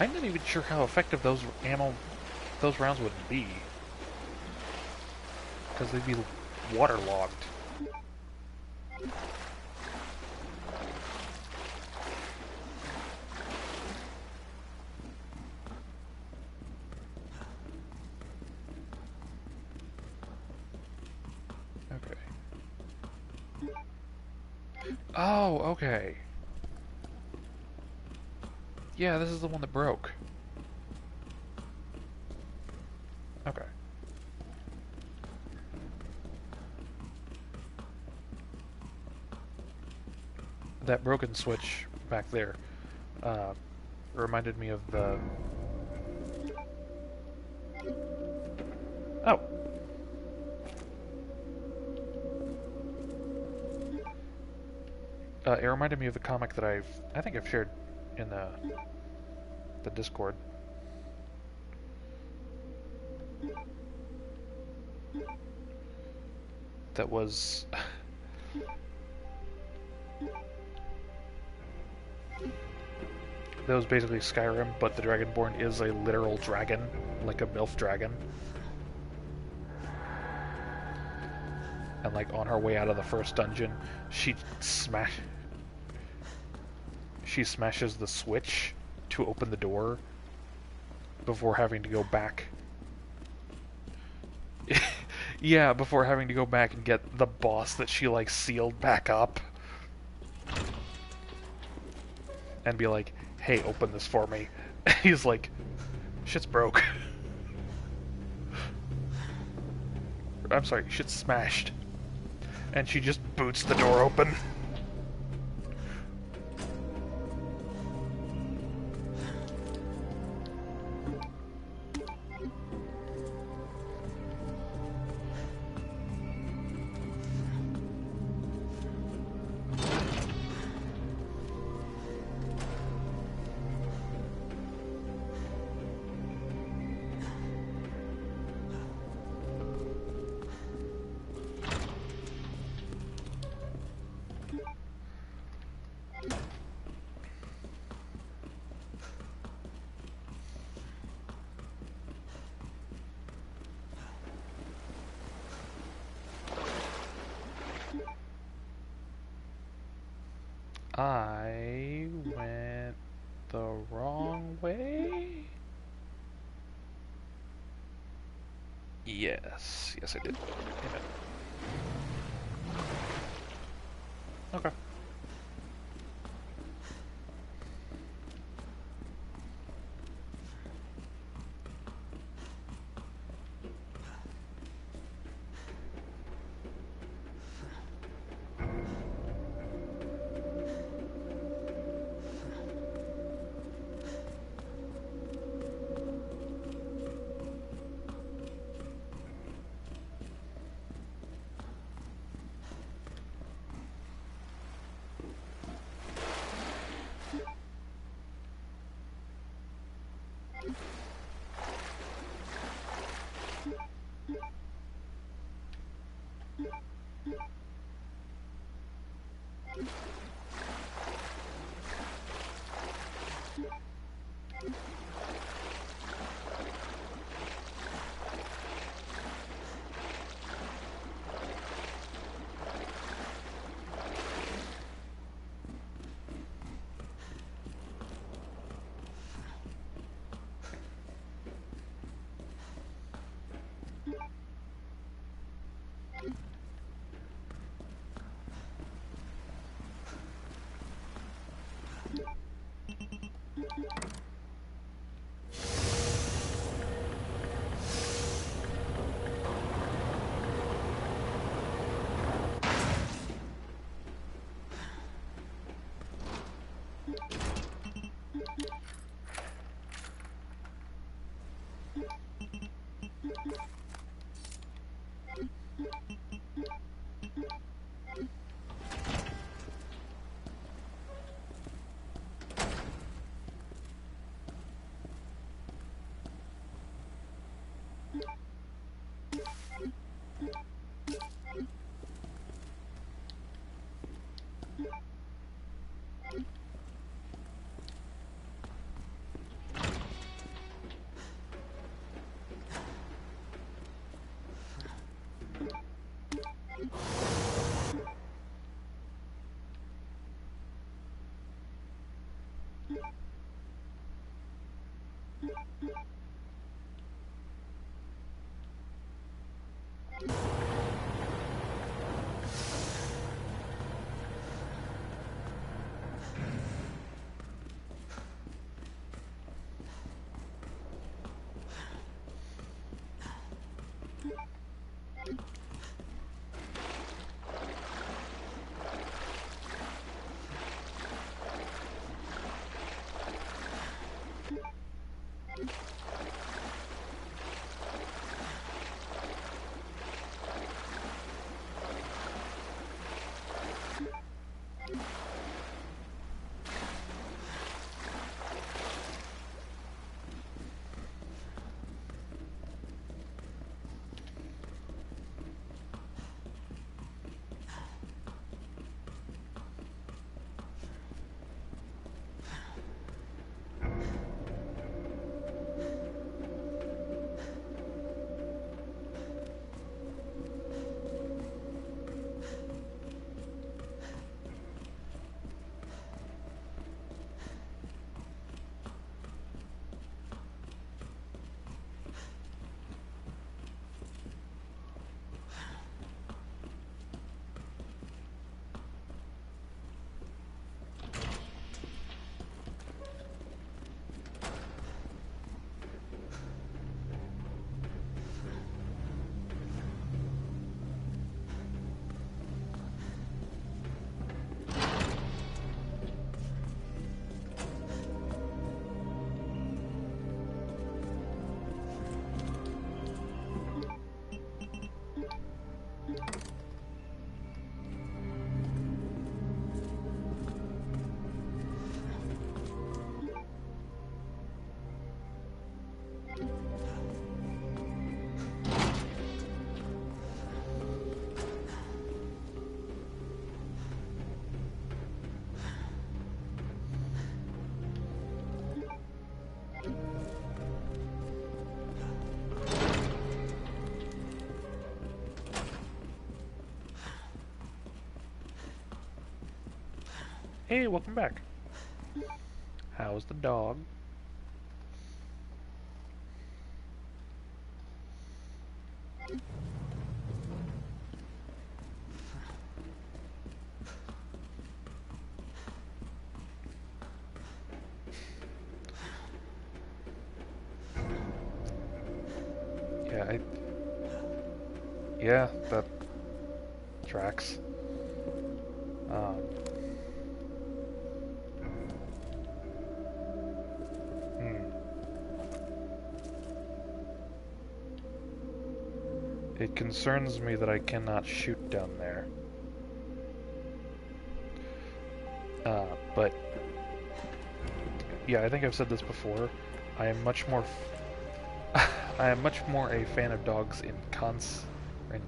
I'm not even sure how effective those rounds would be. Because they'd be waterlogged. Okay. Oh, okay. Yeah, this is the one that broke. Okay. That broken switch back there reminded me of the... Oh! It reminded me of the comic that I think I've shared in the Discord. That was... that was basically Skyrim, but the Dragonborn is a literal dragon, like a MILF dragon. And like on her way out of the first dungeon, she smashes the switch to open the door before having to go back. Yeah, before having to go back and get the boss that she like sealed back up. And be like, hey, open this for me. He's like, shit's broke. I'm sorry, shit's smashed. And she just boots the door open. partway? Yes. Yes, I did. Amen. Okay. Hey, welcome back. How's the dog? Yeah, yeah, that tracks. Hmm. It concerns me that I cannot shoot down there. But yeah, I think I've said this before. I am much more I am much more a fan of dogs in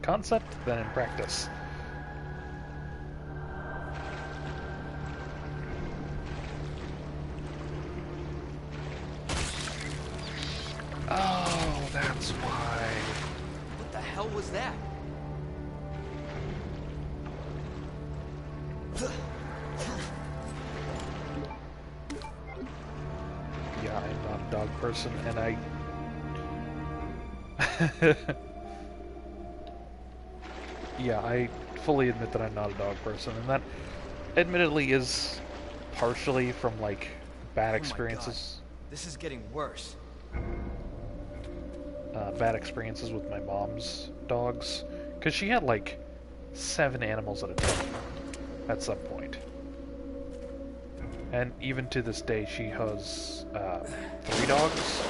concept than in practice. Oh, that's why. What the hell was that? Yeah, I'm not a dog person, and I... Yeah, I fully admit that I'm not a dog person, and that admittedly is partially from, like, bad experiences. Oh my God. This is getting worse. Bad experiences with my mom's dogs, because she had, like, 7 animals at a time at some point. And even to this day, she has 3 dogs,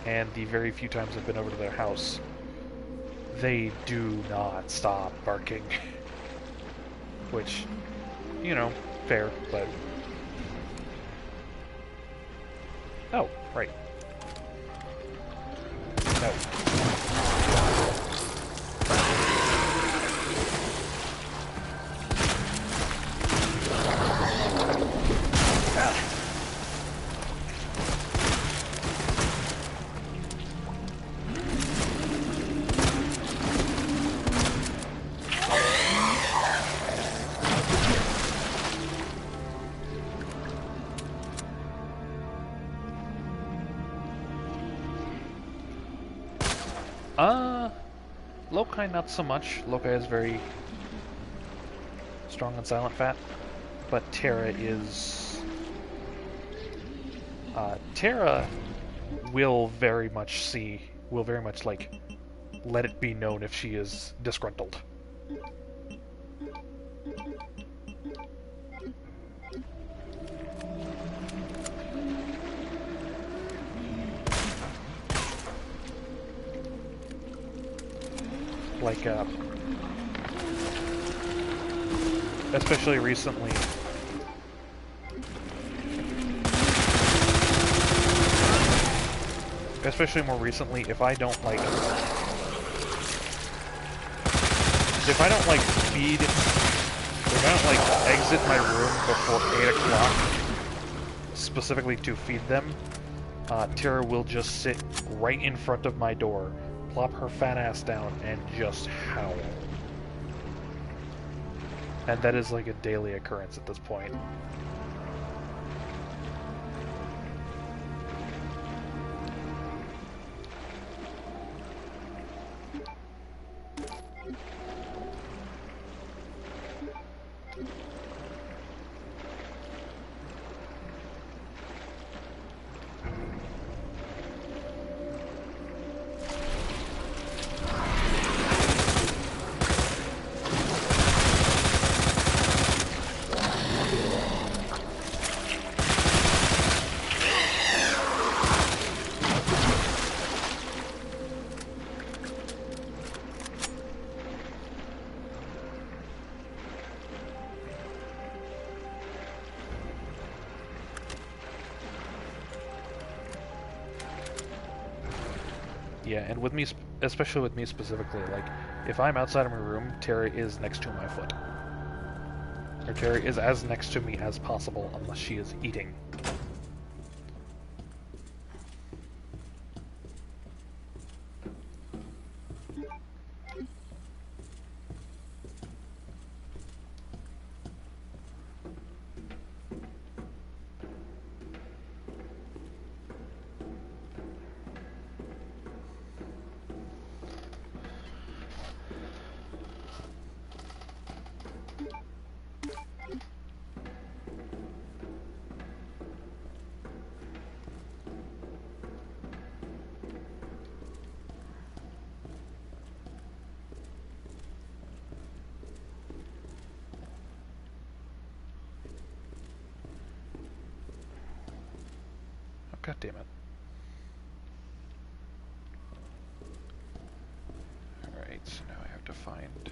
and the very few times I've been over to their house, they do not stop barking. Which, you know, fair, but... Oh, right. No. Lokai not so much. Lokai is very strong and silent fat, but Terra is... Terra will very much like, let it be known if she is disgruntled. Like, especially recently. Especially more recently, if I don't like feed, if I don't like exit my room before 8 o'clock, specifically to feed them, Tara will just sit right in front of my door, plop her fat ass down, and just howl. And that is like a daily occurrence at this point. Yeah, and with me, especially with me specifically, like, if I'm outside of my room, Terry is next to my foot. Or Terry is as next to me as possible, unless she is eating. God damn it. Alright, so now I have to find...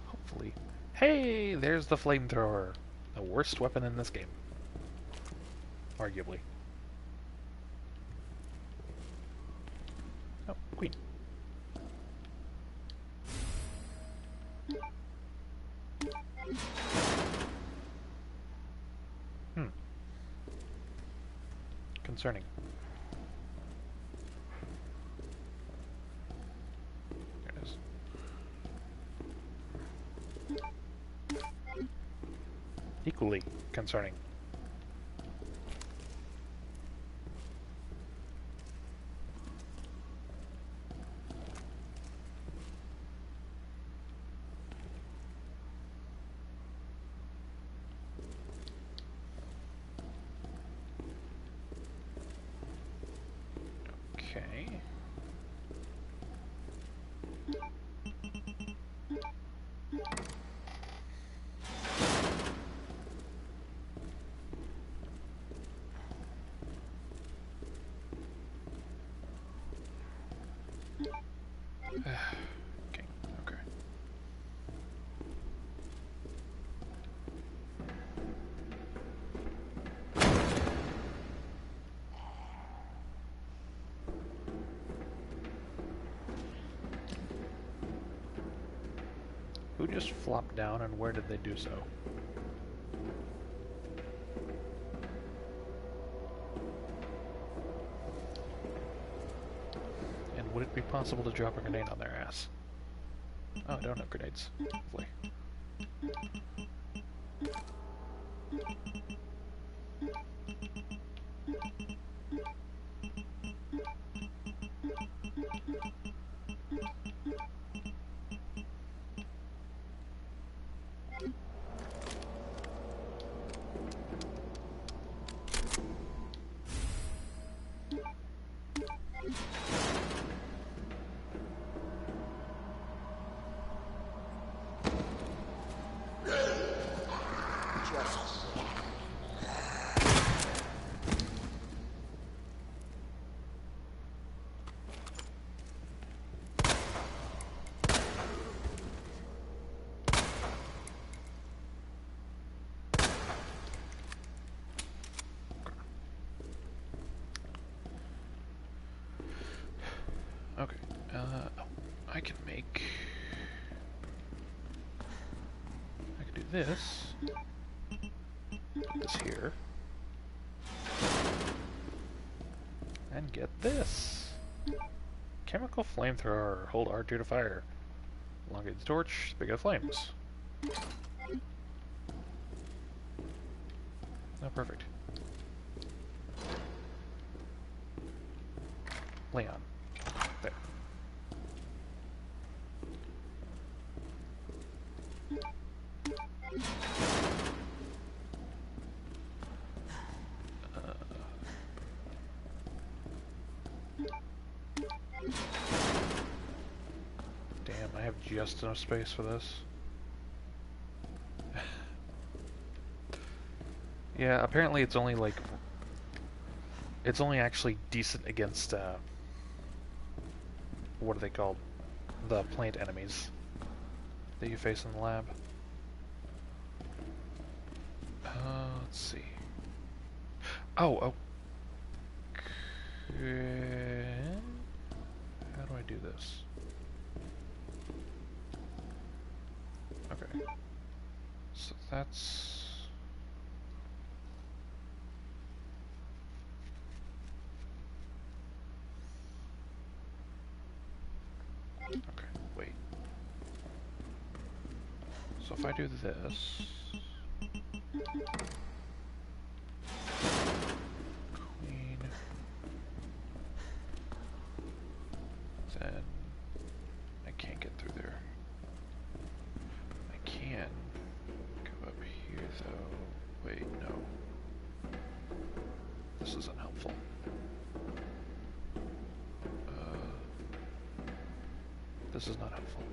Hopefully... Hey! There's the flamethrower! The worst weapon in this game. Arguably. Oh, queen. Concerning. There it is. Equally concerning. Okay. Okay, okay. Who just flopped down and where did they do so? And would it be possible to drop a grenade on their ass? Oh, I don't have grenades. Lovely. Okay, oh, I can do this, put this here, and get this. Chemical flamethrower, hold R2 to fire. Elongate the torch, spigot of flames. Oh, perfect. Leon. There. Damn, I have just enough space for this. Yeah, apparently it's only like... It's only actually decent against, what are they called? The plant enemies that you face in the lab. Let's see. Oh, okay. How do I do this? Okay. So that's... Okay, wait. So if I do this... Queen... Then... I can't get through there. I can go up here though. Wait, no. This isn't helpful. This is not helpful.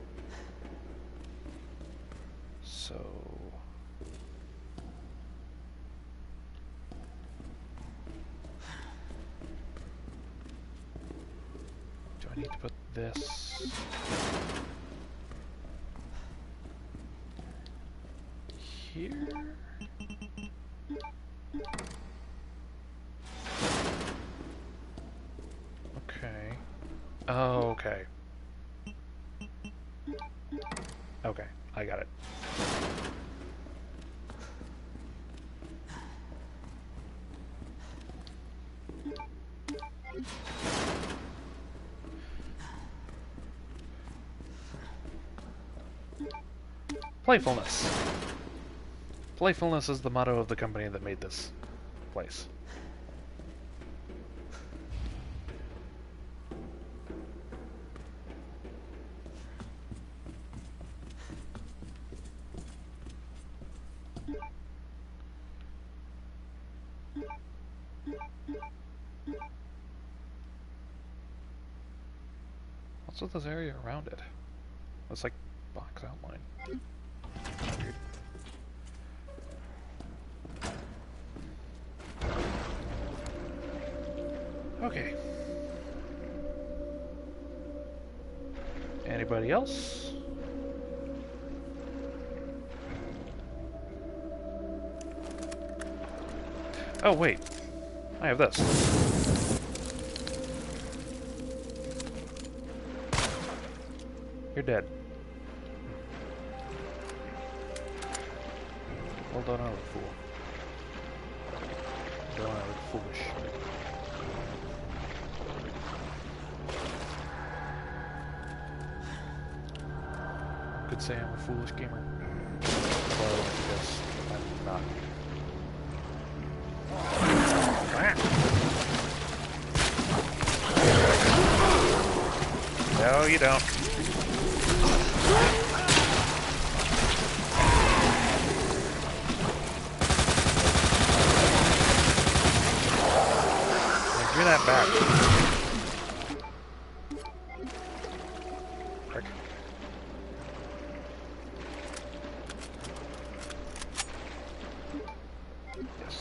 So... to put this here. Okay. Oh, okay. Okay, I got it. Playfulness. Playfulness is the motto of the company that made this place. What's with this area around it? It's like box outline. Weird. Okay. Anybody else? Oh wait, I have this. You're dead. Well done, I look fool. Well done, I look foolish. Could say I'm a foolish gamer. Well, I guess I'm not. No, you don't. Give me that back. Frick. Yes.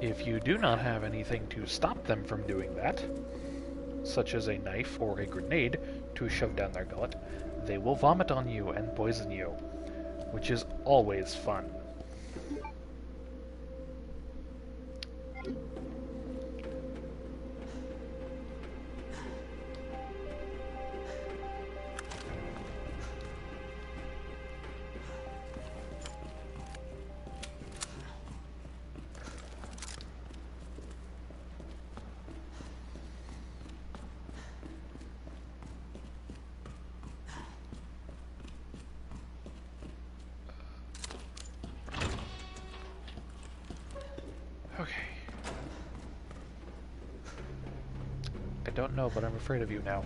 If you do not have anything to stop them from doing that, such as a knife or a grenade to shove down their gullet, they will vomit on you and poison you, which is always fun. Okay. I don't know, but I'm afraid of you now.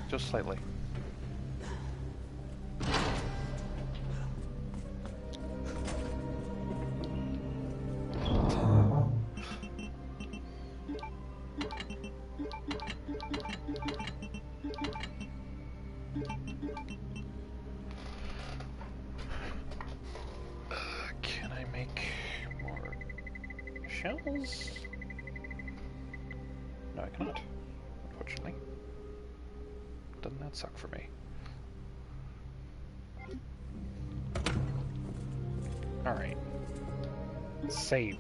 Just slightly. Can I make more shells? No, I cannot, unfortunately. Doesn't that suck for me? Alright. Save.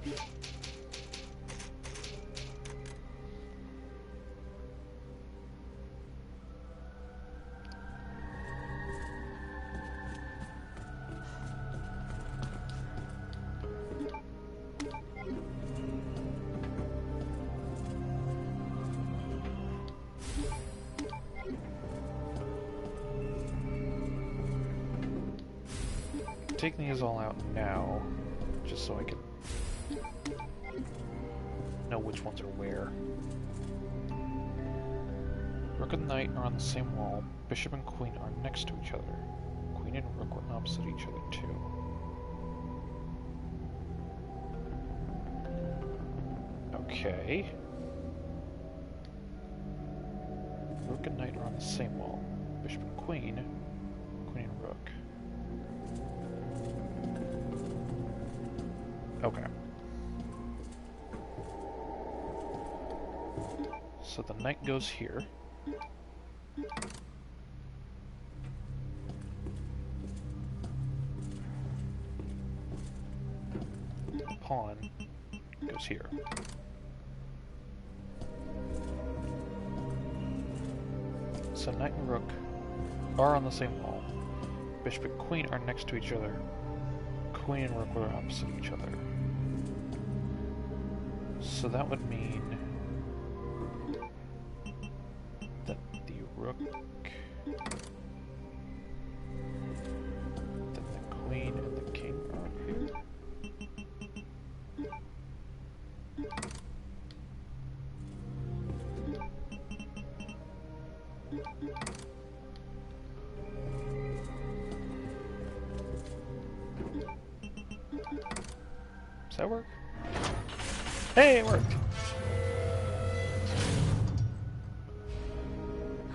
Taking these all out now, just so I can know which ones are where. Rook and Knight are on the same wall. Bishop and Queen are next to each other. Queen and Rook are opposite each other too. Okay. Rook and Knight are on the same wall. Bishop and Queen. Queen and Rook. Okay. So the knight goes here. The pawn goes here. So knight and rook are on the same wall. Bishop and queen are next to each other. Queen and rook are opposite each other. So that would mean that the rook, then the queen and the king are here. Does that work? Hey, it worked!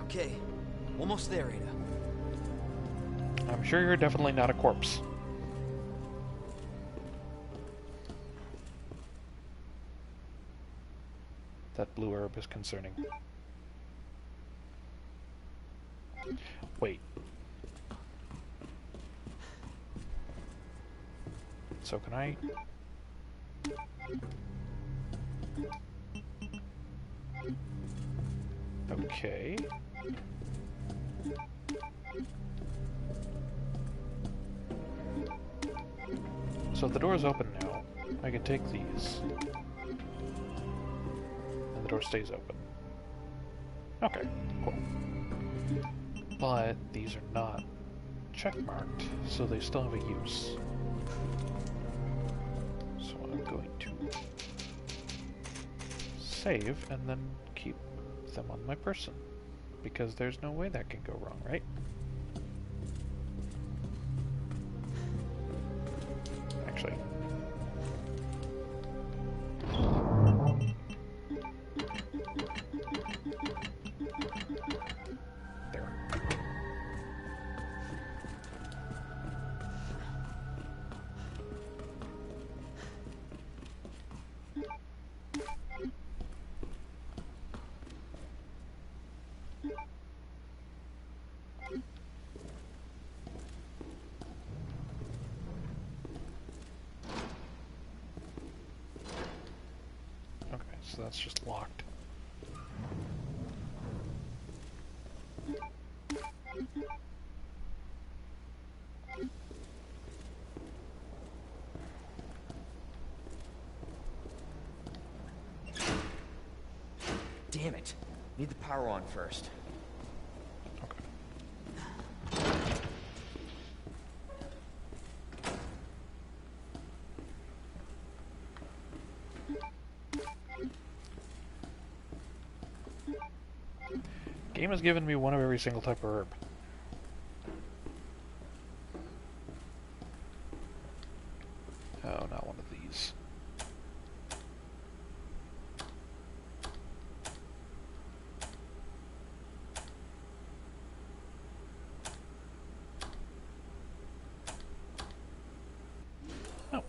Okay, almost there, Ada. I'm sure you're definitely not a corpse. That blue herb is concerning. Wait. So can I... Okay. So if the door is open now, I can take these. And the door stays open. Okay, cool. But these are not checkmarked, so they still have a use. So I'm going to save and then keep them on my person, because there's no way that can go wrong, right? Actually. There. Okay, so that's just locked. Damn it. Need the power on first. Game has given me one of every single type of herb. Oh, not one of these. Oh.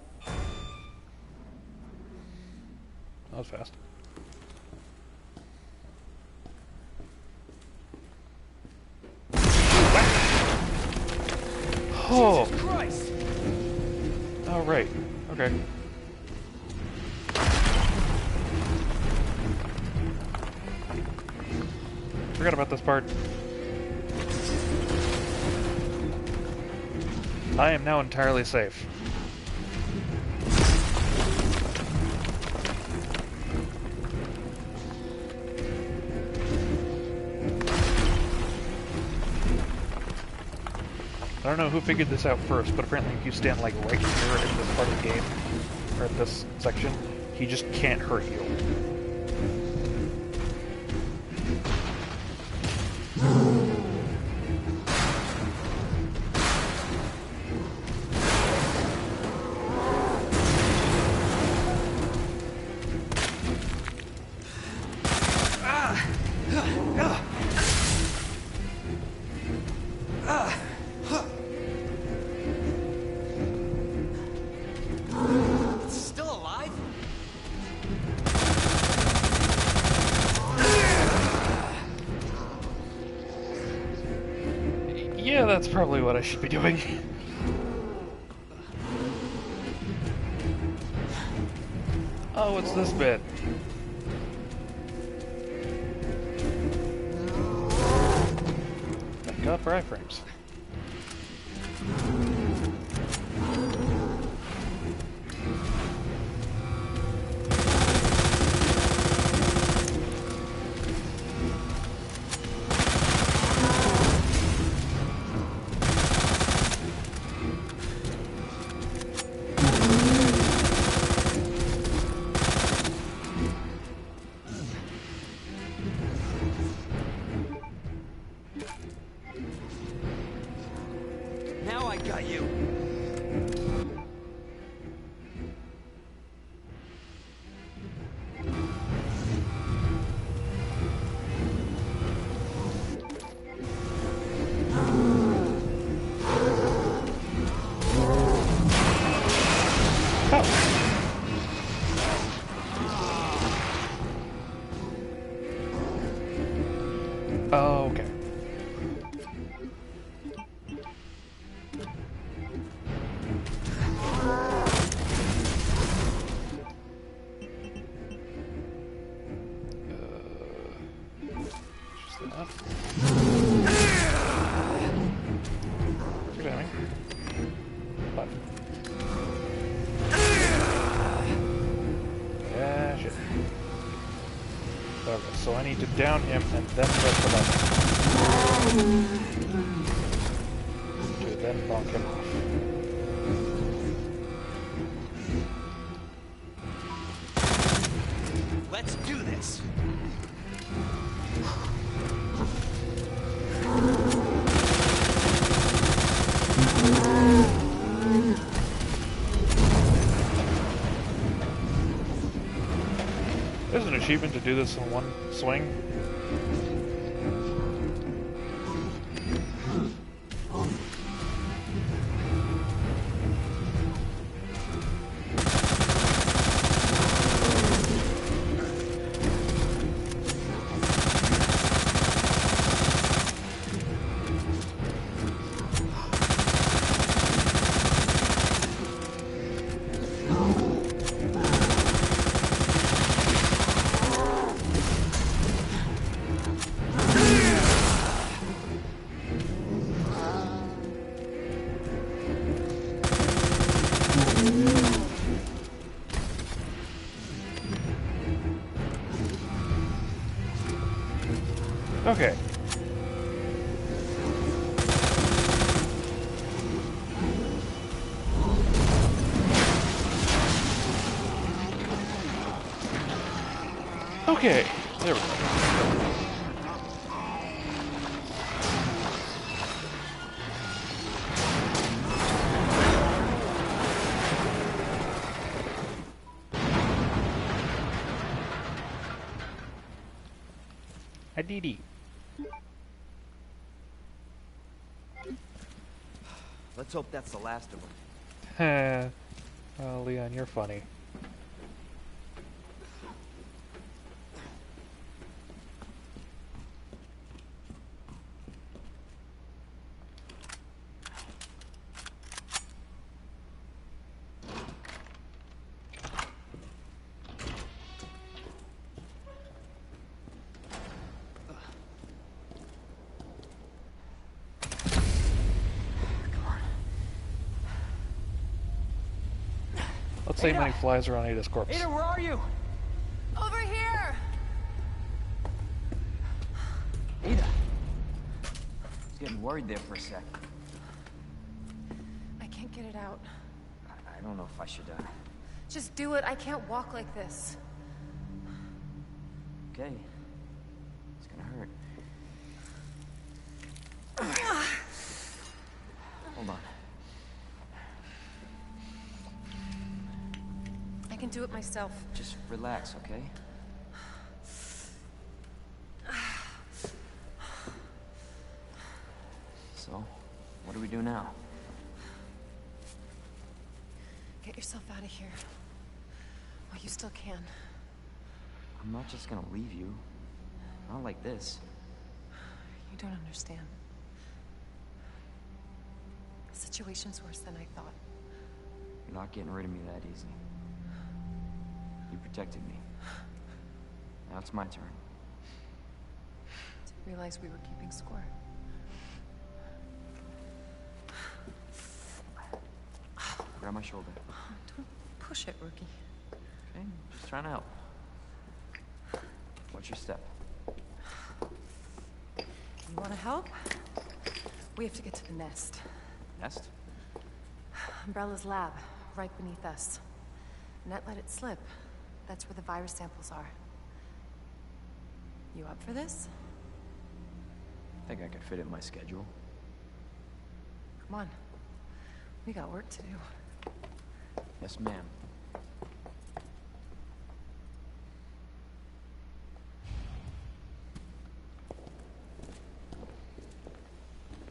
That was fast. Oh! Jesus Christ! Oh, right. Okay. Forgot about this part. I am now entirely safe. I don't know who figured this out first, but apparently if you stand like right here in this part of the game, or in this section, he just can't hurt you. That's probably what I should be doing. Oh, it's this bit. Thank God for iframes. Now I got you. Oh, okay. Just that. Good aiming. Button. Yeah, shit. Okay, so I need to down him and then press the button. To then bonk him off. Let's do this. There's an achievement to do this in one swing. Okay. Okay, there we go. Aditi. Let's hope that's the last of them. Oh, Leon, you're funny. Let's see how many flies are on Ada's corpse. Ada, where are you? Over here! Ada. I was getting worried there for a sec. I can't get it out. I don't know if I should, Just do it. I can't walk like this. Okay. It's gonna hurt. Hold on. I can do it myself. Just relax, okay? So, what do we do now? Get yourself out of here. While you still can. I'm not just gonna leave you. Not like this. You don't understand. situation's worse than I thought. You're not getting rid of me that easy. You protected me. Now it's my turn. Didn't realize we were keeping score. Grab my shoulder. Don't push it, rookie. Okay, just trying to help. Watch your step. You want to help? We have to get to the nest. Nest? Umbrella's lab, right beneath us. Net let it slip. That's where the virus samples are. You up for this? I think I could fit it in my schedule. Come on. We got work to do. Yes, ma'am.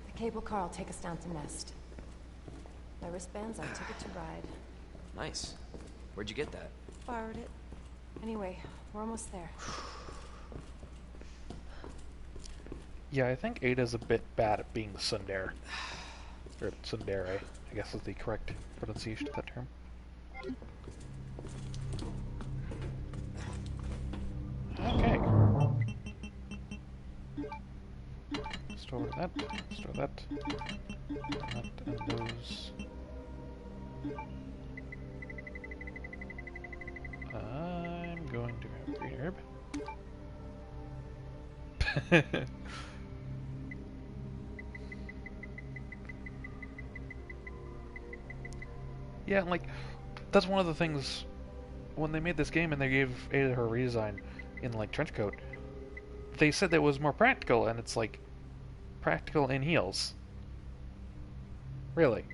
The cable car will take us down to Nest. My wristband's our ticket to ride. Nice. Where'd you get that? Borrowed it. Anyway, we're almost there. Yeah, I think Ada's a bit bad at being the tsundere. Or tsundere, I guess is the correct pronunciation of that term. Okay. Store that, store that, and those. I'm going to have green herb. Yeah, and like, that's one of the things, when they made this game and they gave Ada her redesign in, like, Trenchcoat, they said that it was more practical, and it's like, practical in heels. Really.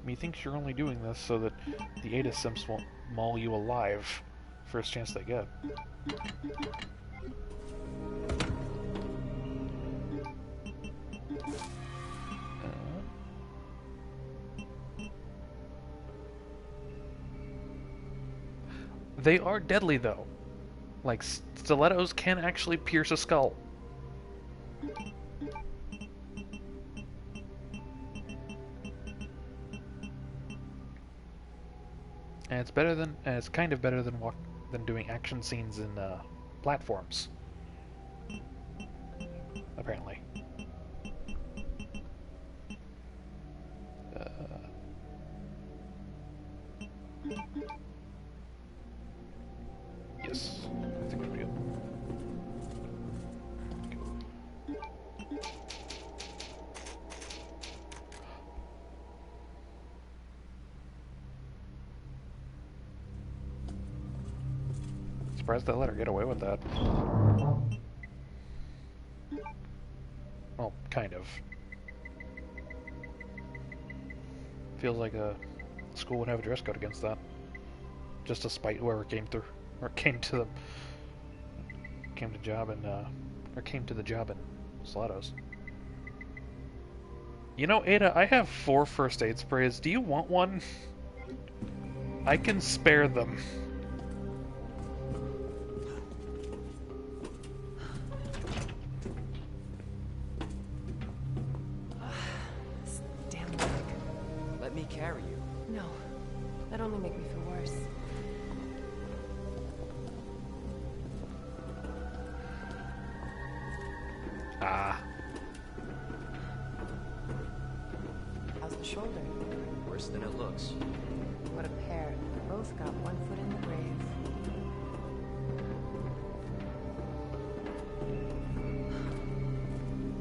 Methinks you're only doing this so that the Ada Simps won't maul you alive first chance they get. They are deadly, though. Like, stilettos can actually pierce a skull. And it's better than, and it's kind of better than doing action scenes in platforms. Apparently. Yes, I think we're good. Surprised they let her get away with that. Well, kind of. Feels like a school would have a dress code against that. Just to spite whoever came through, or came to the job in Stilettos. You know, Ada, I have 4 first aid sprays. Do you want one? I can spare them. Damn leg. Let me carry you. No. That'd only make me feel worse. Ah. How's the shoulder? Worse than it looks. What a pair. Both got one foot in the grave.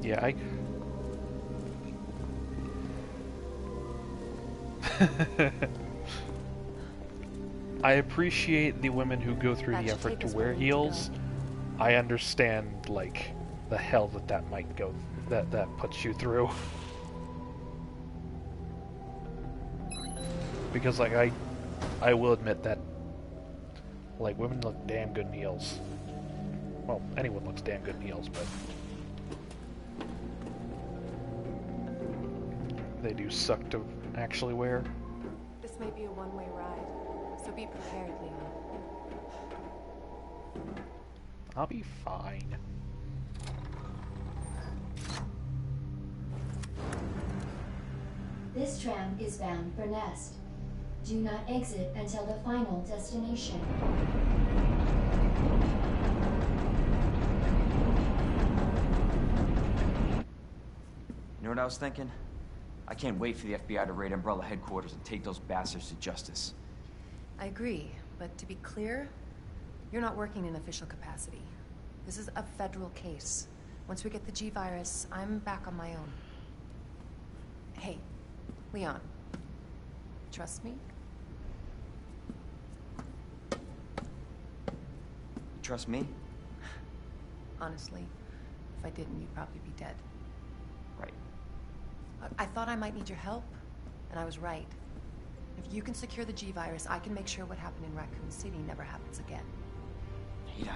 Yeah, I appreciate the women who go through the effort to wear heels. I understand, like, the hell that might go, that puts you through. Because, like, I will admit that, like, women look damn good in heels. Well, anyone looks damn good in heels, but they do suck to actually wear. This may be a one-way ride, so be prepared, Leon. I'll be fine. This tram is bound for Nest. Do not exit until the final destination. You know what I was thinking? I can't wait for the FBI to raid Umbrella headquarters and take those bastards to justice. I agree, but to be clear, you're not working in official capacity. This is a federal case. Once we get the G-Virus, I'm back on my own. Hey, Leon. Trust me? You trust me? Honestly, if I didn't, you'd probably be dead. Right. I thought I might need your help, and I was right. If you can secure the G-Virus, I can make sure what happened in Raccoon City never happens again. Ada, you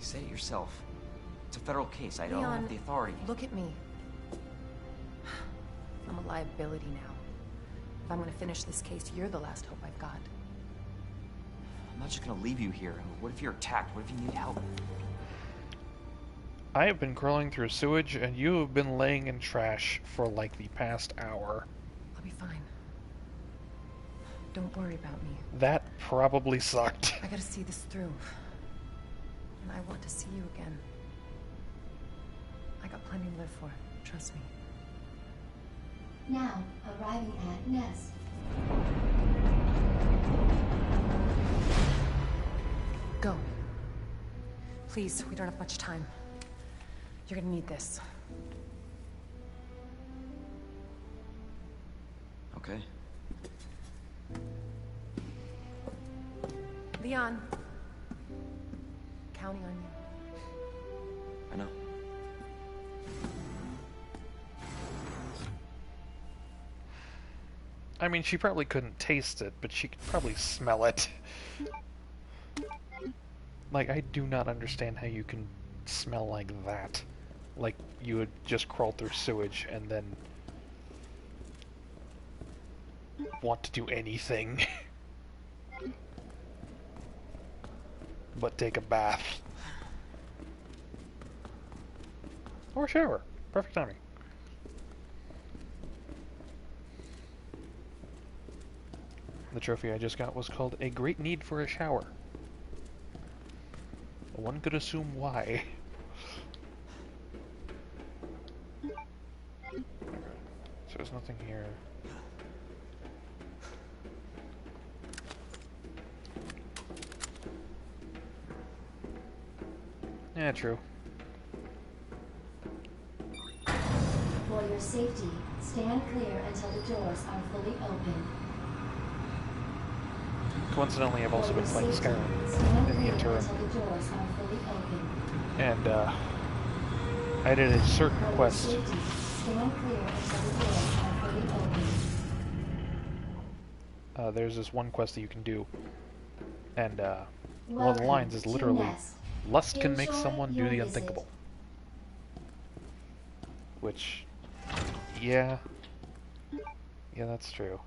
said it yourself. It's a federal case. I don't Leon, have the authority. Look at me. I'm a liability now. If I'm gonna finish this case, you're the last hope I've got. I'm not just gonna leave you here. What if you're attacked? What if you need help? I have been crawling through sewage, and you have been laying in trash for like the past hour. I'll be fine. Don't worry about me. That probably sucked. I gotta see this through. And I want to see you again. I got plenty to live for. Trust me. Now, arriving at Nest. Go. Please, we don't have much time. You're gonna need this. Okay. Leon. Counting on you. I know. I mean, she probably couldn't taste it, but she could probably smell it. Like, I do not understand how you can smell like that. Like, you would just crawl through sewage and then want to do anything but take a bath. Or a shower. Perfect timing. The trophy I just got was called A Great Need for a Shower. One could assume why. Okay. So there's nothing here. Yeah, true. For your safety, stand clear until the doors are fully open. Coincidentally, I've also been playing Skyrim in the interim. And, I did a certain quest. There's this one quest that you can do. And, one of the lines is literally, lust can make someone do the unthinkable. Which, yeah. Yeah, that's true.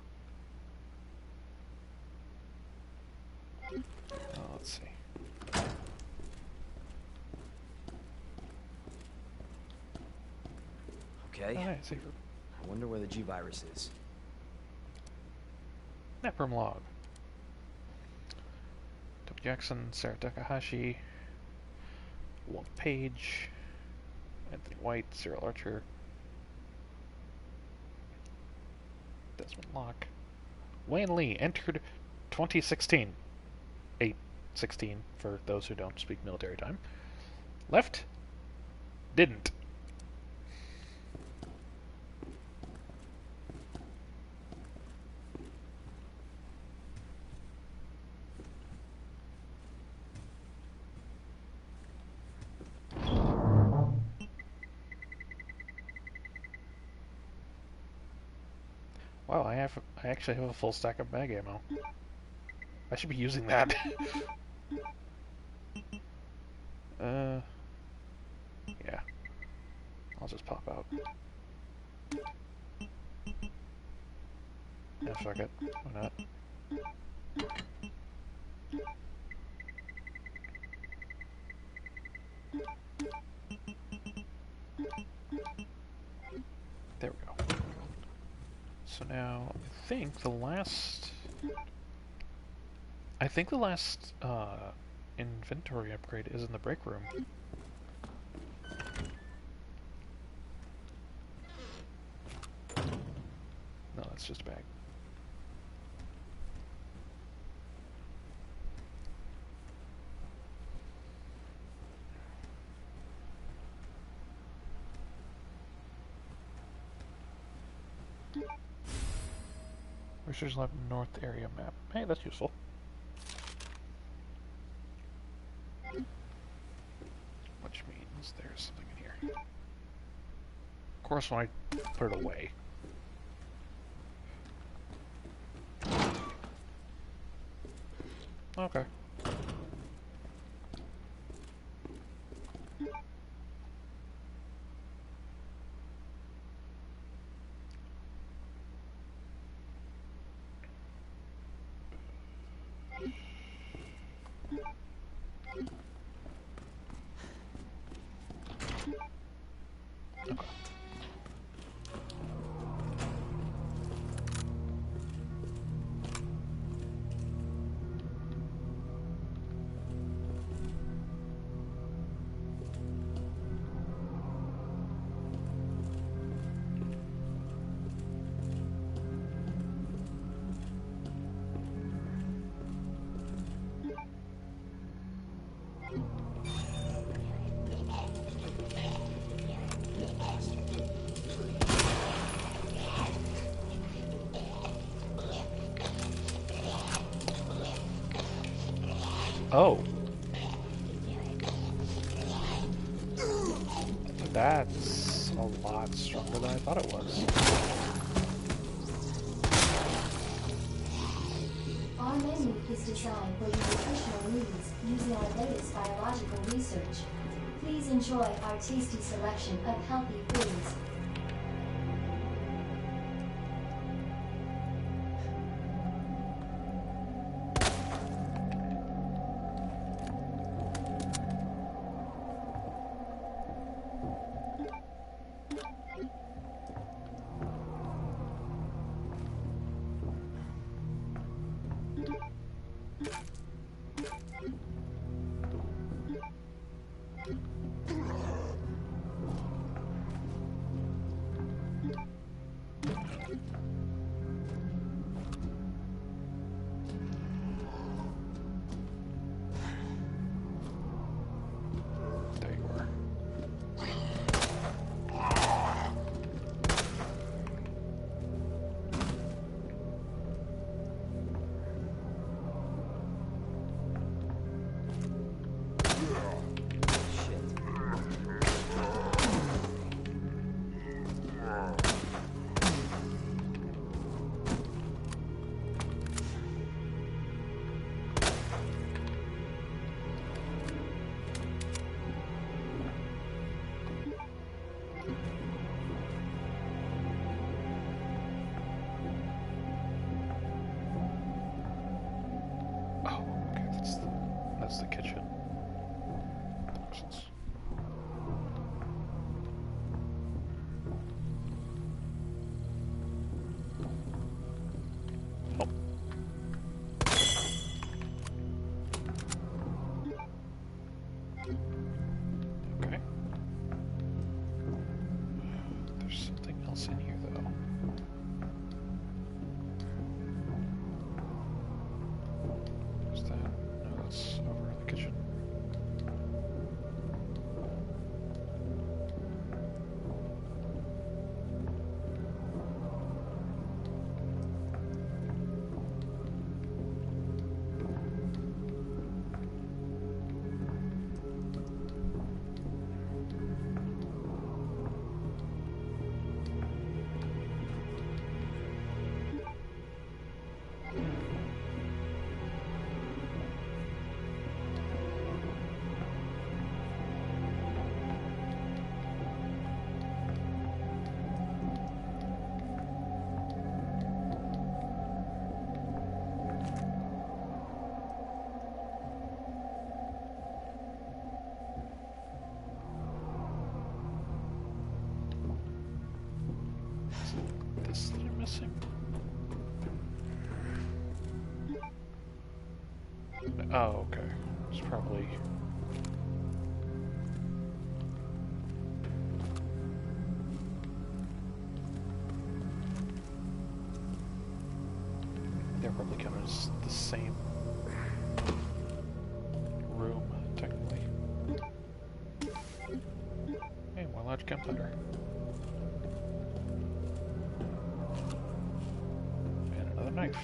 Let's see. Okay. Oh, nice. I wonder where the G-Virus is. Napperm log. Toby Jackson, Sarah Takahashi, Walt Page, Anthony White, Cyril Archer, Desmond Locke, Wayne Lee entered 2016. 8/16 for those who don't speak military time. Left? Didn't. Wow, I actually have a full stack of mag ammo. I should be using that. Yeah. I'll just pop out. Yeah, fuck it. Why not? think the last... I think the last inventory upgrade is in the break room. No, that's just a bag. Research Lab North area map. Hey, that's useful. Which means there's something in here. Of course, when I put it away. Okay. Oh. That's a lot stronger than I thought it was. Our menu is designed for your nutritional needs using our latest biological research. Please enjoy our tasty selection of healthy foods. That's the kitchen. Nonsense. Oh. Okay. There's something else in here, though. Is that? No, that's over in the kitchen. Oh, okay. It's probably... They're probably kind of the same room, technically. Hey, more large gunpowder. And another knife.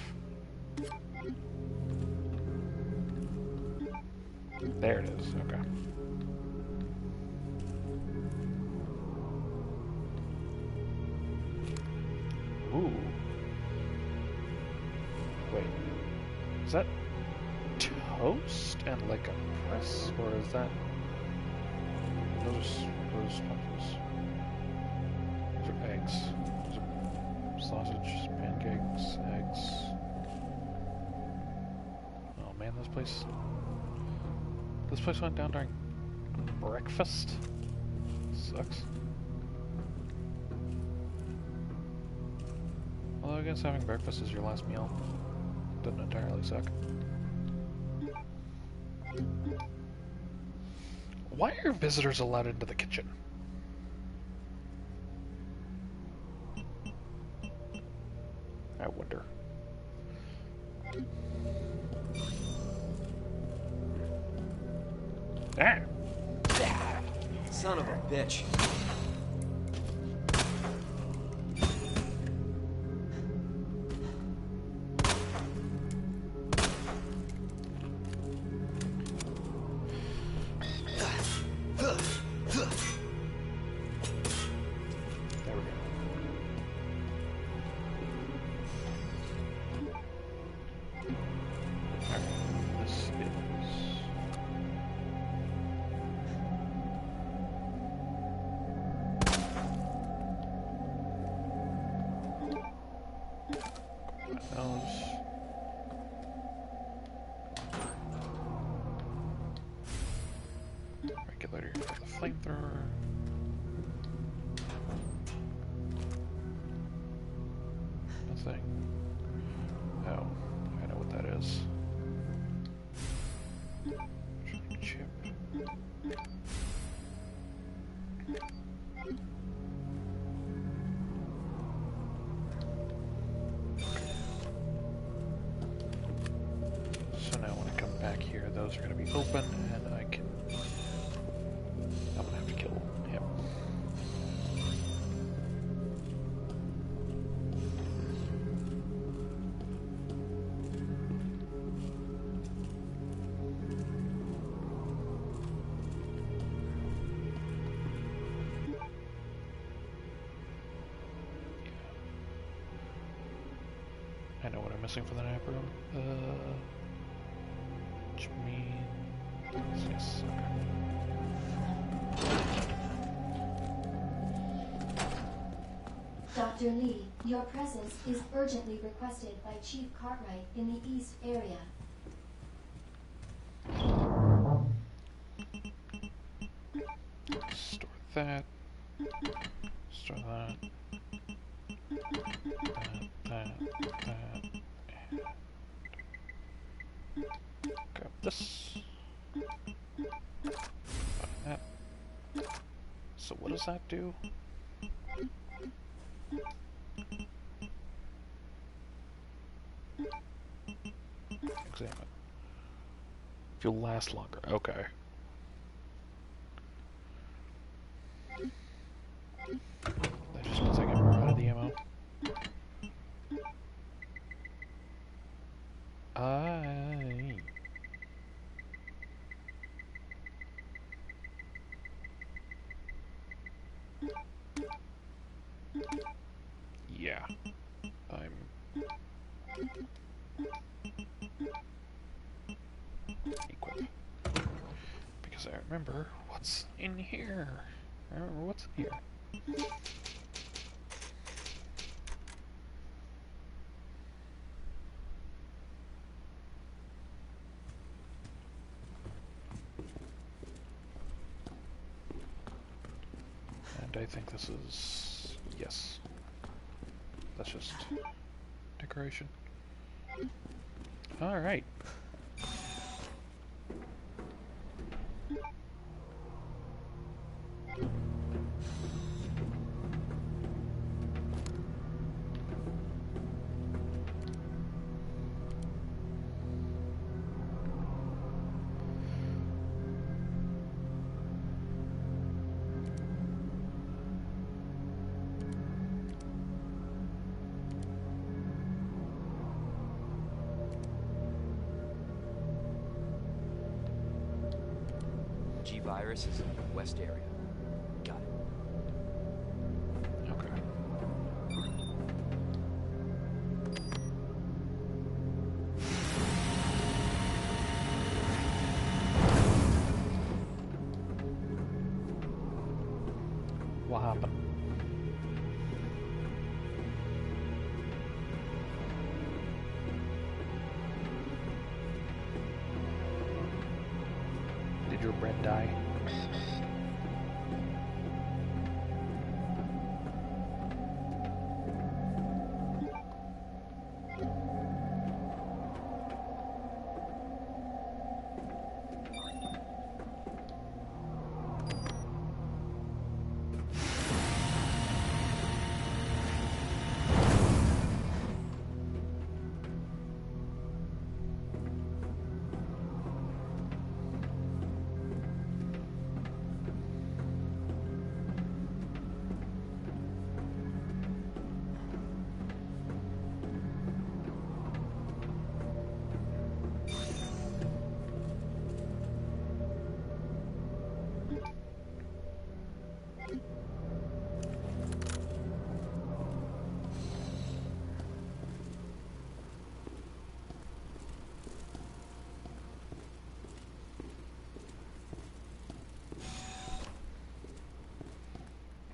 There it is, okay. Ooh. Wait. Is that toast and like a press? Or is that... Those sponges. Those are eggs. Those are sausage, pancakes, eggs. Oh man, this place went down during breakfast. Sucks. Although I guess having breakfast as your last meal doesn't entirely suck. Why are visitors allowed into the kitchen? I wonder. Ah! Son of a bitch. There we go. Okay, this is... Those. Regulator for the flamethrower. Nothing. Oh, I know what that is. Chip. So now when I come back here, those are going to be open, and I'm going to have to kill him. I know what I'm missing for the nap room. Which means... Yes, okay. Dr. Lee, your presence is urgently requested by Chief Cartwright in the East area. Store that. Store that. That. Grab this. That. So what does that do? Examine. If you'll last longer. Okay. That just means I get more out of the ammo. Yeah. I'm... Equip. Because I remember what's in here. I remember what's in here. And I think this is... yes. That's just decoration. Alright. G virus is in the west area. Got it. Okay. What happened? Did your bread die?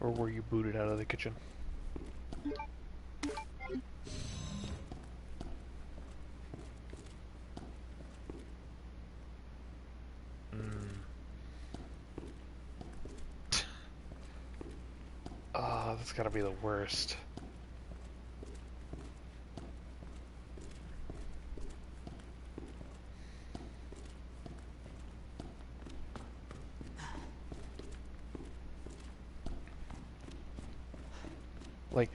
Or were you booted out of the kitchen? Ah, that's gotta be the worst. Like,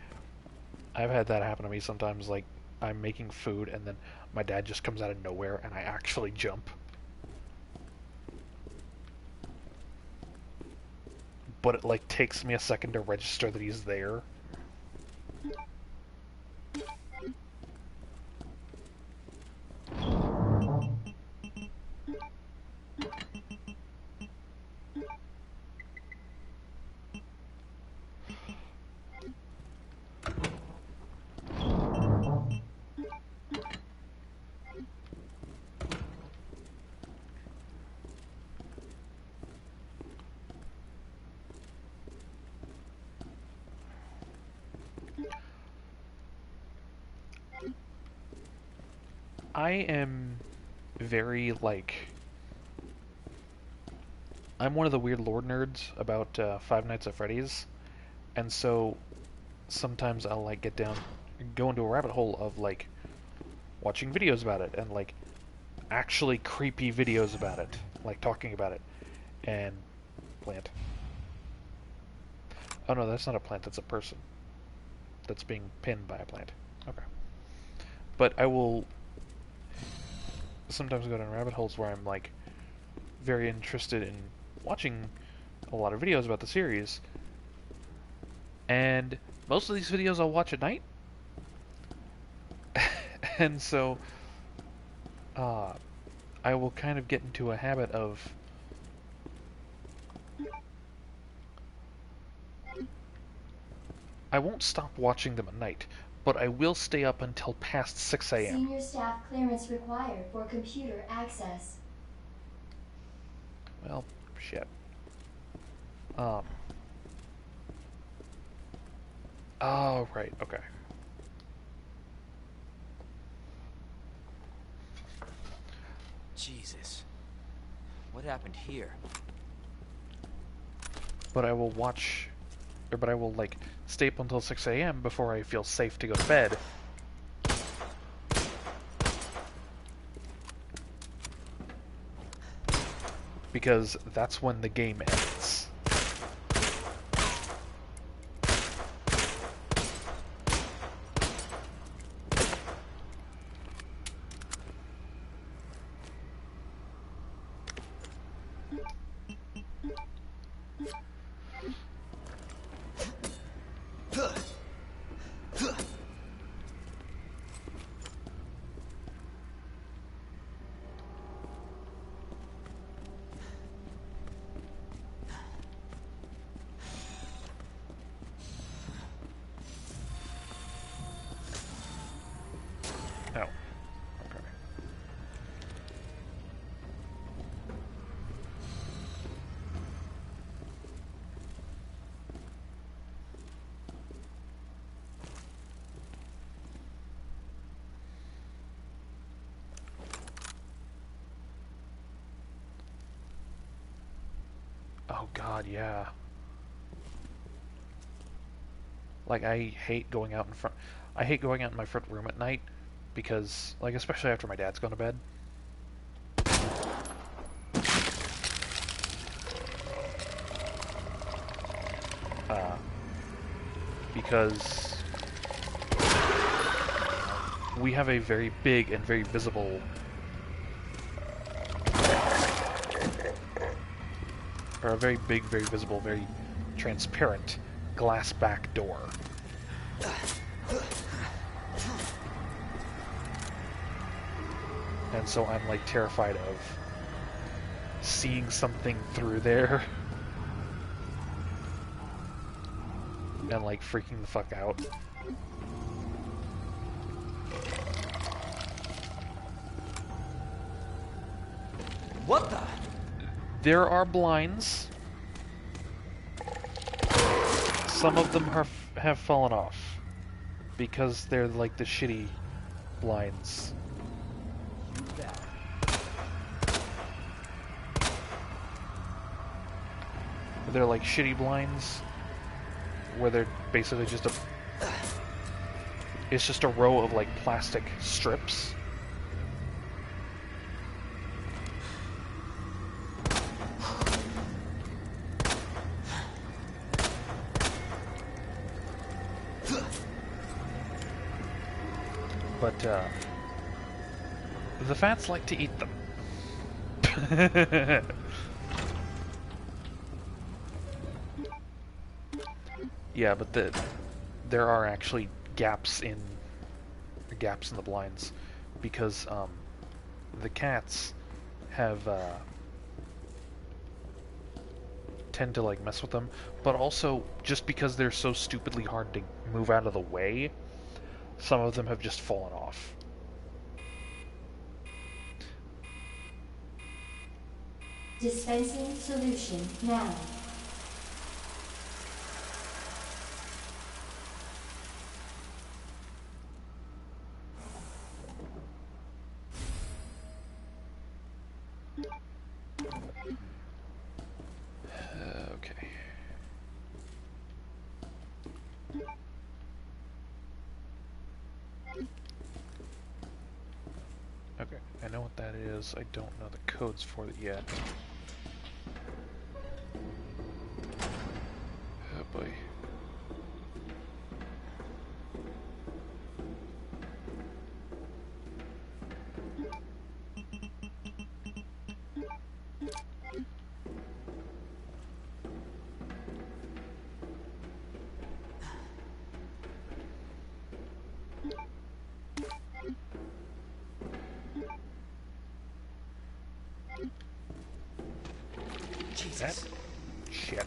I've had that happen to me sometimes, like, I'm making food and then my dad just comes out of nowhere and I actually jump. But it, like, takes me a second to register that he's there. I am very, like... I'm one of the weird lore nerds about Five Nights at Freddy's, and so sometimes I'll, like, go into a rabbit hole of, like, watching videos about it, and, like, actually creepy videos about it, like, talking about it, and... Plant. Oh no, that's not a plant, that's a person. That's being pinned by a plant. Okay. But I will sometimes go down rabbit holes where I'm, like, very interested in watching a lot of videos about the series, and most of these videos I'll watch at night. And so I will kind of get into a habit of I won't stop watching them at night, but I will stay up until past 6 a.m. Senior staff clearance required for computer access. Well, shit. Oh, right, okay. Jesus. What happened here? But I will like, stay up until 6 a.m. before I feel safe to go to bed. Because that's when the game ends. Oh god, yeah. Like, I hate going out in front... I hate going out in my front room at night because, like, especially after my dad's gone to bed. Because we have a very big and very visible... or a very big, very visible, very transparent glass back door. And so I'm like terrified of seeing something through there and like freaking the fuck out. What the? There are blinds. Some of them have fallen off because they're like the shitty blinds. They're like shitty blinds where they're basically just a... It's just a row of like plastic strips. But the fats like to eat them. Yeah, but there are actually gaps in the blinds because the cats have tend to like mess with them, but also just because they're so stupidly hard to move out of the way, some of them have just fallen off. Dispensing solution now. Okay. Okay, I know what that is. I don't know the codes for it yet. Oh boy. Jesus. Shit.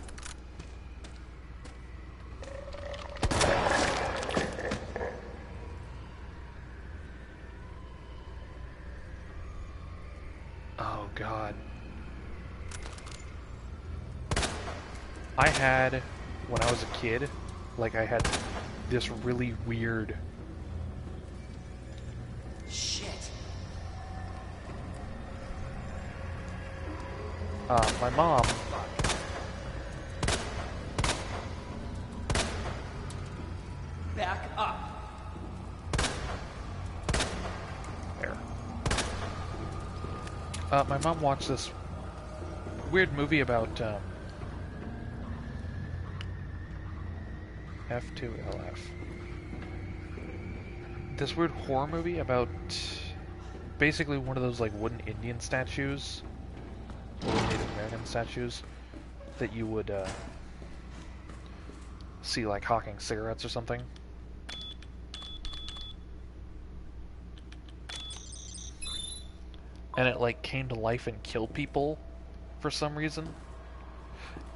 Oh god. I had, when I was a kid, like I had this really weird... Shit. my mom... Back up. There. My mom watched this weird movie about, F2LF. This weird horror movie about basically one of those like wooden Indian statues, or Native American statues, that you would see like hawking cigarettes or something. And it like came to life and killed people for some reason.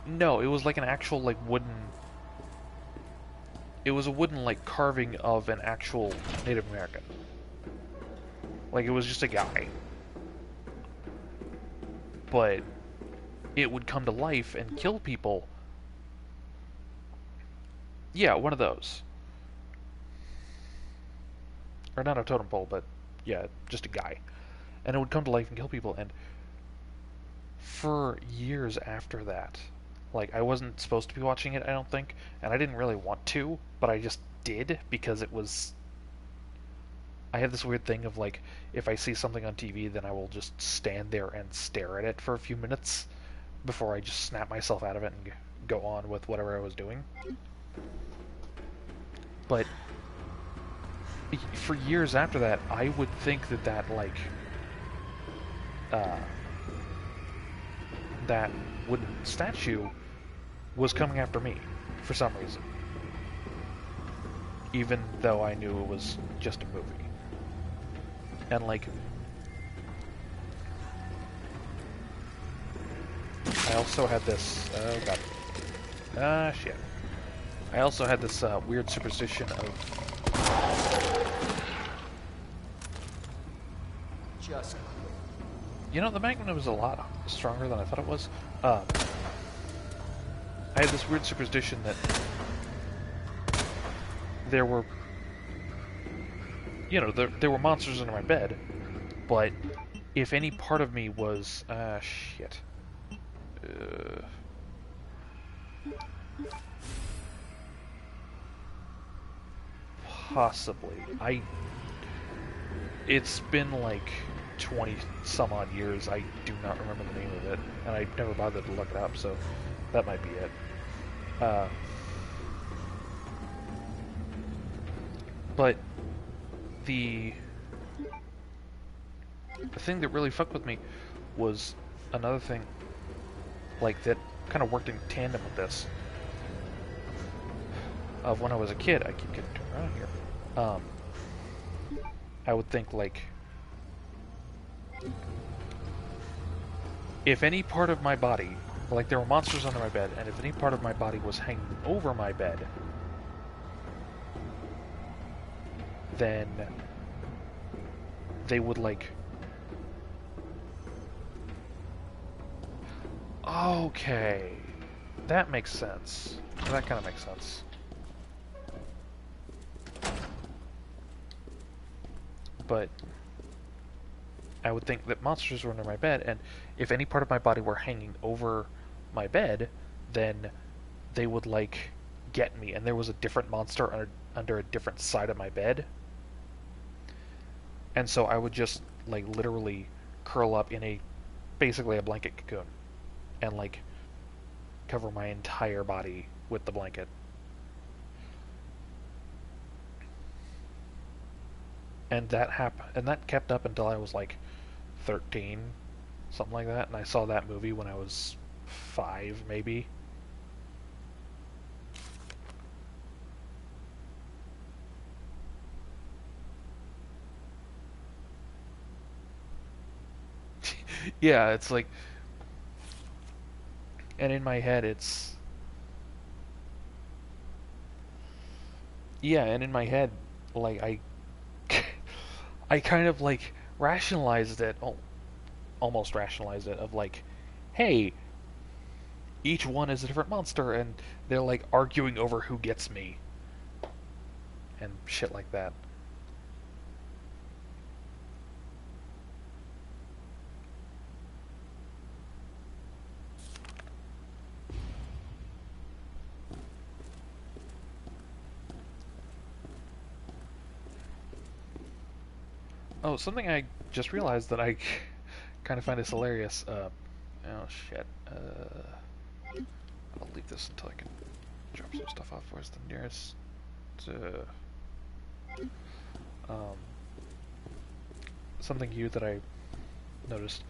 No, it was like an actual like wooden... It was a wooden like carving of an actual Native American. Like it was just a guy. But it would come to life and kill people. Yeah, one of those. Or not a totem pole, but yeah, just a guy. And it would come to life and kill people, and for years after that, Like, I wasn't supposed to be watching it, I don't think, and I didn't really want to, but I just did because it was... I have this weird thing of, like, if I see something on TV, then I will just stand there and stare at it for a few minutes before I just snap myself out of it and go on with whatever I was doing. But for years after that, I would think that that wooden statue was coming after me for some reason, even though I knew it was just a movie. And like, I also had this, oh god, shit. I also had this weird superstition of, Just... you know, the Magnum was a lot stronger than I thought it was. I had this weird superstition that there were, you know, there were monsters under my bed, but if any part of me was, shit. Possibly. It's been like 20 some odd years. I do not remember the name of it, and I never bothered to look it up, so that might be it. But the thing that really fucked with me was another thing, like, that kind of worked in tandem with this. Of when I was a kid, I keep getting turned around here. I would think, like, if any part of my body, like, there were monsters under my bed, and if any part of my body was hanging over my bed, then they would, like... Okay, that makes sense. That kind of makes sense. But I would think that monsters were under my bed, and if any part of my body were hanging over my bed, then they would, like, get me, and there was a different monster under a different side of my bed. And so I would just, like, literally curl up in basically a blanket cocoon, and, like, cover my entire body with the blanket. And that kept up until I was like 13, something like that, and I saw that movie when I was 5, maybe. Yeah, it's like, and in my head it's, yeah, and in my head, like, I kind of, like, rationalized it, almost rationalized it, of, like, hey, each one is a different monster, and they're, like, arguing over who gets me, and shit like that. Oh, something I just realized that I kind of find is hilarious. Oh shit. I'll leave this until I can drop some stuff off. Where's the nearest? Something new that I noticed.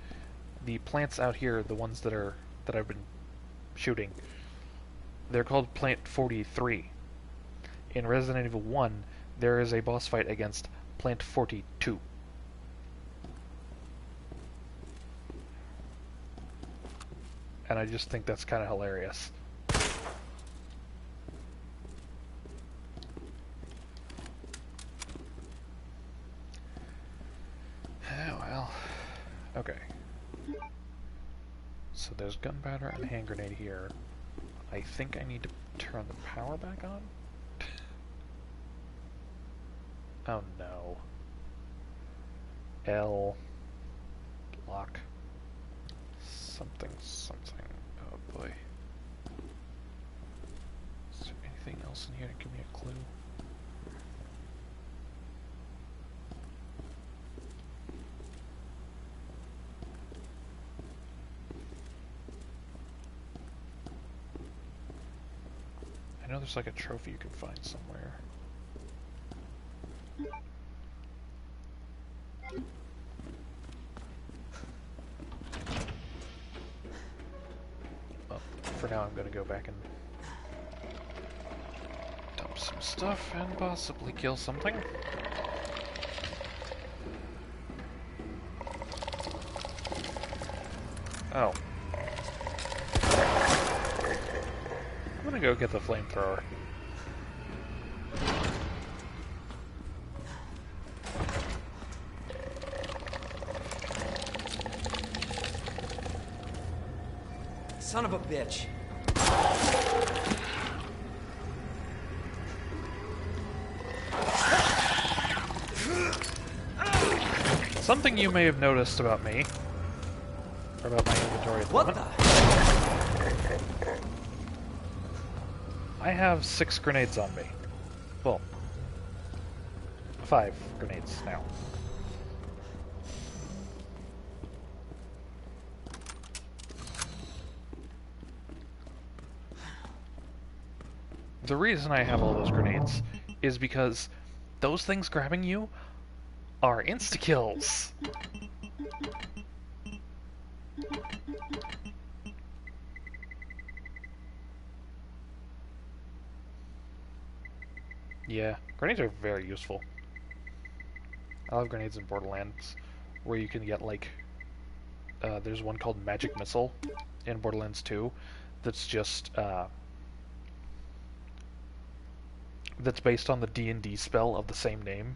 The plants out here, the ones that I've been shooting, they're called Plant 43. In Resident Evil 1, there is a boss fight against Plant 42. And I just think that's kind of hilarious. Oh, well. Okay. So there's gunpowder and hand grenade here. I think I need to turn the power back on? Oh no. L. Block. Something. Oh boy. else in here to give me a clue? I know there's like a trophy you can find somewhere. Well, for now I'm gonna go back and dump some stuff and possibly kill something. Oh. I'm gonna go get the flamethrower. Son of a bitch. Something you may have noticed about me, or about my inventory at the moment. I have 6 grenades on me. Well, 5 grenades now. The reason I have all those grenades is because those things grabbing you are insta-kills. Yeah, grenades are very useful. I love grenades in Borderlands, where you can get like, there's one called Magic Missile in Borderlands 2, that's just, that's based on the D&D spell of the same name.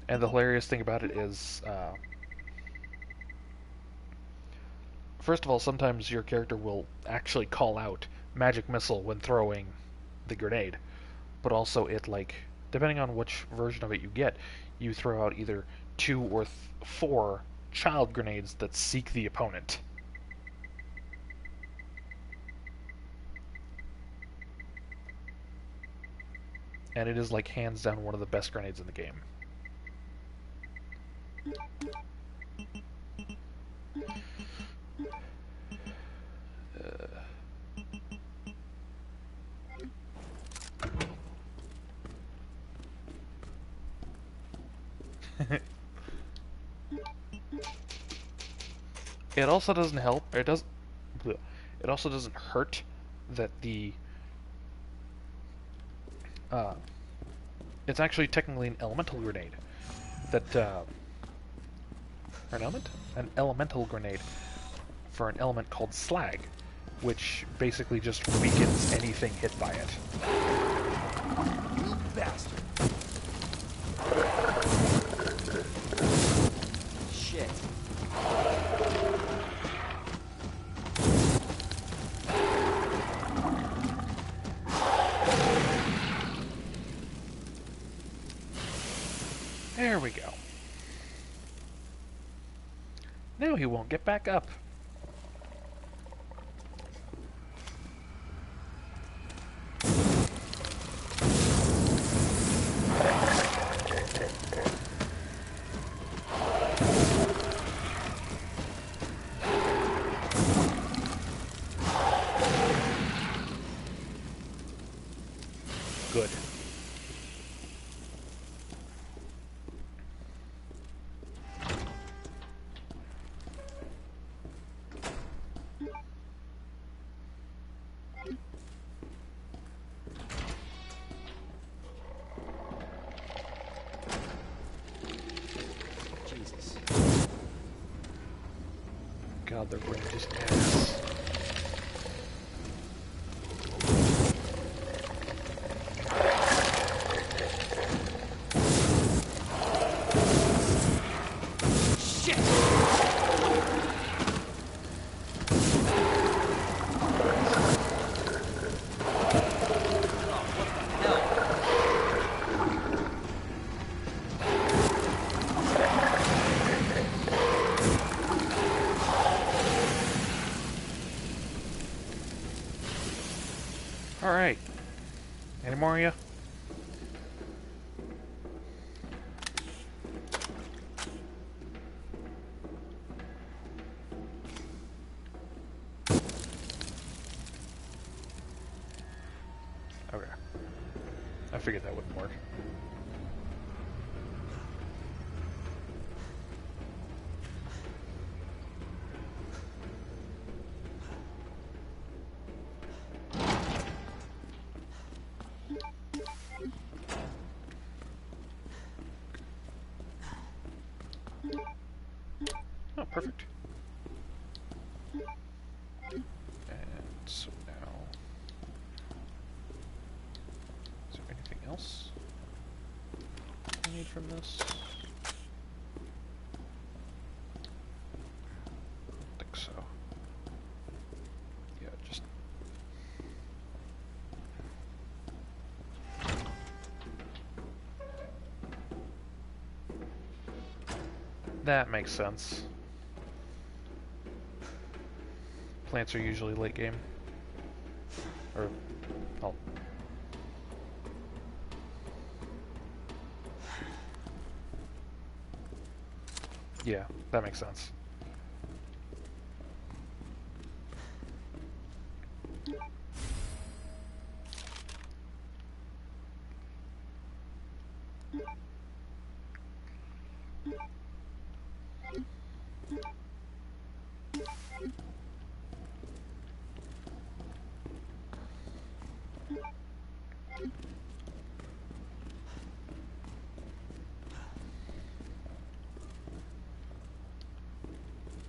And the hilarious thing about it is, first of all, sometimes your character will actually call out Magic Missile when throwing the grenade, but also it, like, depending on which version of it you get, you throw out either 2 or 4 child grenades that seek the opponent. And it is, like, hands down one of the best grenades in the game. It also doesn't help. It also doesn't hurt that the it's actually technically an elemental grenade. That an elemental grenade for an element called slag, which basically just weakens anything hit by it. You bastard. Shit. There we go. Now he won't get back up. Good. Jesus. God, the range is ass. Alright. Any more of you? Okay. I figured that wouldn't work. Oh, perfect. And so now... Is there anything else I need from this? I don't think so. Yeah, just... That makes sense. Plants are usually late game. Or, well... Yeah, that makes sense.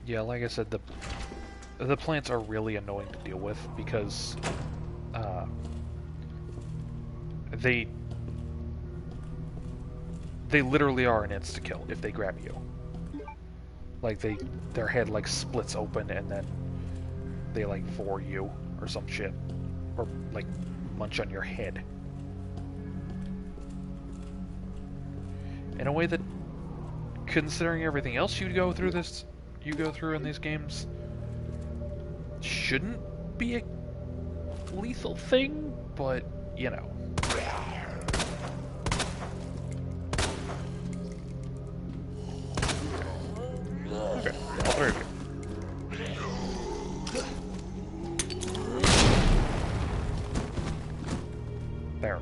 Yeah, like I said, the plants are really annoying to deal with because they literally are an insta-kill if they grab you. Like their head like splits open and then they like vor you or some shit, or like munch on your head in a way that, considering everything else you go through in these games, shouldn't be a lethal thing, but you know. Okay, all three of you. There.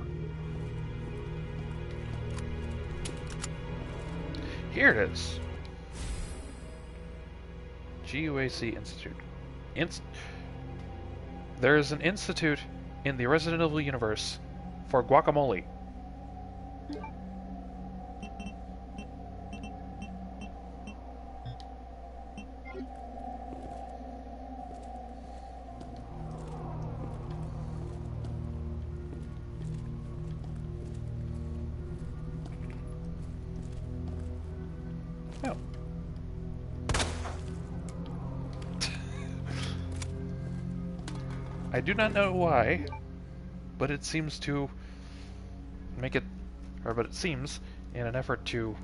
Here it is. GUAC Institute. There is an institute in the Resident Evil universe for guacamole. Oh. I do not know why, but it seems to make it, but it seems, in an effort to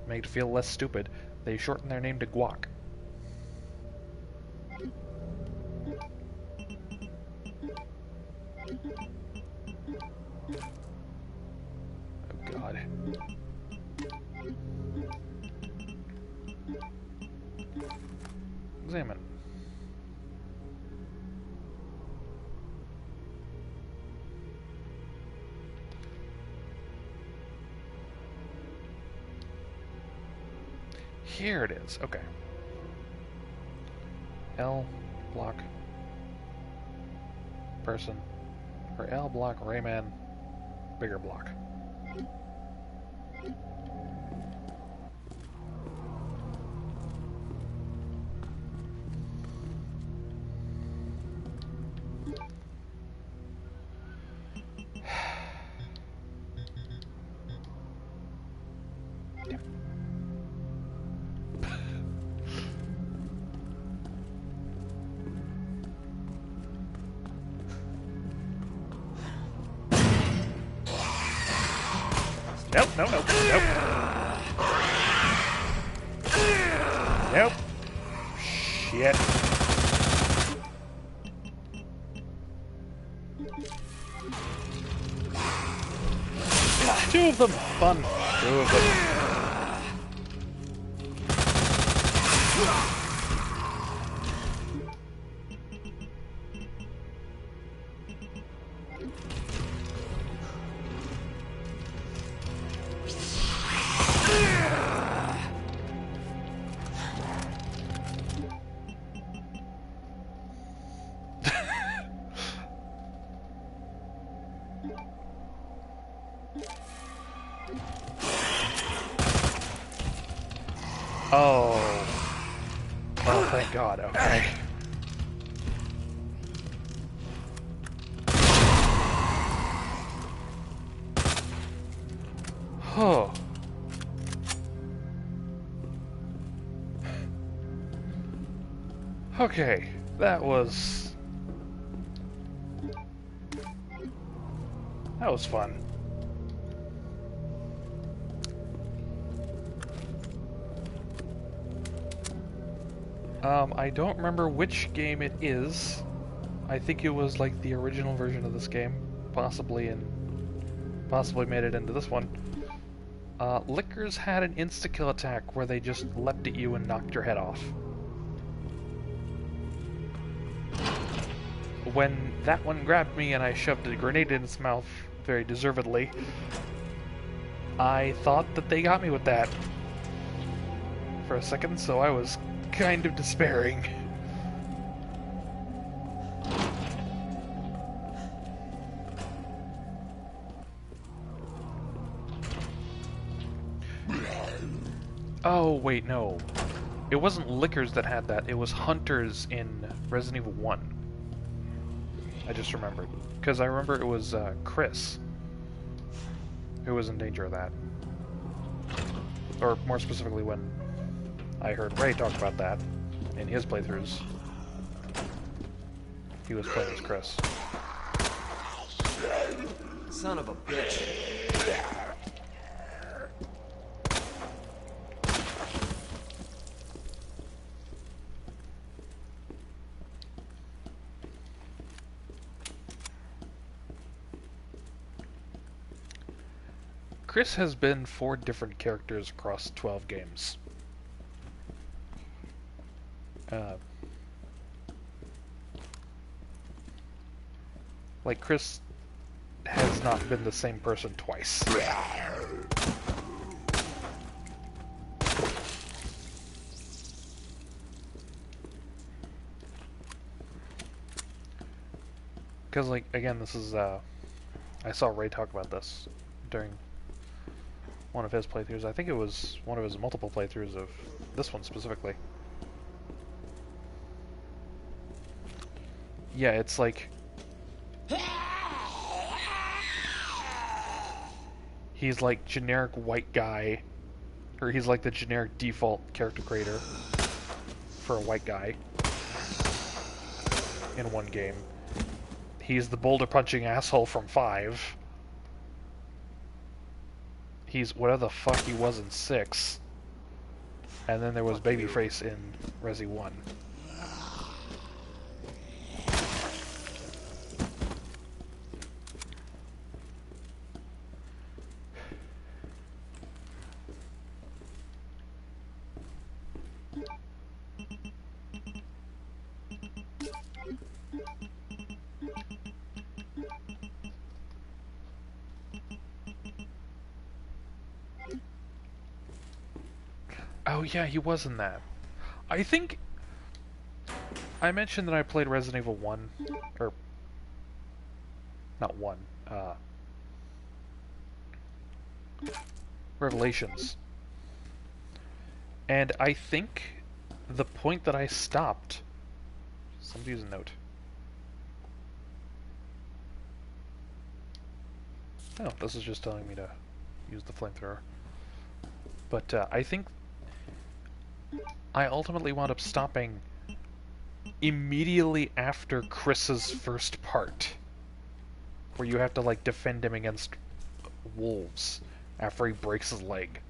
make it feel less stupid, they shorten their name to Guac. Oh God. Examine. Here it is. Okay. L block person, or L block Rayman, bigger block. Nope, no, nope, nope. Nope. Shit. Two of them! Fun! Two of them. Oh. Oh, thank God, okay. Oh. Okay, that was fun. I don't remember which game it is. I think it was like the original version of this game, possibly made it into this one. Lickers had an insta-kill attack where they just leapt at you and knocked your head off. When that one grabbed me and I shoved a grenade in its mouth, very deservedly, I thought that they got me with that for a second, so I was kind of despairing. Oh, wait, no. It wasn't Lickers that had that, it was Hunters in Resident Evil 1. I just remembered. Because I remember it was Chris who was in danger of that. Or more specifically when I heard Ray talk about that in his playthroughs. He was playing as Chris. Son of a bitch. Chris has been 4 different characters across 12 games. Like, Chris has not been the same person twice. Because, like, again, this is, I saw Ray talk about this during one of his playthroughs. I think it was one of his multiple playthroughs of this one specifically. Yeah, it's like... he's like generic white guy, or he's like the generic default character creator for a white guy in one game. He's the boulder punching asshole from 5. He's whatever the fuck he was in 6. And then there was Babyface in Resi 1. Oh yeah, he was in that. I think I mentioned that I played Resident Evil 1, or not 1, Revelations. And I think the point that I stopped... Somebody use a note. Oh, this is just telling me to use the flamethrower. But I think I ultimately wound up stopping immediately after Chris's first part, where you have to like defend him against wolves after he breaks his leg.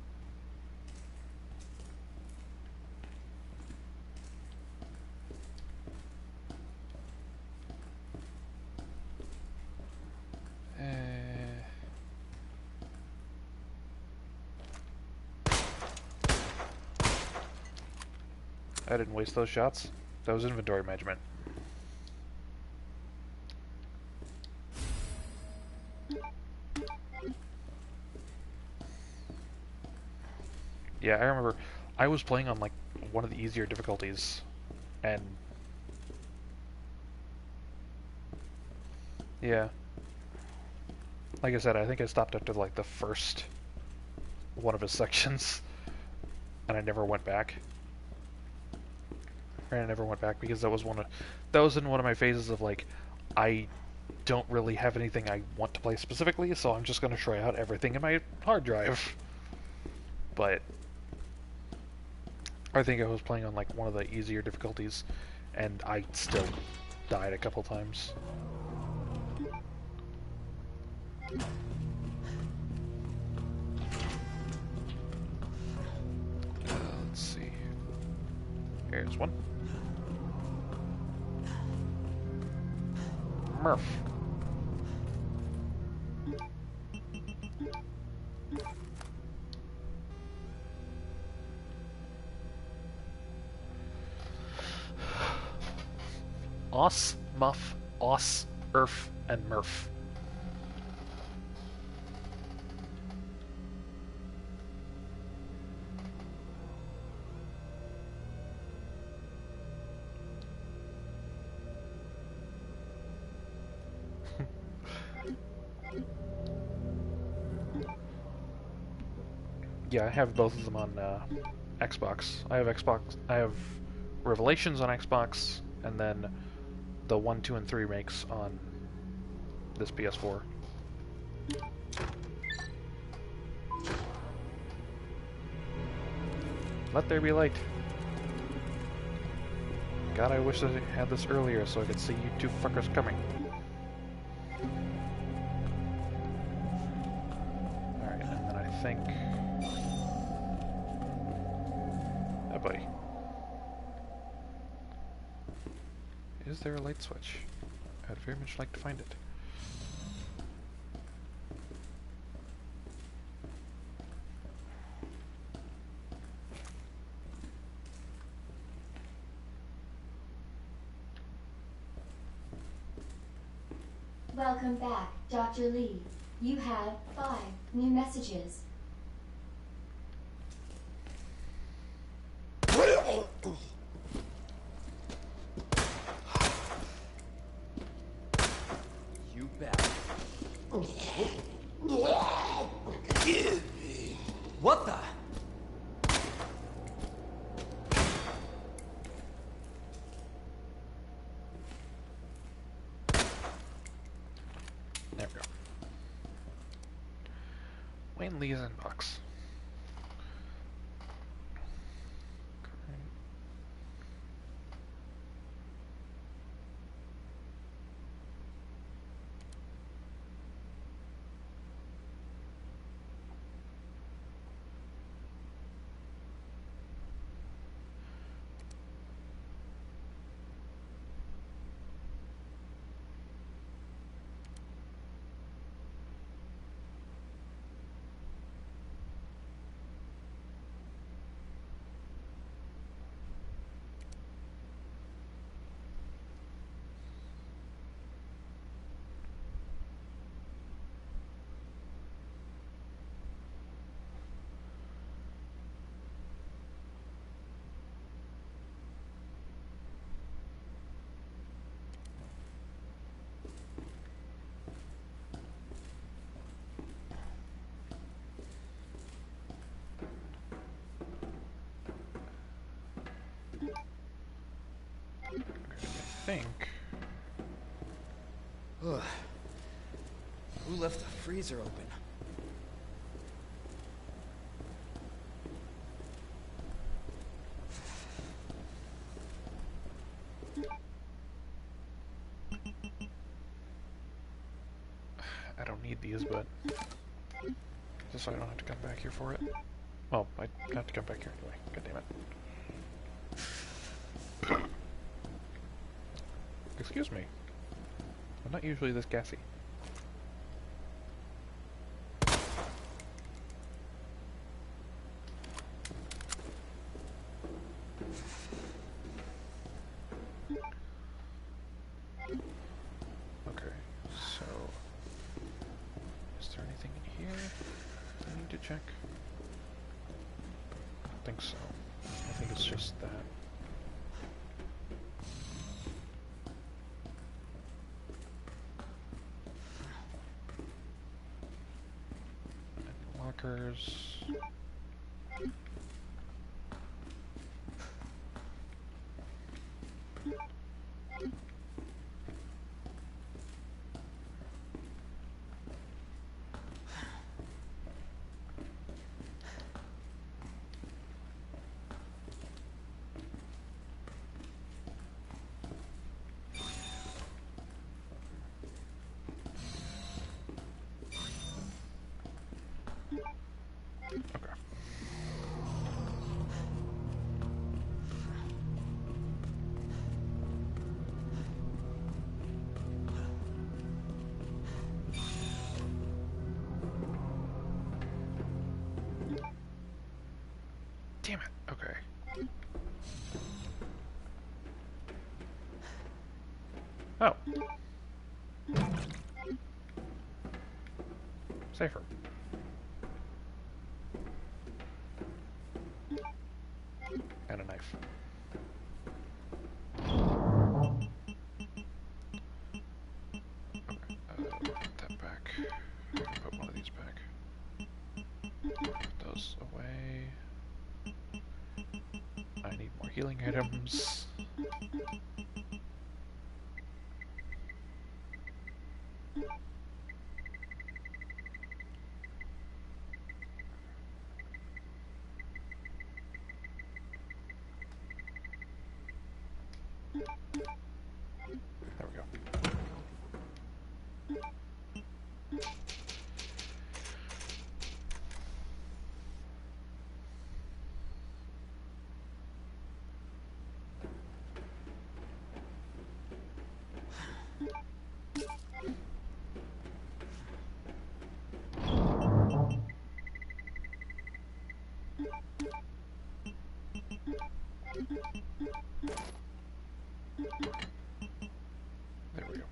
I didn't waste those shots. That was inventory management. Yeah, I remember I was playing on like one of the easier difficulties, and yeah, like I said, I think I stopped after like the first one of his sections, and I never went back. I never went back because that was in one of my phases of like, I don't really have anything I want to play specifically, so I'm just gonna try out everything in my hard drive. But I think I was playing on like one of the easier difficulties, and I still died a couple times. Let's see. Here's one. Murph. Os, Muff, Os, Urf, and Murph. Yeah, I have both of them on Xbox. I have Revelations on Xbox, and then the 1, 2, and 3 remakes on this PS4. Let there be light. God, I wish I had this earlier so I could see you two fuckers coming. Alright, and then I think... Oh, buddy. Is there a light switch? I'd very much like to find it. Welcome back, Dr. Lee. You have 5 new messages. You bet. What the? There we go. Wayne Lee's inbox. I think... Ugh. Who left the freezer open? I don't need these, but... just so I don't have to come back here for it. Well, I have to come back here anyway. God damn it. Excuse me. I'm not usually this gassy. check? I think so. I think it's just that. Lockers. Okay. Damn it. Okay. Oh. Safer. And a knife. Okay, put that back. Put one of these back. Put those away. I need more healing items. There we go. There we go.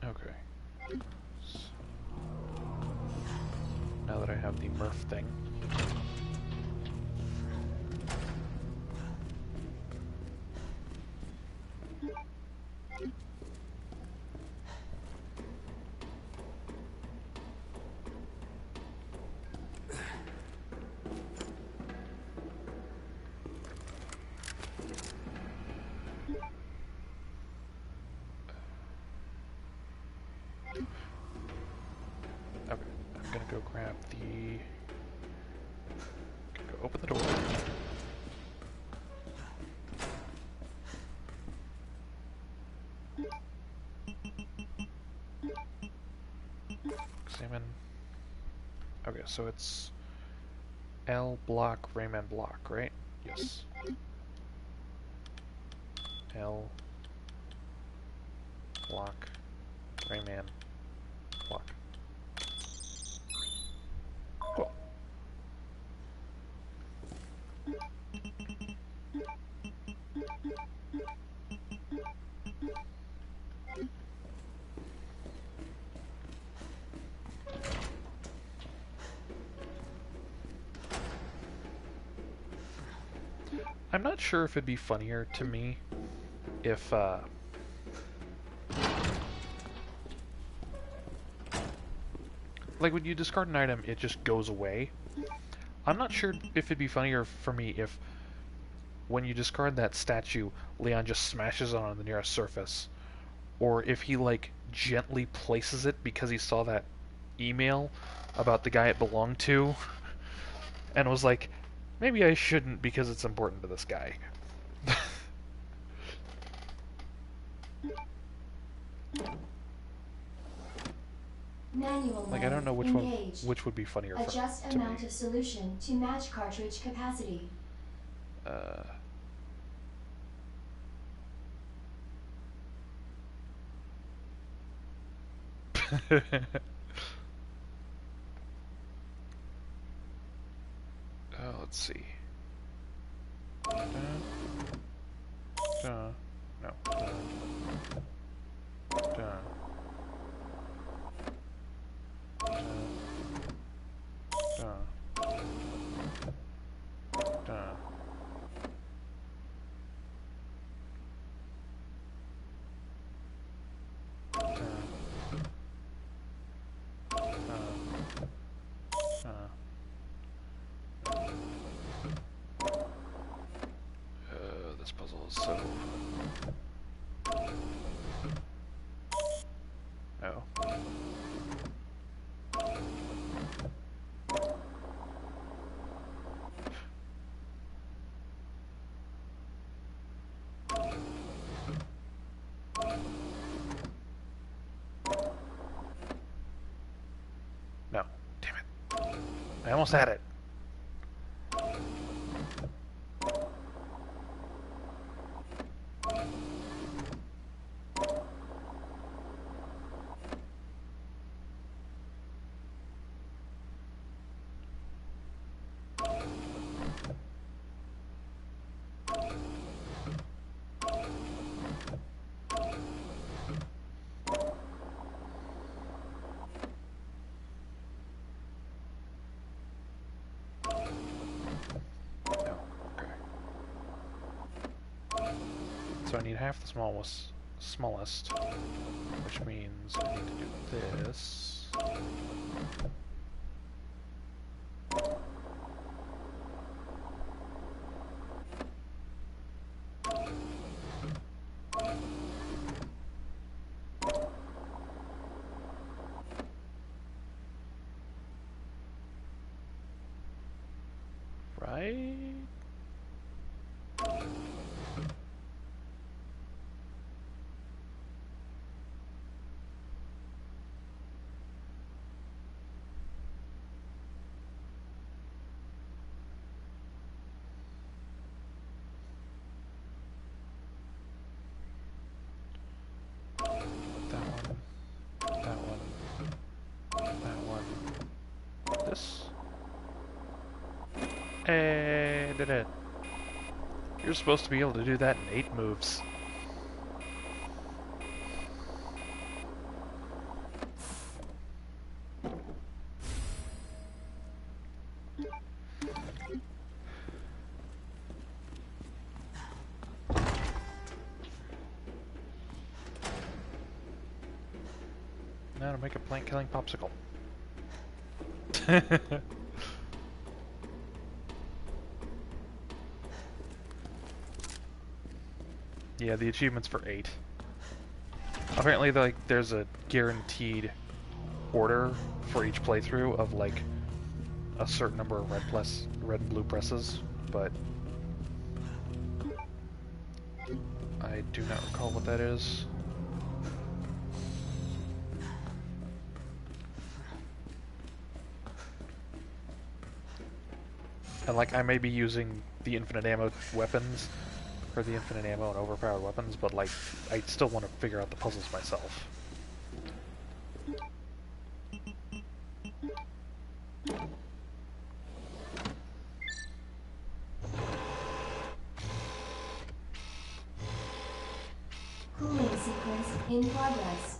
Okay. So, now that I have the Murph thing. Okay, I'm gonna go grab the... Go open the door. Examine. Okay, so it's L block, Rayman block, right? Yes. L block, Rayman block. Cool. I'm not sure if it'd be funnier to me if, like when you discard an item, it just goes away. I'm not sure if it'd be funnier for me if when you discard that statue, Leon just smashes it on the nearest surface. Or if he, like, gently places it because he saw that email about the guy it belonged to and was like, maybe I shouldn't because it's important to this guy. Manual Like, I don't know which engaged. which would be funnier Adjust to me. amount of solution to match cartridge capacity. let's see. No. This puzzle is so... Oh. No. Damn it. I almost had it. So I need half the smallest, which means I need to do this. Right? This. Hey, did it. You're supposed to be able to do that in 8 moves. Now to make a plant-killing popsicle. Yeah, the achievement's for 8. Apparently, like, there's a guaranteed order for each playthrough of like a certain number of red and blue presses, but I do not recall what that is. And like, I may be using the infinite ammo weapons, or the infinite ammo and overpowered weapons, but like, I still want to figure out the puzzles myself. Cooling sequence in progress.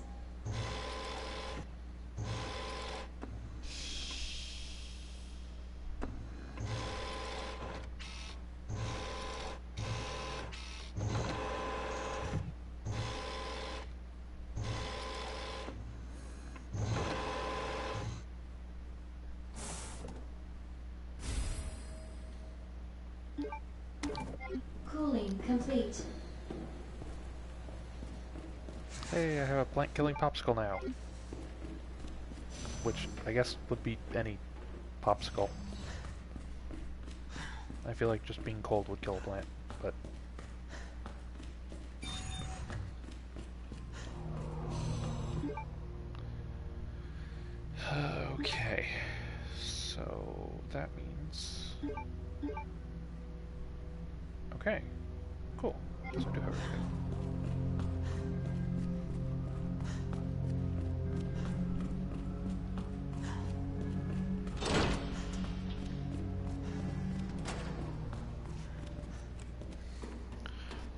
Cooling complete. Hey, I have a plant-killing popsicle now. Which, I guess, would beat any popsicle. I feel like just being cold would kill a plant, but... Okay, so that means... Okay, cool. So I do have everything.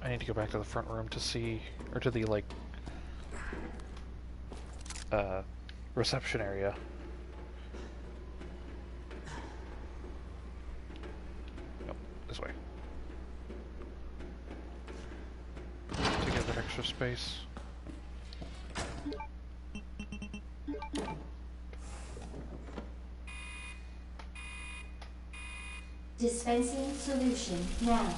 I need to go back to the front room to see, or to the, like, reception area. Nope, this way. To get that extra space. Dispensing solution now.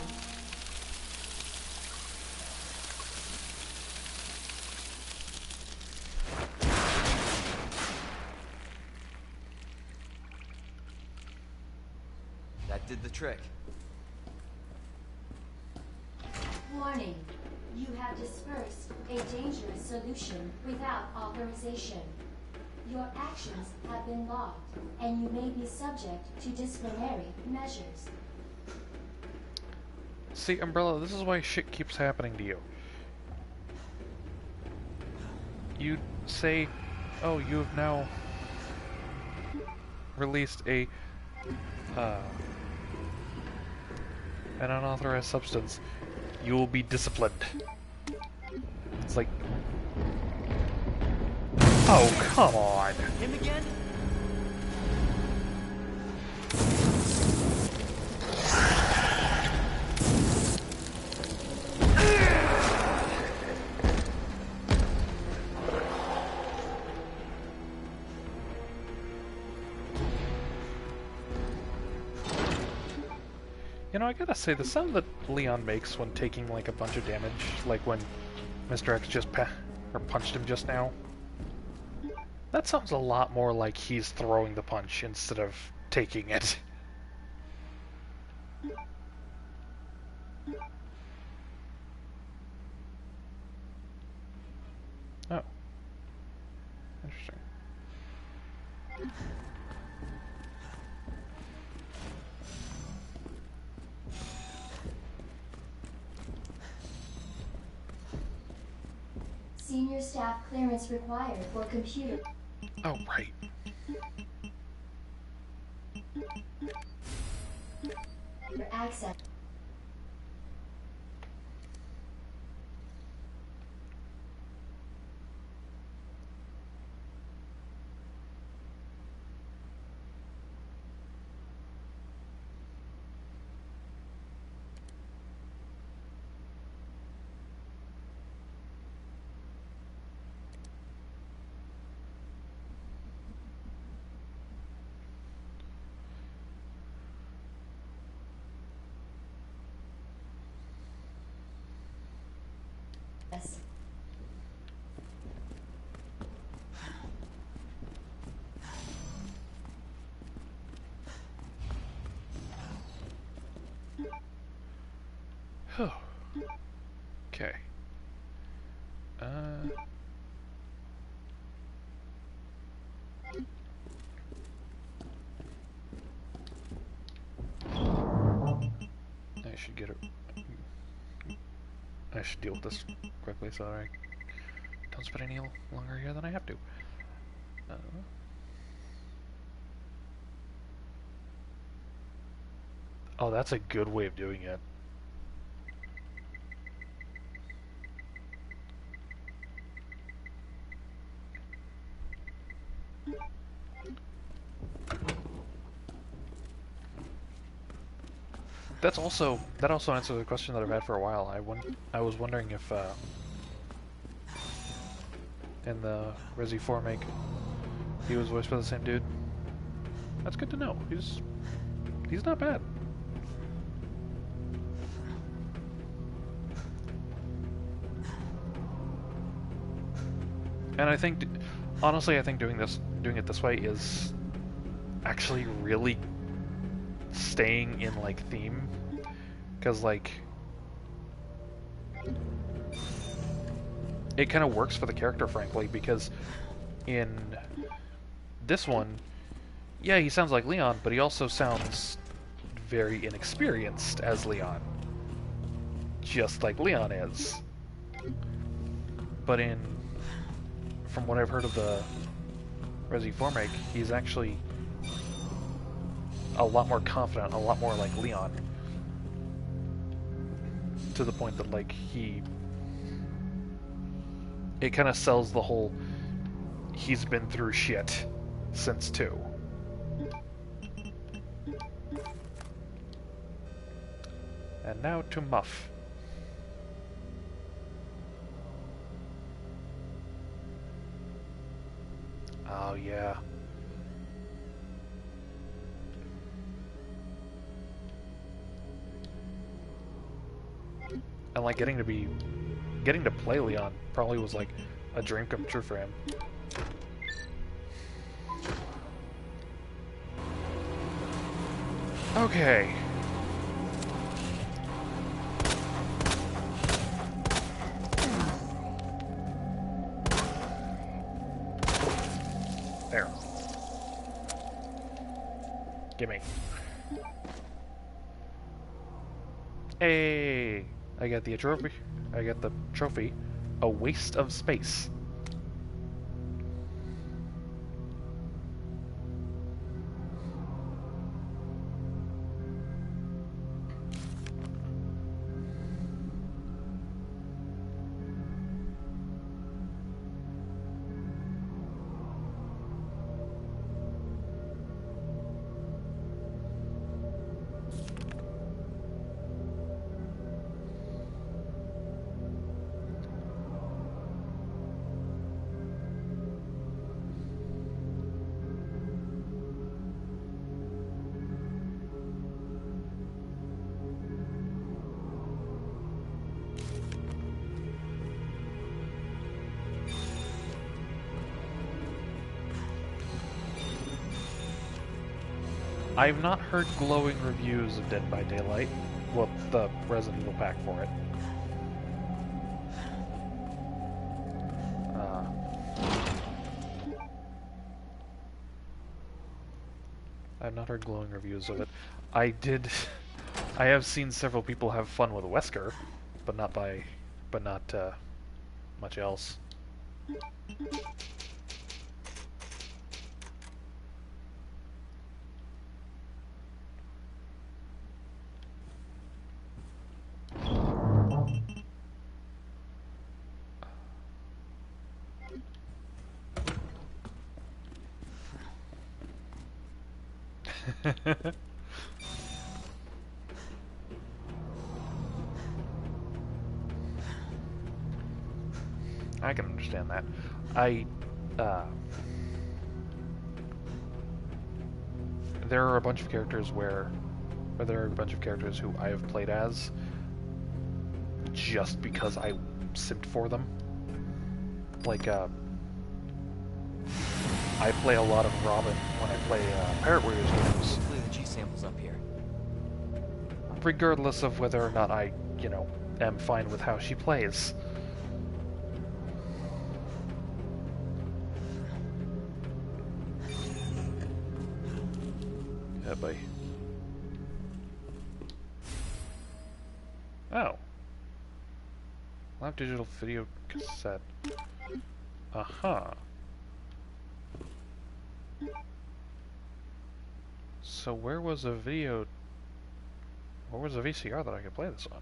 That did the trick. Warning. You have dispersed a dangerous solution without authorization. Your actions have been logged, and you may be subject to disciplinary measures. See, Umbrella, this is why shit keeps happening to you. You say, oh, you have now released an unauthorized substance. You will be disciplined. It's like, oh, come on. Him again? You know, I gotta say, the sound that Leon makes when taking, like, a bunch of damage, like when Mr. X just punched him just now, that sounds a lot more like he's throwing the punch instead of taking it. Oh. Interesting. Senior staff clearance required for computer Oh, right. access. Okay. I should get it. I should deal with this quickly so I don't spend any longer here than I have to. Oh, that's a good way of doing it. That also answers a question that I've had for a while. I was wondering if in the Resi 4 make he was voiced by the same dude. That's good to know. He's not bad. And I think, honestly, I think doing it this way is actually really staying in, like, theme. Because, like, it kind of works for the character, frankly, because in this one, yeah, he sounds like Leon, but he also sounds very inexperienced as Leon. Just like Leon is. But from what I've heard of the Resi 4 make, he's actually a lot more confident, a lot more like Leon. to the point that like it kind of sells the whole he's been through shit since 2. And now to Muff. Oh yeah. And like getting to play Leon probably was like a dream come true for him. Okay. There. Gimme. Hey! I got the trophy. I got the trophy. A waste of space. I've not heard glowing reviews of Dead by Daylight. Well, the Resident Evil pack for it. I've not heard glowing reviews of it. I have seen several people have fun with Wesker, but not much else. I can understand that. There are a bunch of characters who I have played as just because I simped for them. Like, I play a lot of Robin when I play Pirate Warriors games. Hopefully the G sample's up here. Regardless of whether or not I, am fine with how she plays. Yeah, boy. Oh. Live digital video cassette. Uh-huh. So where was a VCR that I could play this on?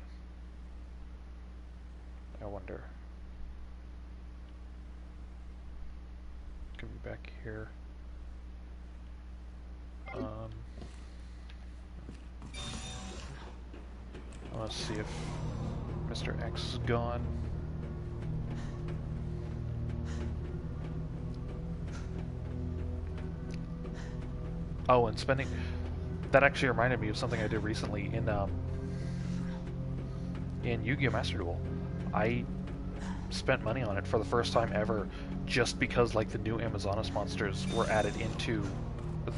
I wonder. Could be back here. I want to see if Mr. X is gone. Oh, and spending... That actually reminded me of something I did recently in Yu-Gi-Oh! Master Duel. I spent money on it for the first time ever just because, like, the new Amazonas monsters were added into...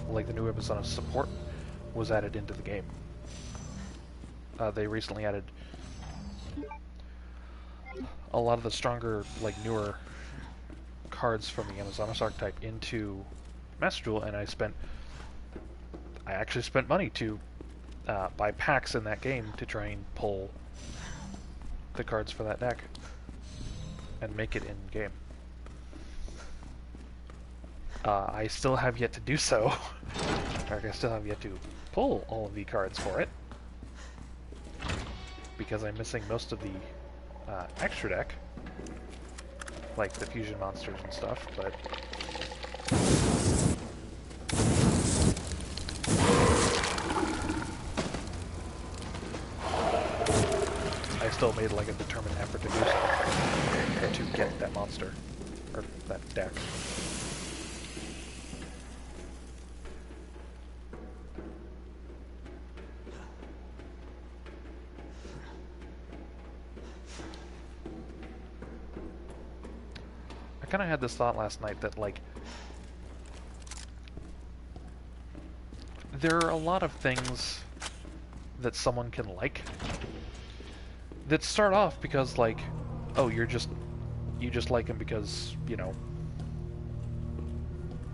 Like, the new Amazonas support was added into the game. They recently added a lot of the stronger, like, newer cards from the Amazonas archetype into Master Duel, and I actually spent money to buy packs in that game to try and pull the cards for that deck and make it in-game. I still have yet to do so. I still have yet to pull all of the cards for it. because I'm missing most of the extra deck, like the fusion monsters and stuff, but I still made like a determined effort to do so, to get that monster, or that deck. I kind of had this thought last night that, like, there are a lot of things that someone can like that start off because, like, oh, you just like them because, you know,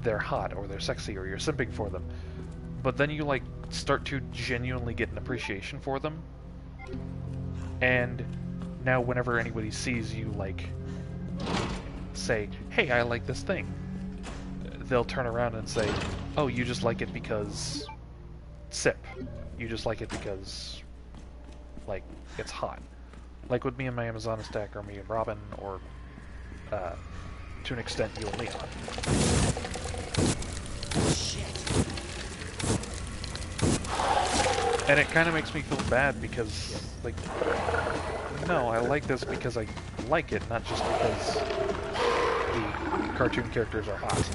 they're hot or they're sexy or you're simping for them. But then you, like, start to genuinely get an appreciation for them. And now whenever anybody sees you, like, say, hey, I like this thing, they'll turn around and say, oh, you just like it because sip. You just like it because, like, it's hot. Like with me and my Amazon stack, or me and Robin, or, to an extent, you and Leon. And it kind of makes me feel bad because, like, no, I like this because I like it, not just because the cartoon characters are hot.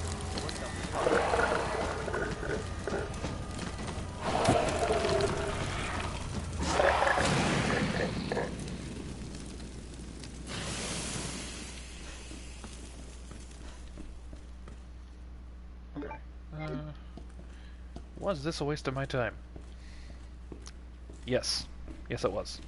Okay. Was this a waste of my time? Yes. Yes, it was.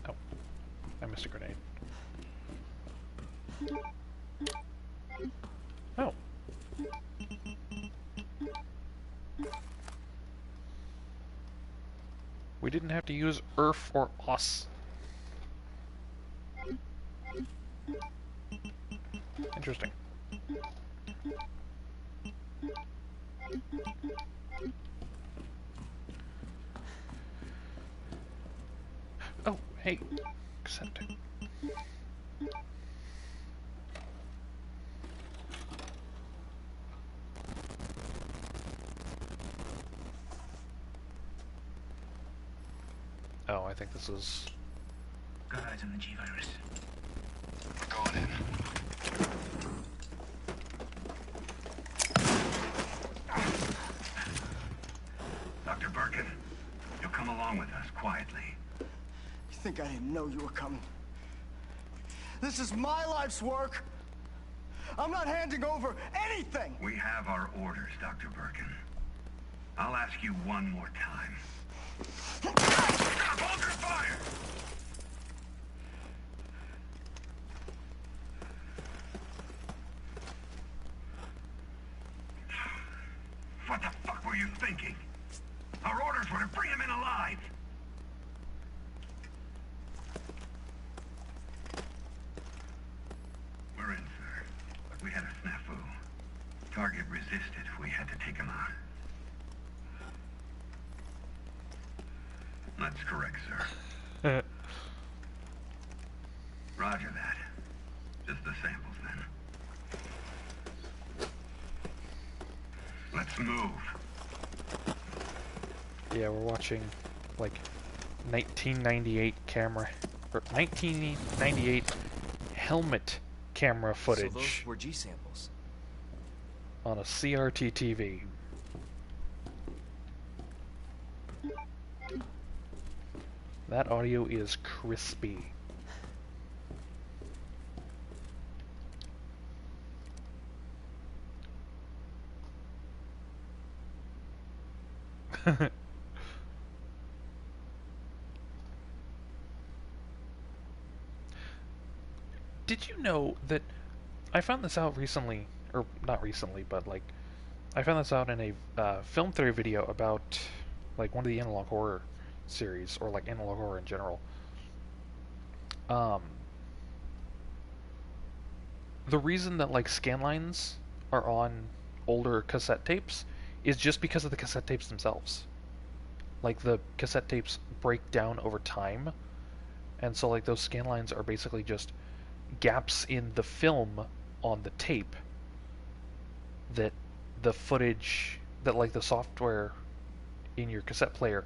Oh, I missed a grenade. Oh. We didn't have to use ERF or OS. Interesting. Oh, hey, accept it. Oh, I think this is... Got eyes on the G-Virus. Going in. Dr. Birkin, you'll come along with us, quietly. You think I didn't know you were coming? This is my life's work. I'm not handing over anything. We have our orders, Dr. Birkin. I'll ask you one more time. Hold your fire! What the fuck were you thinking? Our orders were to bring him in alive. We're in, sir. But we had a snafu. Target resisted. We had to take him out. That's correct, sir. Roger that. Just the samples, then. Let's move. Yeah, we're watching, like, 1998 camera, or 1998 helmet camera footage. So those were G samples. On a CRT TV. That audio is crispy. Did you know that I found this out recently, or not recently, but like I found this out in a film theory video about like one of the analog horror series, or like analog horror in general. The reason that like scan lines are on older cassette tapes is just because of the cassette tapes themselves. Like the cassette tapes break down over time, and so like those scan lines are basically just gaps in the film on the tape that the footage, that like the software in your cassette player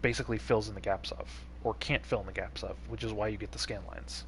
basically fills in the gaps of, or can't fill in the gaps of, which is why you get the scan lines.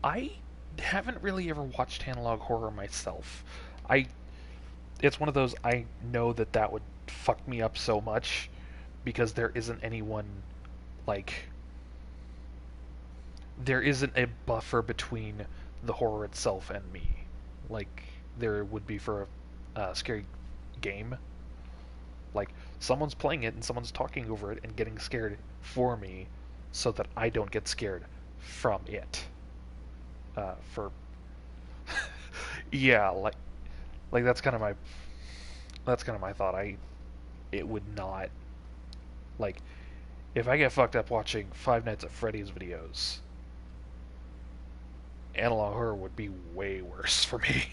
I haven't really ever watched analog horror myself. It's one of those, I know that would fuck me up so much because there isn't anyone, like, there isn't a buffer between the horror itself and me, like there would be for a scary game. Like, someone's playing it and someone's talking over it and getting scared for me so that I don't get scared from it. Yeah, like that's kind of my thought. It would not, like, if I get fucked up watching Five Nights at Freddy's videos, analog horror would be way worse for me.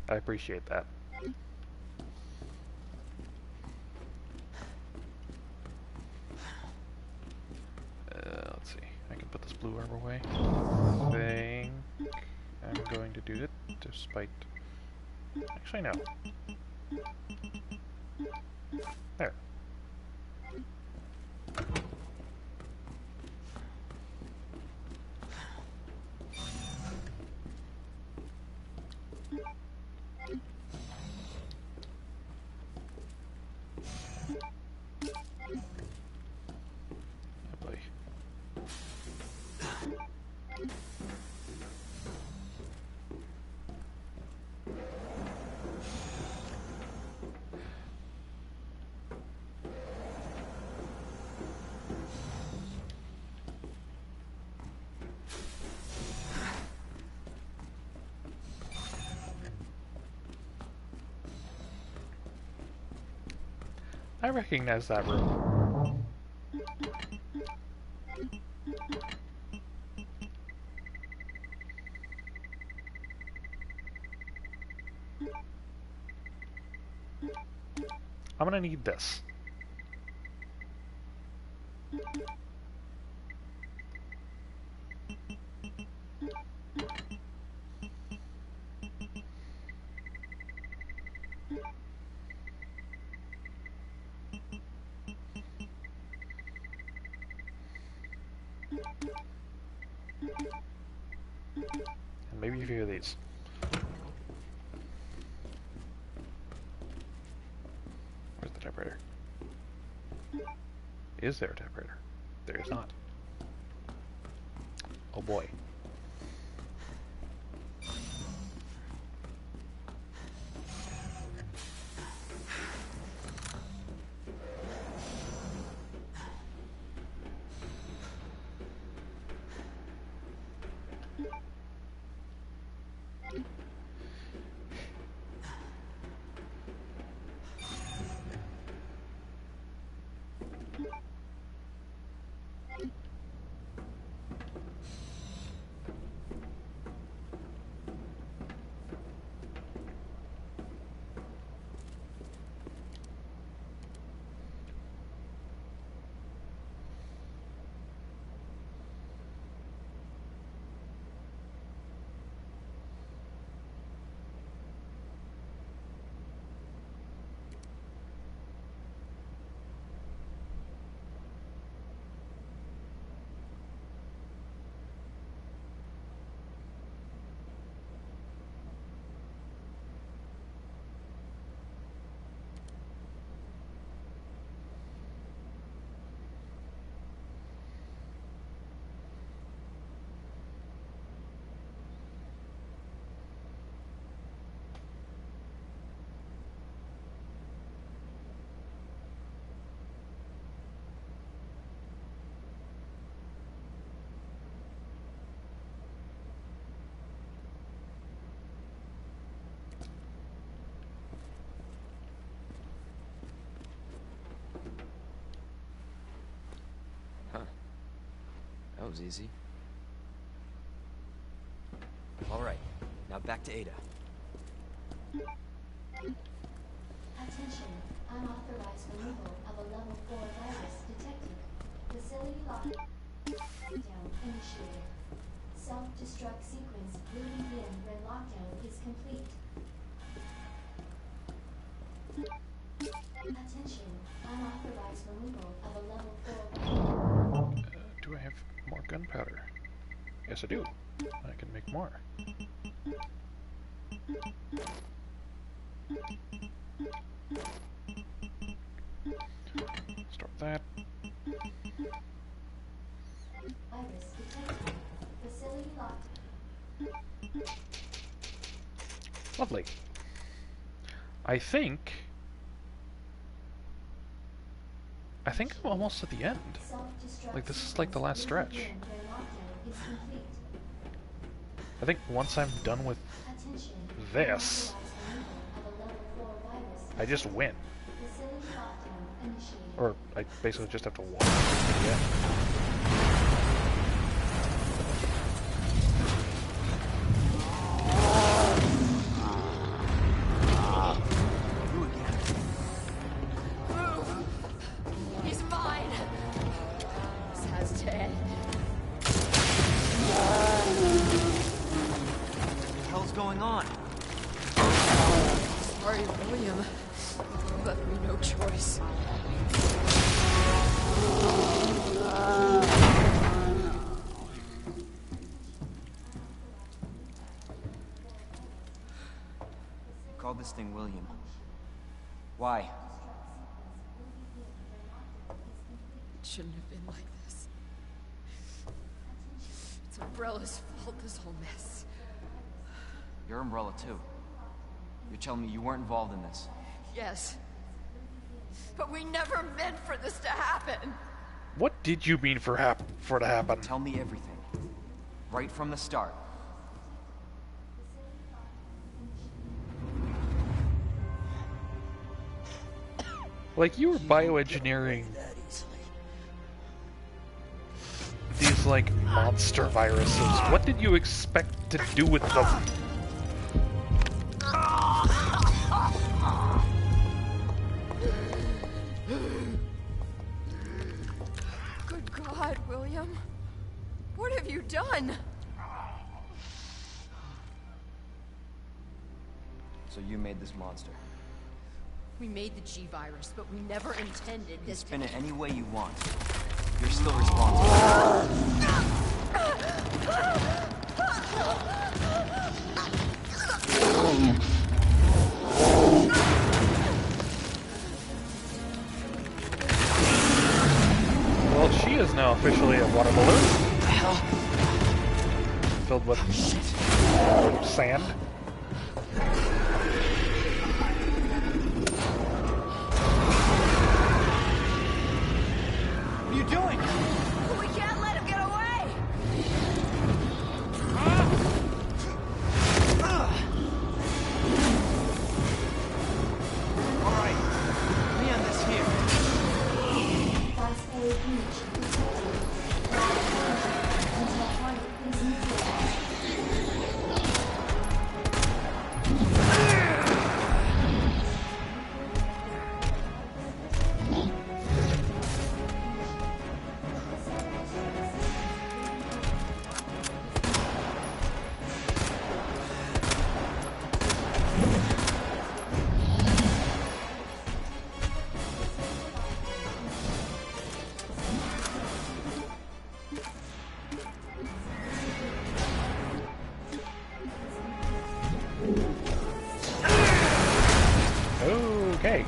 I appreciate that. Let's see. I can put this blue armor away. I think I'm going to do it, despite... Actually, no. There. I recognize that room. I'm gonna need this. And maybe a few of these. Where's the typewriter? Is there a typewriter? There is not. Oh boy. That was easy. All right, now back to Ada. Attention, unauthorized removal of a level 4 virus detected. Facility lockdown initiated. Self-destruct sequence moving in when lockdown is complete. Attention, unauthorized removal of a level 4 Do I have more gunpowder? Yes, I do. I can make more. Start that. virus detected. Facility locked. Lovely. I think I'm almost at the end. Like, this is like the last stretch. I think once I'm done with this, I just win. Or I basically just have to walk to the end. He's mine. This has to end. What the hell's going on? Sorry, William. You left me no choice. You called this thing William. Why? It shouldn't have been like this. It's Umbrella's fault, this whole mess. You're Umbrella too. You're telling me you weren't involved in this? Yes. But we never meant for this to happen. What did you mean for it to happen? Tell me everything. Right from the start. Like, you were bioengineering these, like, monster viruses. What did you expect to do with them? Good God, William. What have you done? So you made this monster. We made the G-Virus, but we never intended You can this spin it any way you want. You're still responsible. Well, she is now officially a water balloon. What the hell? Filled with sand. What are you doing? We can't let him get away! Alright. Let me end this here. Class A breach detected. Until target is neutralized. Okay.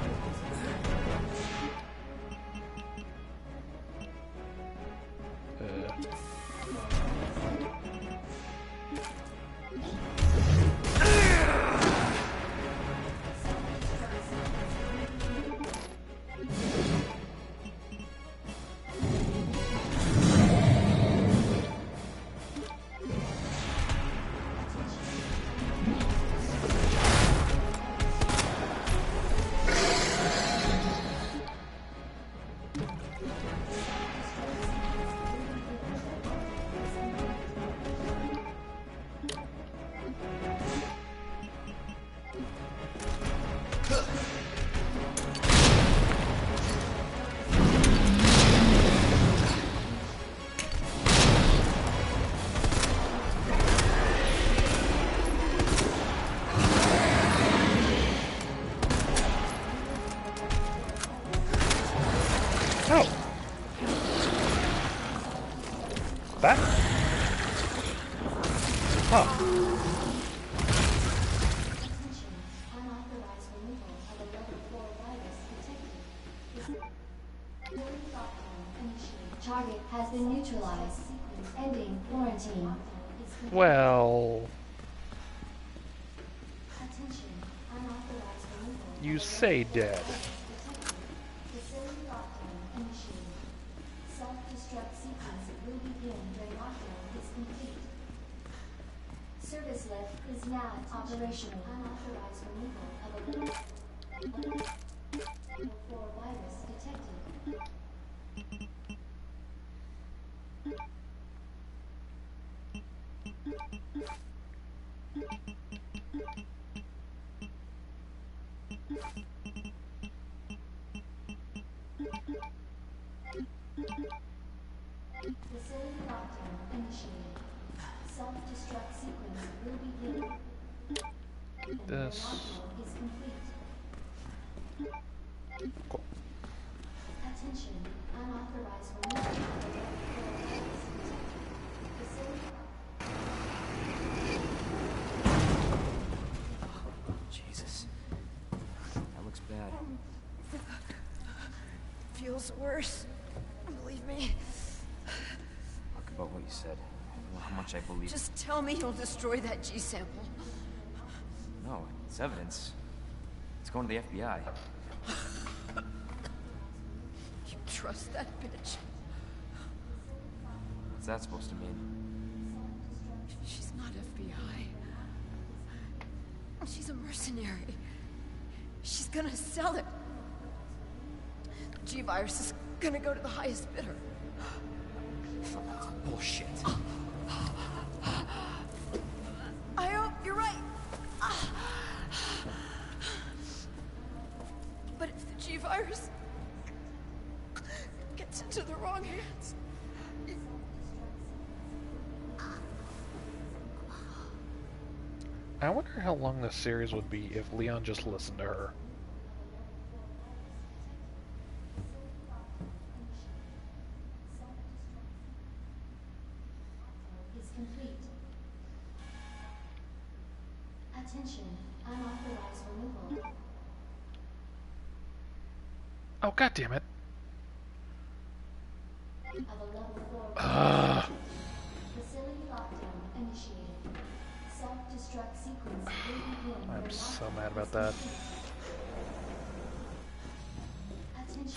Oh. That? Huh. Unauthorized removal of a level 4 virus detected. Target has been neutralized. Ending quarantine. Well, Attention. Unauthorized removal. you say dead. Facility lockdown initiated. Self-destruct sequence will begin when lockdown is complete. Service lift is now operational. Unauthorized removal of a level 4 virus detected. Facility lockdown initiated. Self-destruct sequence will begin. And This. lockdown is complete. Cool. Attention. Unauthorized removal of a level 4 virus detected. Facility. Jesus. That looks bad. Feels worse. Believe me. Talk about what you said. I don't know how much I believe. Just tell me you'll destroy that G-sample. No, it's evidence. It's going to the FBI. You trust that bitch? What's that supposed to mean? She's not FBI. She's a mercenary. She's gonna sell it. G-Virus is gonna go to the highest bidder. Bullshit. I hope you're right. But if the G-Virus gets into the wrong hands... I wonder how long this series would be if Leon just listened to her. Is complete. Attention, unauthorized removal. Oh, god damn it. Of a level 4 facility lockdown initiated. Self-destruct sequence will begin. I'm so mad about that.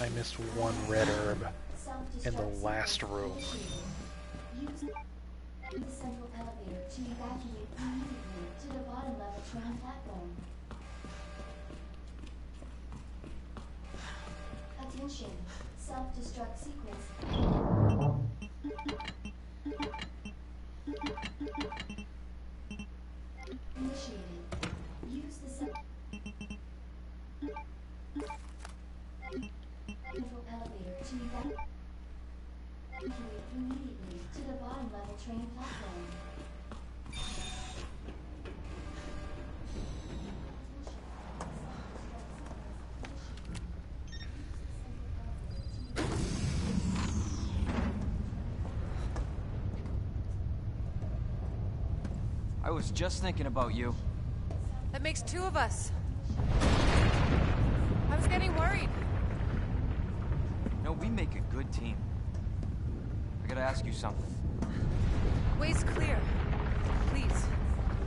I missed one red herb in the last room. Use the central elevator to evacuate immediately to the bottom level train platform. Attention, self-destruct sequence. Initiated. Use the central elevator to evacuate immediately to the bottom level train platform. I was just thinking about you. That makes two of us. I was getting worried. No, we make a good team. I gotta ask you something. Way's clear. Please,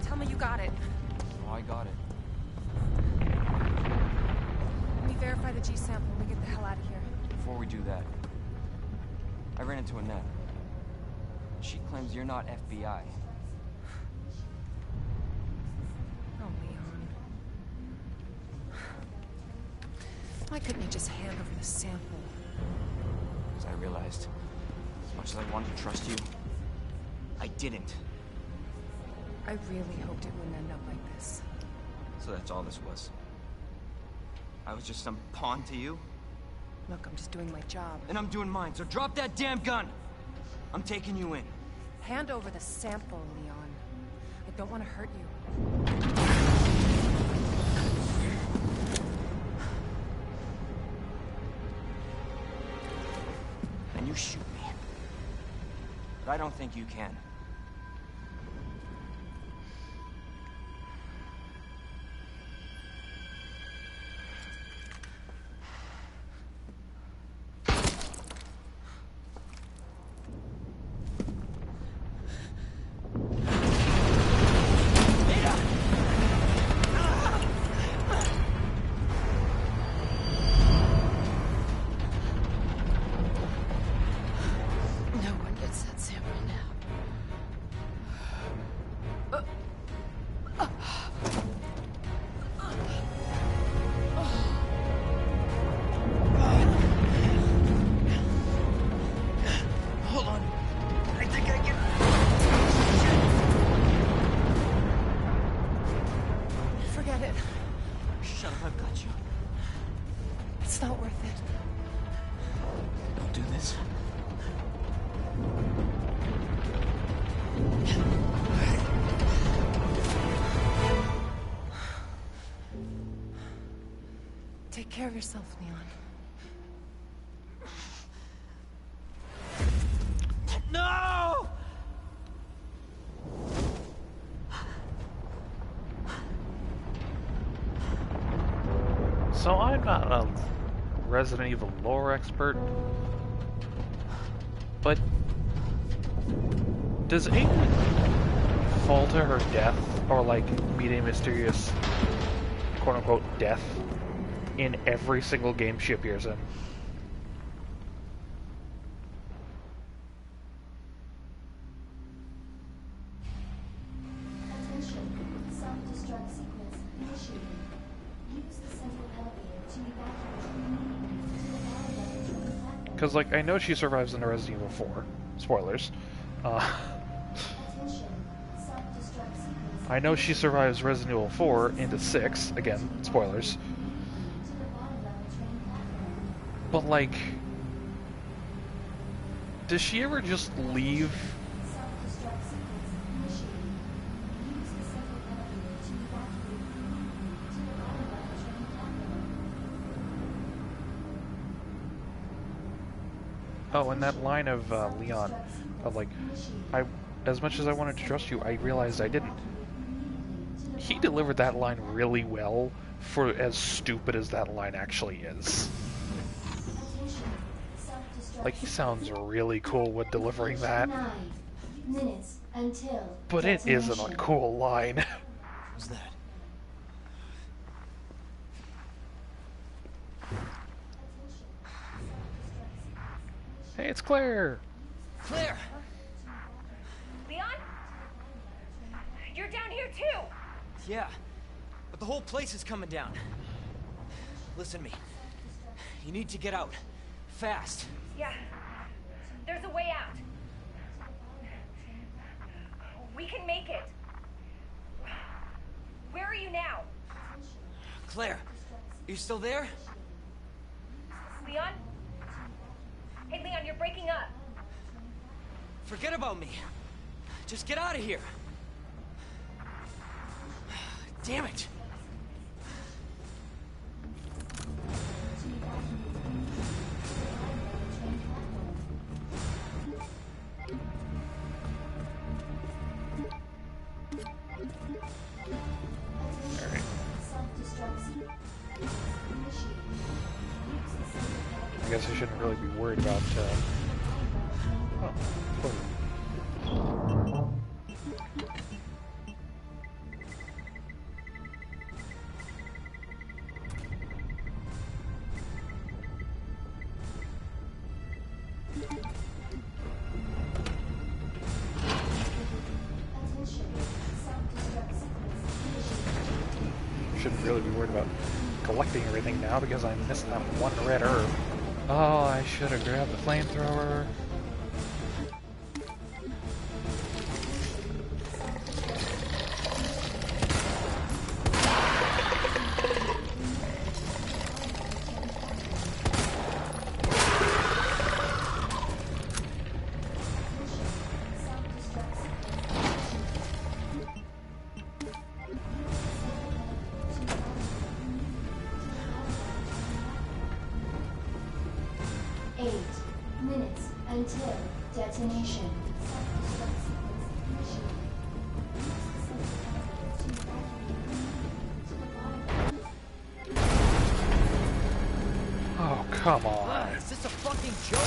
tell me you got it. Oh, I got it. Let me verify the G sample and we get the hell out of here. Before we do that, I ran into Annette. She claims you're not FBI. Oh, Leon. Why couldn't you just hand over the sample? As I realized, as much as I wanted to trust you, I didn't. I really hoped it wouldn't end up like this. So that's all this was. I was just some pawn to you? Look, I'm just doing my job. And I'm doing mine, so drop that damn gun! I'm taking you in. Hand over the sample, Leon. I don't want to hurt you. Then you shoot me. But I don't think you can. No one gets that sample now. Hold on. I think I can... Forget it. Shut up, I've got you. It's not worth it. Don't do this. Take care of yourself, Leon. No! So I'm not a Resident Evil lore expert, but does Amy fall to her death, or like meet a mysterious quote-unquote death in every single game she appears in? Attention, self-destruct sequence initiated. Use the central elevator to evacuate immediately to the bottom level Because, like, I know she survives in Resident Evil 4. Spoilers. I know she survives Resident Evil 4 into 6. Again, spoilers. But, like, does she ever just leave? Oh, and that line of Leon, of like, as much as I wanted to trust you, I realized I didn't. He delivered that line really well for as stupid as that line actually is. Like, he sounds really cool with delivering that. But it isn't a cool line. What's that? Hey, it's Claire! Claire! Leon? You're down here too! Yeah, but the whole place is coming down. Listen to me. You need to get out. Fast. Yeah. There's a way out. We can make it. Where are you now? Claire, you still there? Leon? Hey, Leon, you're breaking up. Forget about me. Just get out of here. Damn it. I guess I shouldn't really be worried about, oh, close. 'Shouldn't really be worried about collecting everything now because I missed that one red herb. Oh, I should have grabbed the flamethrower. Until detonation. Oh, come on. Is this a fucking joke?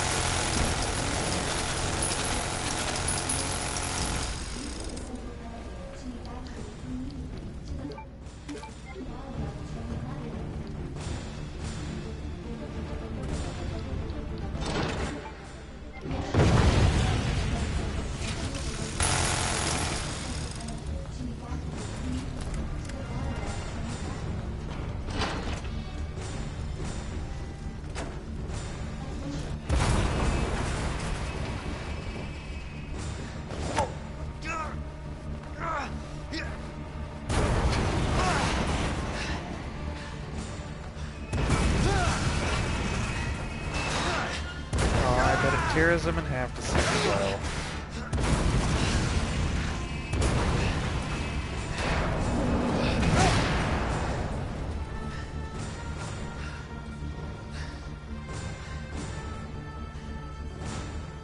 Tears him in half to see as well.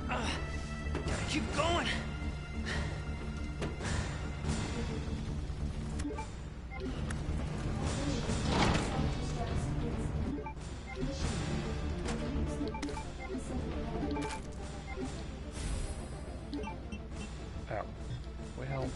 Gotta keep going. Well.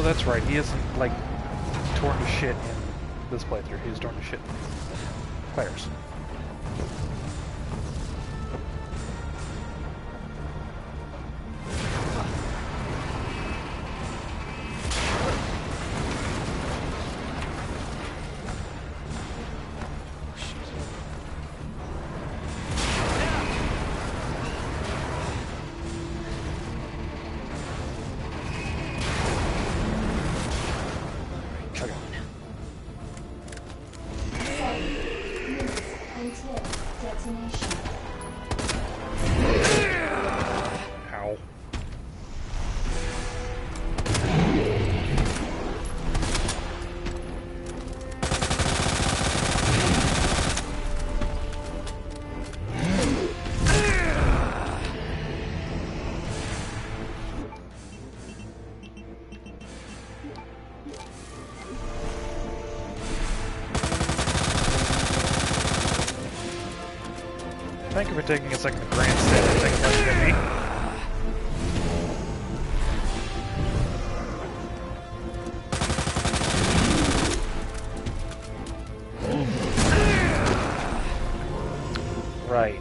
Oh, that's right. He isn't, like, torn to shit in this playthrough. He's torn to shit in Claire's. Thank you for taking a second to grandstand and take a look at me. Right.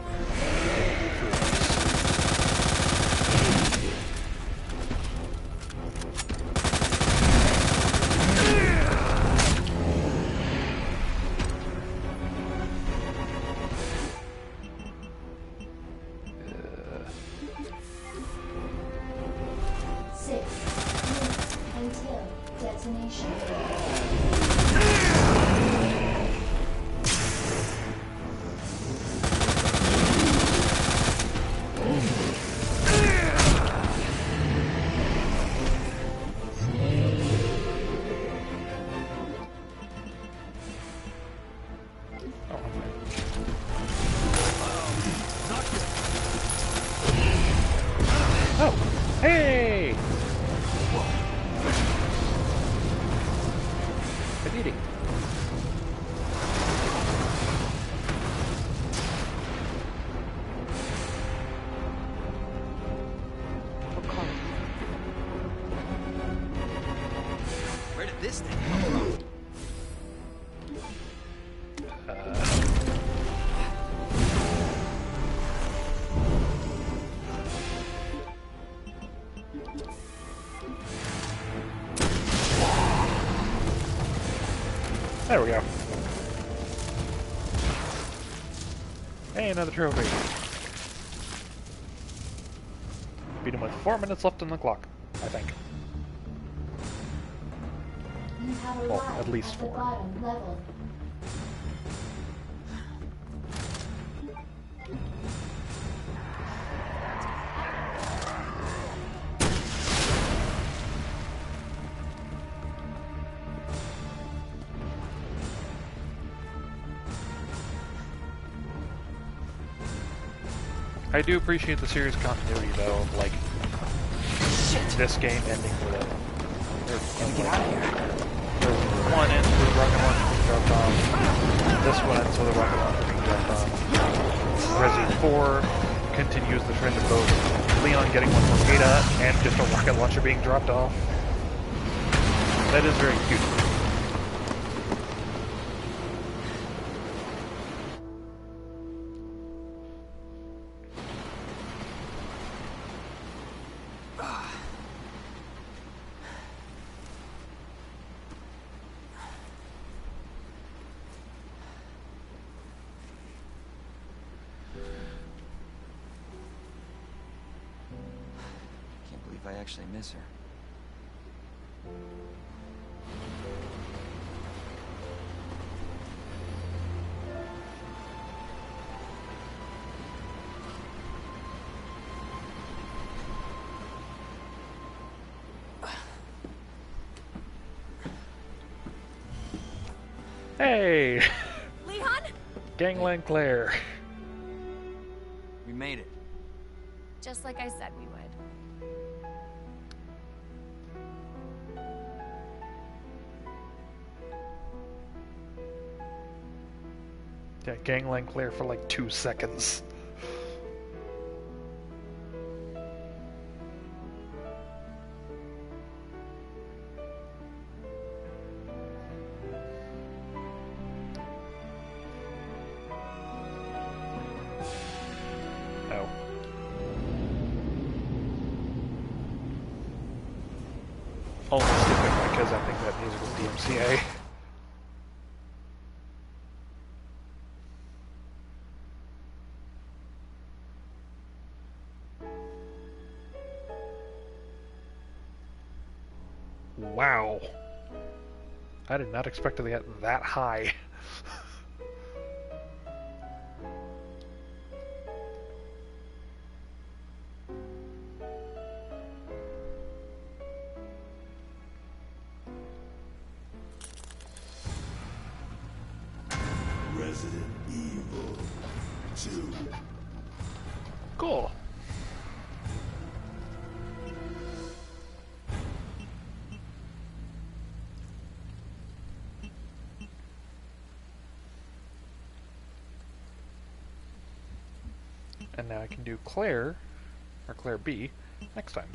Oh, hey! Good eating. Where did this thing come from? There we go. Hey, another trophy. Beat him with 4 minutes left on the clock, I think. You have Well, arrived at least at the 4. bottom level. I do appreciate the series continuity, though, of, like, this game ending with it. Get out of here. There's one ends with a rocket launcher being dropped off. This one ends with a rocket launcher being dropped off. Resident 4 continues the trend of both Leon getting one from Ada and just a rocket launcher being dropped off. That is very cute. Can't believe I actually miss her. Hey! Leon? Gangland Claire. We made it. Just like I said we would. Yeah, Gangland Claire for like 2 seconds. only skipping because I think that music was DMCA. Wow. I did not expect to get that high. Resident Evil 2. Cool. And now I can do Claire, or Claire B, next time.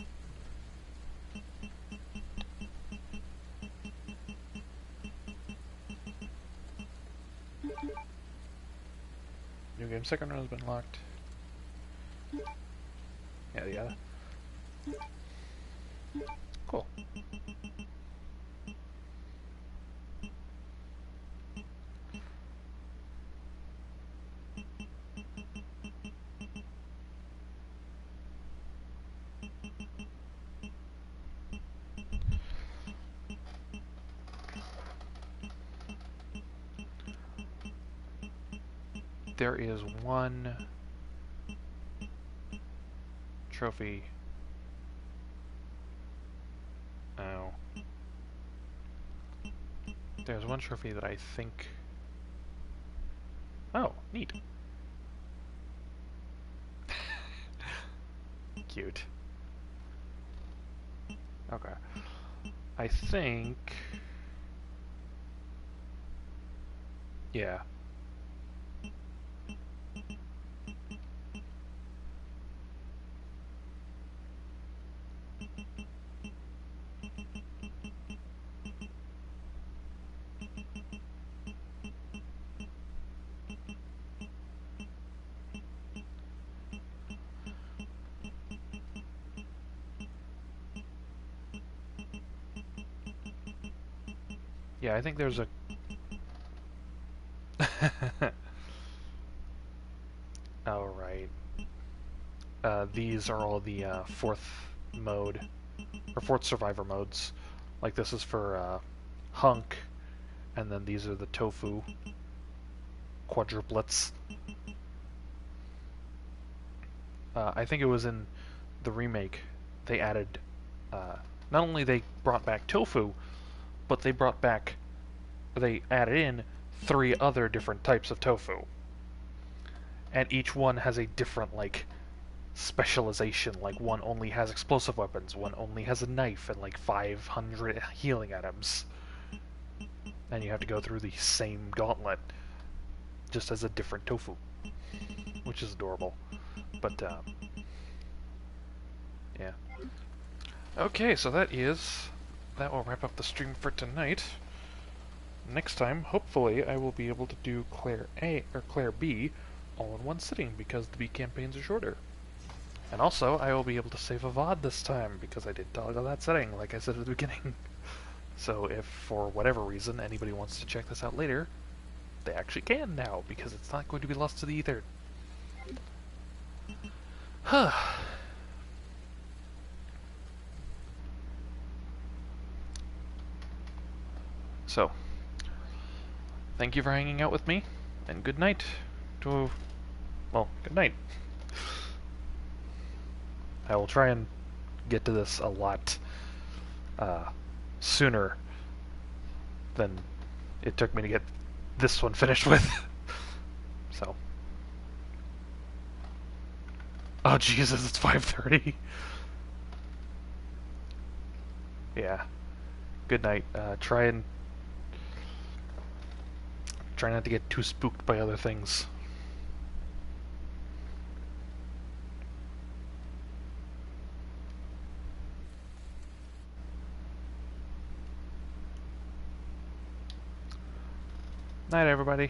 New game second run has been locked. Yeah. Cool. There is one trophy. Oh. There's one trophy that I think... Oh, neat. Cute. Okay. I think... Yeah. Yeah, I think there's a... Oh, right. These are all the fourth mode, or fourth survivor modes. Like this is for Hunk, and then these are the Tofu quadruplets. I think it was in the remake they added, not only they brought back Tofu, but they added in 3 other different types of tofu. And each one has a different, like, specialization. Like, one only has explosive weapons, one only has a knife, and like 500 healing items. And you have to go through the same gauntlet, just as a different tofu. Which is adorable. But, yeah. Okay, so that will wrap up the stream for tonight. Next time, hopefully, I will be able to do Claire A or Claire B all in one sitting because the B campaigns are shorter. And also, I will be able to save a VOD this time because I did toggle that setting, like I said at the beginning. So if, for whatever reason, anybody wants to check this out later, they actually can now because it's not going to be lost to the ether. Huh. So, thank you for hanging out with me, and good night to... Well, good night. I will try and get to this a lot sooner than it took me to get this one finished with. So. Oh, Jesus, it's 5:30. Yeah. Good night. Try not to get too spooked by other things. Night, everybody.